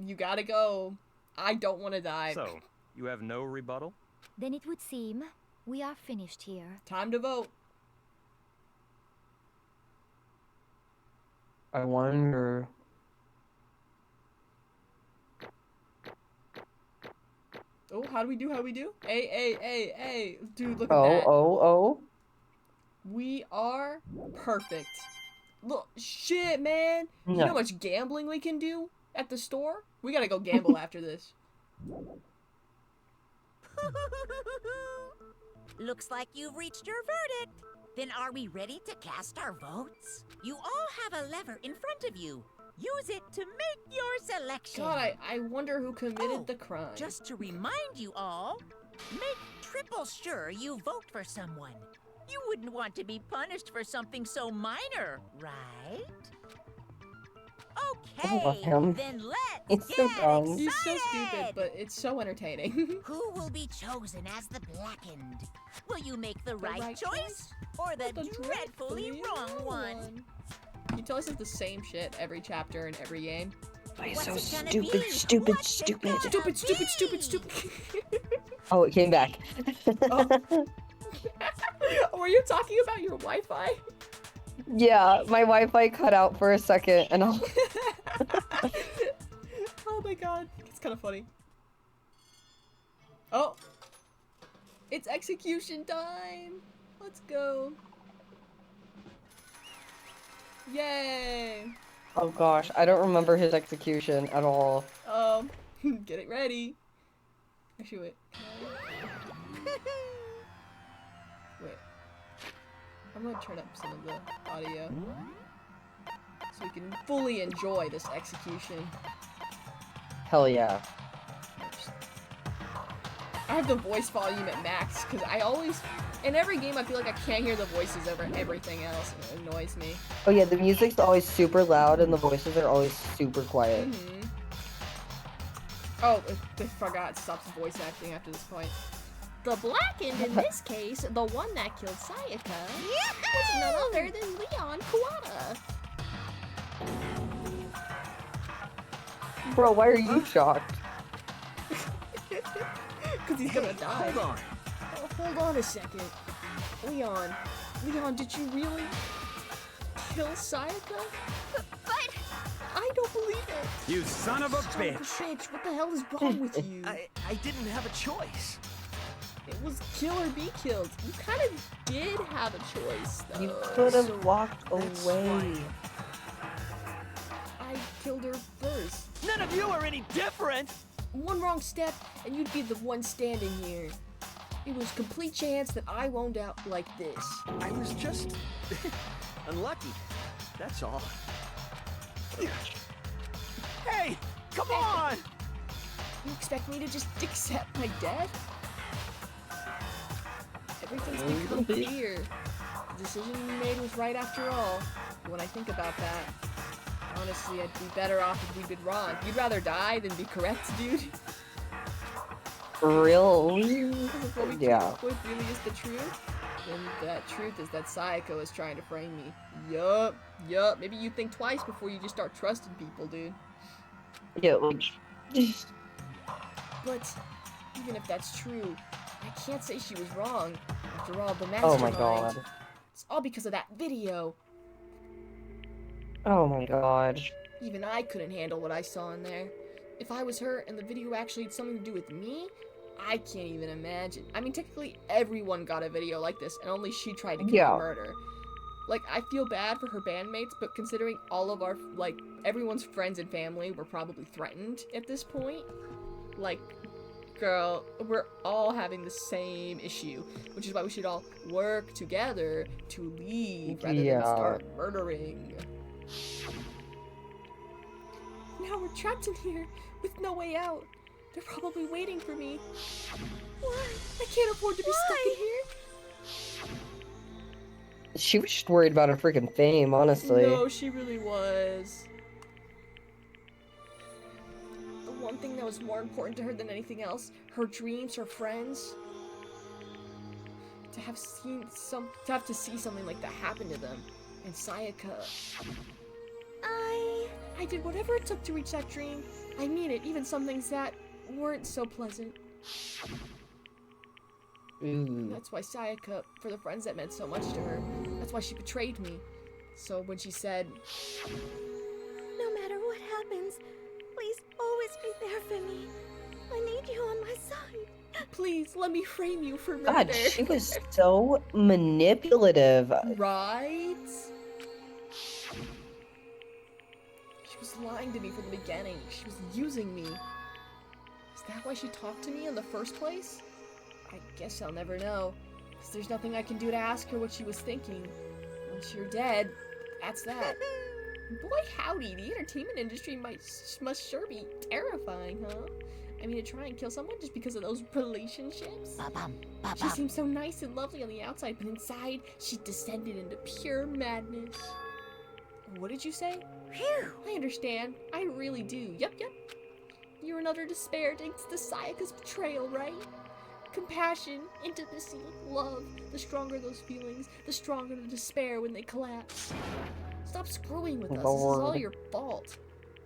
S1: You gotta go. I don't want to die.
S11: So, you have no rebuttal?
S9: Then it would seem we are finished here.
S1: Time to vote.
S2: I wonder.
S1: Oh, how do we do? Hey. Dude, look at
S2: Oh,
S1: that.
S2: oh.
S1: We are perfect. Look, shit, man. You know
S2: No.
S1: how much gambling we can do at the store? We gotta go gamble after this.
S5: Looks like you've reached your verdict. Then are we ready to cast our votes? You all have a lever in front of you. Use it to make your selection.
S1: God, I wonder who committed the crime.
S5: Just to remind you all, make triple sure you vote for someone. You wouldn't want to be punished for something so minor, right?
S2: I love
S5: Okay,
S2: him.
S5: then let's
S2: He's so
S5: get
S2: dumb.
S5: excited.
S1: He's so stupid, but it's so entertaining.
S5: Who will be chosen as the blackened? Will you make the right,
S1: right
S5: choice or the dreadfully wrong one?
S1: You tell us it's the same shit every chapter and every game.
S2: Why
S5: What's
S2: so
S5: it gonna
S2: stupid,
S5: be?
S2: stupid,
S5: What's it
S2: stupid.
S5: gonna
S1: Stupid.
S2: Oh, it came back.
S1: Were you talking about your Wi-Fi?
S2: Yeah, my Wi-Fi cut out for a second, and I'll...
S1: Oh my god, it's kind of funny. Oh, it's execution time. Let's go. Yay.
S2: Oh gosh, I don't remember his execution at all.
S1: Get it ready. Actually, wait. Wait. I'm gonna turn up some of the audio so we can fully enjoy this execution.
S2: Hell yeah.
S1: I have the voice volume at max because I always, in every game, I feel like I can't hear the voices over everything else, and it annoys me.
S2: Oh yeah, the music's always super loud and the voices are always super quiet.
S1: Oh, I forgot it stops voice acting after this point. The blackened, in this case, the one that killed Sayaka, was none other than Leon Kuwata.
S2: Bro, why are you shocked?
S1: Because he's gonna die.
S10: Hold on.
S1: Oh, hold on a second. Leon, did you really kill Sayaka?
S16: But
S1: I don't believe it.
S7: You son of a
S1: Son of a
S7: bitch!
S1: bitch, what the hell is wrong with you?
S10: I didn't have a choice.
S1: It was kill or be killed. You kind of did have a choice, though.
S2: You could have
S1: So
S2: walked
S10: that's
S2: away.
S10: why.
S1: I killed her first.
S13: None of you are any different!
S1: One wrong step, and you'd be the one standing here. It was complete chance that I wound out like this.
S13: I was just unlucky. That's all. Hey, come on!
S1: You expect me to just accept my death? Everything's become clear. The decision you made was right after all. When I think about that, honestly, I'd be better off if we'd been wrong. You'd rather die than be correct, dude.
S2: Really?
S1: What we
S2: Yeah.
S1: came up with really is the truth? Then that truth is that Sayako is trying to frame me. Yup. Maybe you think twice before you just start trusting people, dude.
S2: Yeah, like...
S1: But even if that's true, I can't say she was wrong. After all, the
S2: Oh my
S1: mastermind.
S2: god.
S1: It's all because of that video.
S2: Oh my god.
S1: Even I couldn't handle what I saw in there. If I was her and the video actually had something to do with me, I can't even imagine. I mean, technically everyone got a video like this, and only she tried to commit
S2: Yeah.
S1: murder. Like, I feel bad for her bandmates, but considering all of our, like, everyone's friends and family were probably threatened at this point, like, girl, we're all having the same issue, which is why we should all work together to leave rather than start murdering. Now we're trapped in here with no way out. They're probably waiting for me. Why? I can't afford to be stuck in here.
S2: She was just worried about her freaking fame, honestly.
S1: No, she really was. The one thing that was more important to her than anything else, her dreams, her friends. To have to see something like that happen to them. And Sayaka. I did whatever it took to reach that dream. I mean it, even some things that weren't so pleasant. That's why Sayaka, for the friends that meant so much to her, that's why she betrayed me. So when she said,
S16: no matter what happens, please always be there for me. I need you on my side.
S1: please let me frame you for murder.
S2: God, she was so manipulative.
S1: Right? She was lying to me from the beginning. She was using me. Is that why she talked to me in the first place? I guess I'll never know. Because there's nothing I can do to ask her what she was thinking. Once you're dead, that's that. Boy howdy, the entertainment industry must sure be terrifying, huh? I mean, to try and kill someone just because of those relationships? She seems so nice and lovely on the outside, but inside, she descended into pure madness. What did you say? Phew! I understand. I really do. Yep. You're another despair thanks to Sayaka's betrayal, right? Compassion, intimacy, love. The stronger those feelings, the stronger the despair when they collapse. Stop screwing with us. This is all your fault.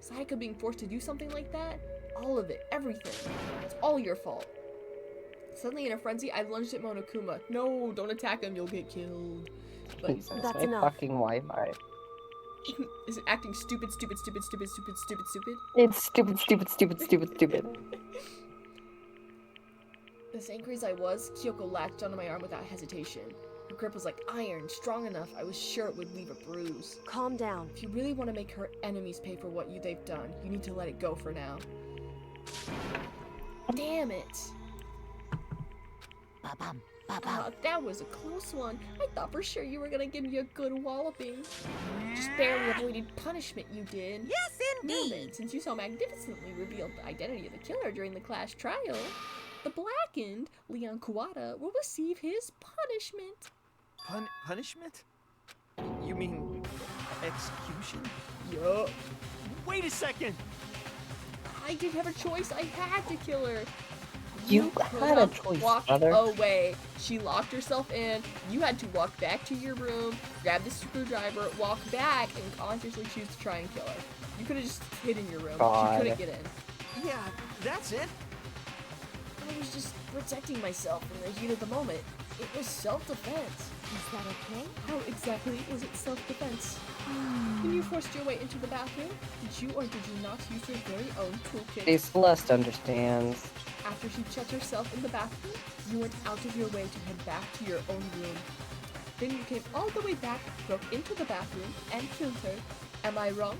S1: Sayaka being forced to do something like that? All of it. Everything. It's all your fault. Suddenly in a frenzy, I lunged at Monokuma. No, don't attack him. You'll get killed. But
S2: That's my fucking Wi-Fi.
S1: Is it acting stupid?
S2: It's stupid.
S1: As angry as I was, Kyoko latched onto my arm without hesitation. Her grip was like iron, strong enough I was sure it would leave a bruise.
S8: Calm down.
S1: If you really want to make her enemies pay for what they've done, you need to let it go for now. Damn it! That was a close one. I thought for sure you were gonna give me a good walloping. Just barely avoided punishment, you did.
S5: Yes, indeed.
S1: Now then, since you so magnificently revealed the identity of the killer during the class trial, the blackened Leon Kuwata will receive his punishment.
S13: Punishment? You mean execution?
S1: Yup.
S13: Wait a second!
S1: I didn't have a choice. I had to kill her.
S2: You
S1: could
S2: had a
S1: have
S2: choice,
S1: walked
S2: brother.
S1: away. She locked herself in. You had to walk back to your room, grab the screwdriver, walk back, and consciously choose to try and kill her. You could have just hid in your room.
S2: God.
S1: She couldn't get in.
S10: Yeah, that's it.
S1: I was just protecting myself in the heat of the moment. It was self-defense.
S9: Is that okay?
S1: How exactly was it self-defense? When you forced your way into the bathroom, did you or did you not use your very own toolkit?
S2: Hey, Celeste understands.
S1: After she shut herself in the bathroom, you went out of your way to head back to your own room. Then you came all the way back, broke into the bathroom, and killed her. Am I wrong?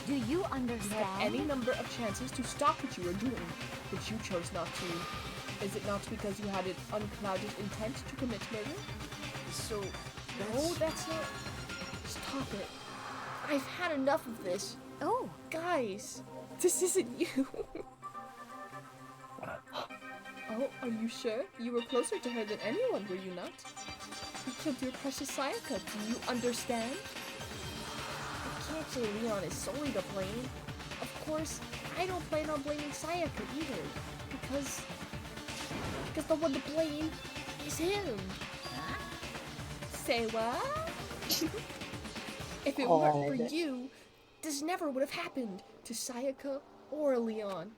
S9: Do you
S1: You
S9: understand?
S1: had any number of chances to stop what you were doing, but you chose not to. Is it not because you had an unclouded intent to commit murder?
S10: So,
S1: No, that's not. Stop it. I've had enough of this.
S9: Oh,
S1: Guys, this isn't you. Oh, are you sure? You were closer to her than anyone, were you not? You killed your precious Sayaka, do you understand? I can't say Leon is solely to blame. Of course, I don't plan on blaming Sayaka either, because the one to blame is him.
S5: Huh?
S1: Say what? If it weren't for you, this never would have happened to Sayaka or Leon.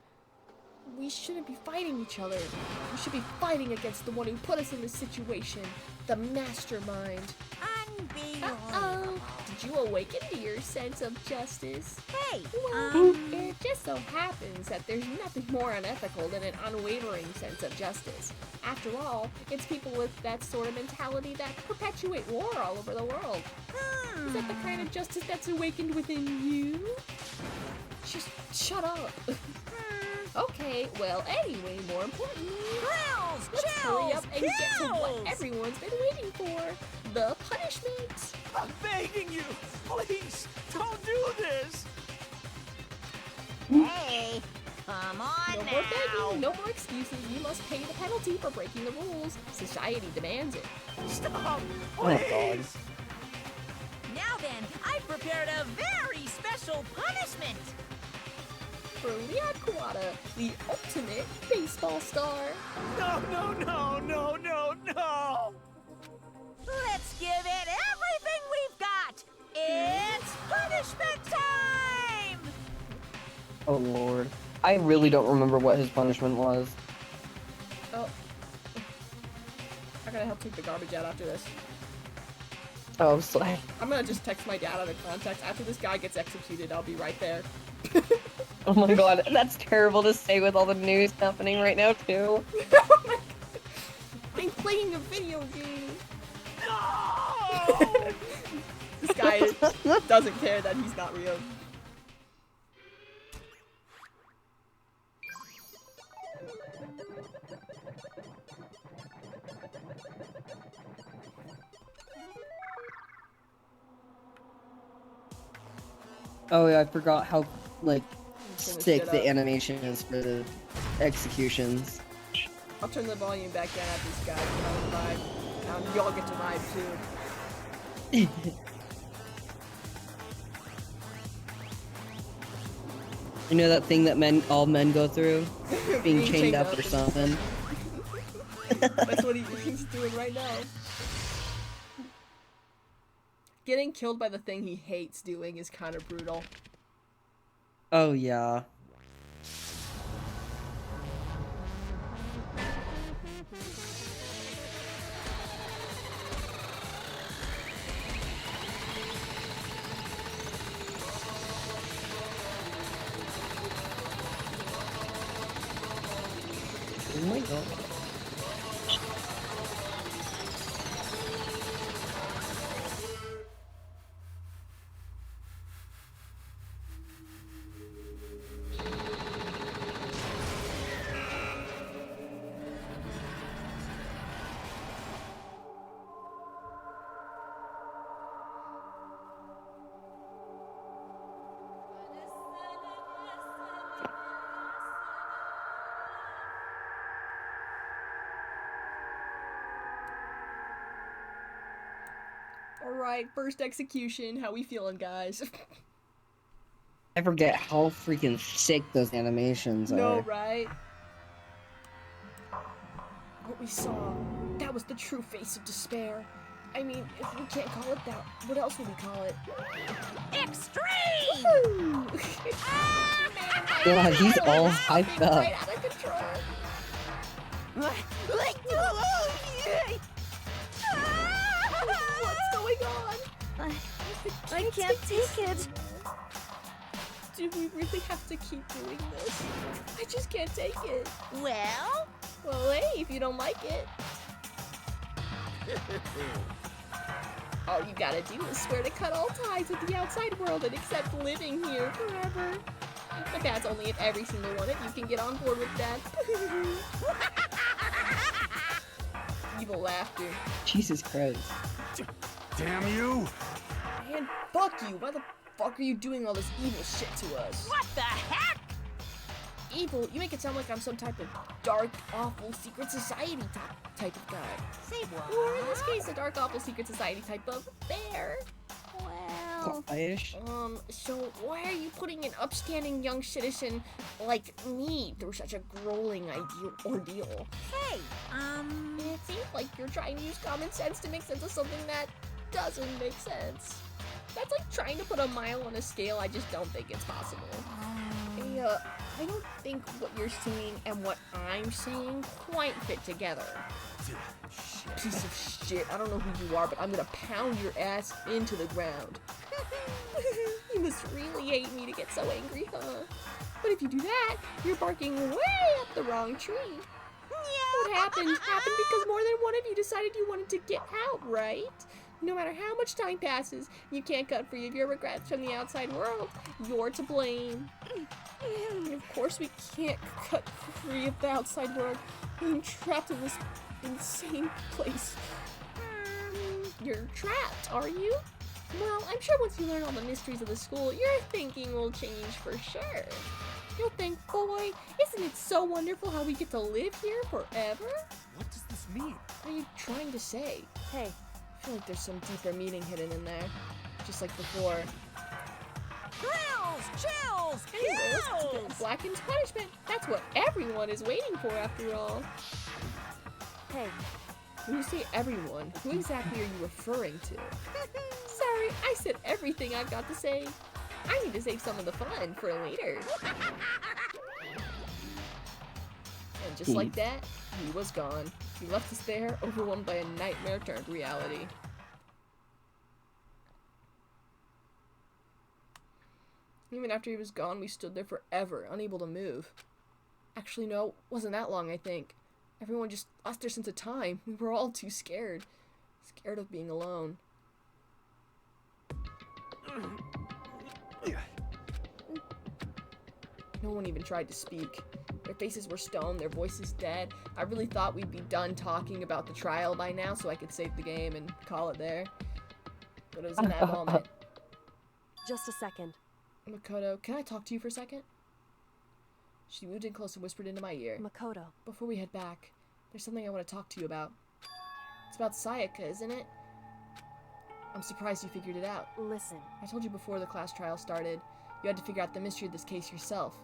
S1: We shouldn't be fighting each other. We should be fighting against the one who put us in this situation, the mastermind.
S5: Unbelievable.
S1: Did you awaken to your sense of justice?
S5: Hey,
S1: Well, it just so happens that there's nothing more unethical than an unwavering sense of justice. After all, it's people with that sort of mentality that perpetuate war all over the world. Is that the kind of justice that's awakened within you? Just shut up. Okay, well, anyway, more importantly, let's hurry up and get to what everyone's been waiting for, the punishment.
S10: I'm begging you, please, don't do this.
S5: Hey, come on
S1: No
S5: now.
S1: more begging, no more excuses. You must pay the penalty for breaking the rules. Society demands it.
S10: Stop,
S2: Oh, God.
S10: please.
S5: Now then, I've prepared a very special punishment.
S1: For Leon Kawada, the ultimate baseball star.
S10: No, no, no, no, no, no.
S5: Let's give it everything we've got. It's punishment time.
S2: Oh, Lord. I really don't remember what his punishment was.
S1: Oh. I gotta help take the garbage out after this.
S2: Oh, sorry.
S1: I'm gonna just text my dad out of context. After this guy gets executed, I'll be right there.
S2: Oh my God, that's terrible to say with all the news happening right now, too.
S1: Oh my God. I'm playing a video game.
S10: No!
S1: This guy doesn't care that he's not real.
S2: Oh yeah, I forgot how, like,
S1: Finish
S2: sick
S1: it
S2: the
S1: up.
S2: animation is for the executions.
S1: I'll turn the volume back down at this guy. Kind of vibe. Y'all get to vibe too.
S2: You know that thing that all men go through? Being chained up or something.
S1: That's what he's doing right now. Getting killed by the thing he hates doing is kind of brutal.
S2: Oh yeah. Oh my God.
S1: Alright, first execution. How we feeling, guys?
S2: I forget how freaking sick those animations
S1: No,
S2: are.
S1: right? What we saw, that was the true face of despair. I mean, if we can't call it that, what else would we call it?
S5: Extreme!
S2: God, he's all hyped up.
S1: Right out of control. What's going on?
S8: I can't take it.
S1: Do we really have to keep doing this? I just can't take it.
S5: Well?
S1: Well, hey, if you don't like it. All you gotta do is swear to cut all ties with the outside world and accept living here forever. But that's only if every single one of you can get on board with that. Evil laughter.
S2: Jesus Christ.
S7: Damn you!
S1: Man, fuck you! Why the fuck are you doing all this evil shit to us?
S5: What the heck?
S1: Evil? You make it sound like I'm some type of dark, awful, secret society type of guy.
S5: Say what?
S1: Or in this case, a dark, awful, secret society type of bear.
S5: Well...
S1: So why are you putting an upstanding young citizen like me through such a grueling ordeal?
S5: Hey,
S1: It seems like you're trying to use common sense to make sense of something that doesn't make sense. That's like trying to put a mile on a scale. I just don't think it's possible. I don't think what you're saying and what I'm saying quite fit together. Piece of shit. I don't know who you are, but I'm gonna pound your ass into the ground. You must really hate me to get so angry, huh? But if you do that, you're barking way up the wrong tree. What happened because more than one of you decided you wanted to get out, right? No matter how much time passes, you can't cut free of your regrets from the outside world. You're to blame. And of course we can't cut free of the outside world. I'm trapped in this insane place. You're trapped, are you? Well, I'm sure once you learn all the mysteries of the school, your thinking will change for sure. You'll think, boy, isn't it so wonderful how we get to live here forever?
S4: What does this mean?
S1: What are you trying to say?
S8: Hey.
S1: I feel like there's some deeper meaning hidden in there. Just like before.
S5: Thrills! Chills! Kills!
S1: Blackened's punishment. That's what everyone is waiting for after all.
S8: Hey.
S1: When you say everyone, who exactly are you referring to? Sorry, I said everything I've got to say. I need to save some of the fun for later. And just like that, he was gone. He left us there, overwhelmed by a nightmare turned reality. Even after he was gone, we stood there forever, unable to move. Actually, no, wasn't that long, I think. Everyone just lost their sense of time. We were all too scared. Scared of being alone. No one even tried to speak. Their faces were stone, their voices dead. I really thought we'd be done talking about the trial by now so I could save the game and call it there. But it was in that moment.
S8: Just a second.
S1: Makoto, can I talk to you for a second? She moved in close and whispered into my ear.
S8: Makoto.
S1: Before we head back, there's something I want to talk to you about. It's about Sayaka, isn't it? I'm surprised you figured it out.
S8: Listen.
S1: I told you before the class trial started, you had to figure out the mystery of this case yourself.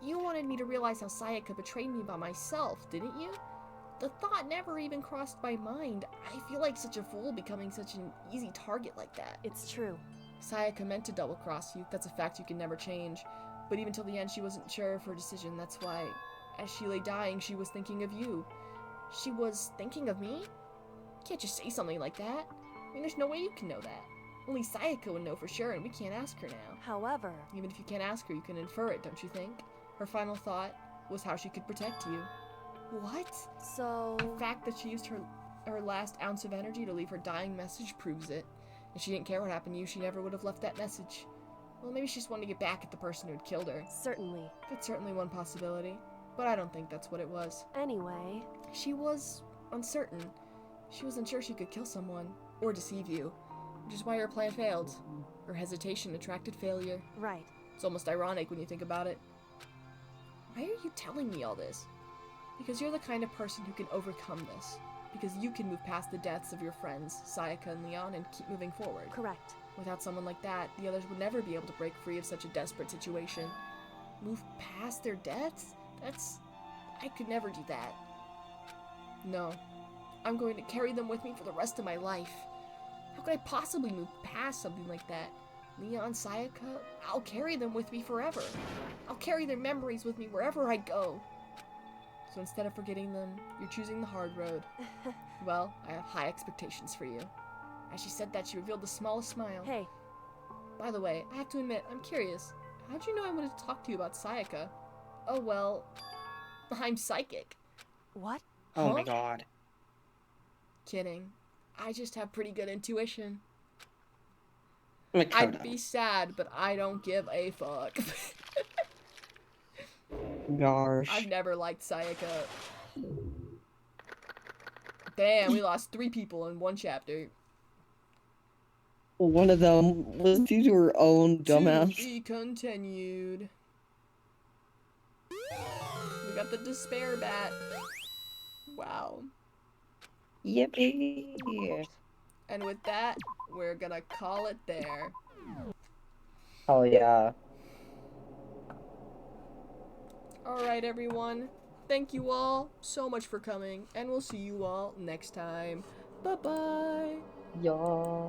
S1: You wanted me to realize how Sayaka betrayed me by myself, didn't you? The thought never even crossed my mind. I feel like such a fool becoming such an easy target like that.
S8: It's true.
S1: Sayaka meant to double-cross you. That's a fact you can never change. But even till the end, she wasn't sure of her decision. That's why, as she lay dying, she was thinking of you. She was thinking of me? You can't just say something like that. I mean, there's no way you can know that. Only Sayaka would know for sure, and we can't ask her now.
S8: However...
S1: Even if you can't ask her, you can infer it, don't you think? Her final thought was how she could protect you. What?
S8: So...
S1: The fact that she used her last ounce of energy to leave her dying message proves it. If she didn't care what happened to you, she never would have left that message. Well, maybe she just wanted to get back at the person who had killed her.
S8: Certainly.
S1: That's certainly one possibility. But I don't think that's what it was.
S8: Anyway...
S1: She was uncertain. She wasn't sure she could kill someone, or deceive you. Which is why her plan failed. Her hesitation attracted failure.
S8: Right.
S1: It's almost ironic when you think about it. Why are you telling me all this? Because you're the kind of person who can overcome this. Because you can move past the deaths of your friends, Sayaka and Leon, and keep moving forward.
S8: Correct.
S1: Without someone like that, the others would never be able to break free of such a desperate situation. Move past their deaths? I could never do that. No. I'm going to carry them with me for the rest of my life. How could I possibly move past something like that? Leon, Sayaka, I'll carry them with me forever. I'll carry their memories with me wherever I go. So instead of forgetting them, you're choosing the hard road. Well, I have high expectations for you. As she said that, she revealed the smallest smile.
S8: Hey.
S1: By the way, I have to admit, I'm curious. How'd you know I wanted to talk to you about Sayaka? Oh, well, I'm psychic.
S8: What?
S2: Oh my god.
S1: Kidding. I just have pretty good intuition.
S2: Makoto.
S1: I'd be sad, but I don't give a fuck.
S2: Gosh.
S1: I've never liked Sayaka. Damn, we lost 3 people in 1 chapter.
S2: One of them was due to her own dumbass.
S1: To be continued. We got the despair bat. Wow.
S2: Yippee!
S1: And with that, we're gonna call it there.
S2: Oh yeah.
S1: Alright everyone, thank you all so much for coming, and we'll see you all next time. Bye-bye!
S2: Yeah.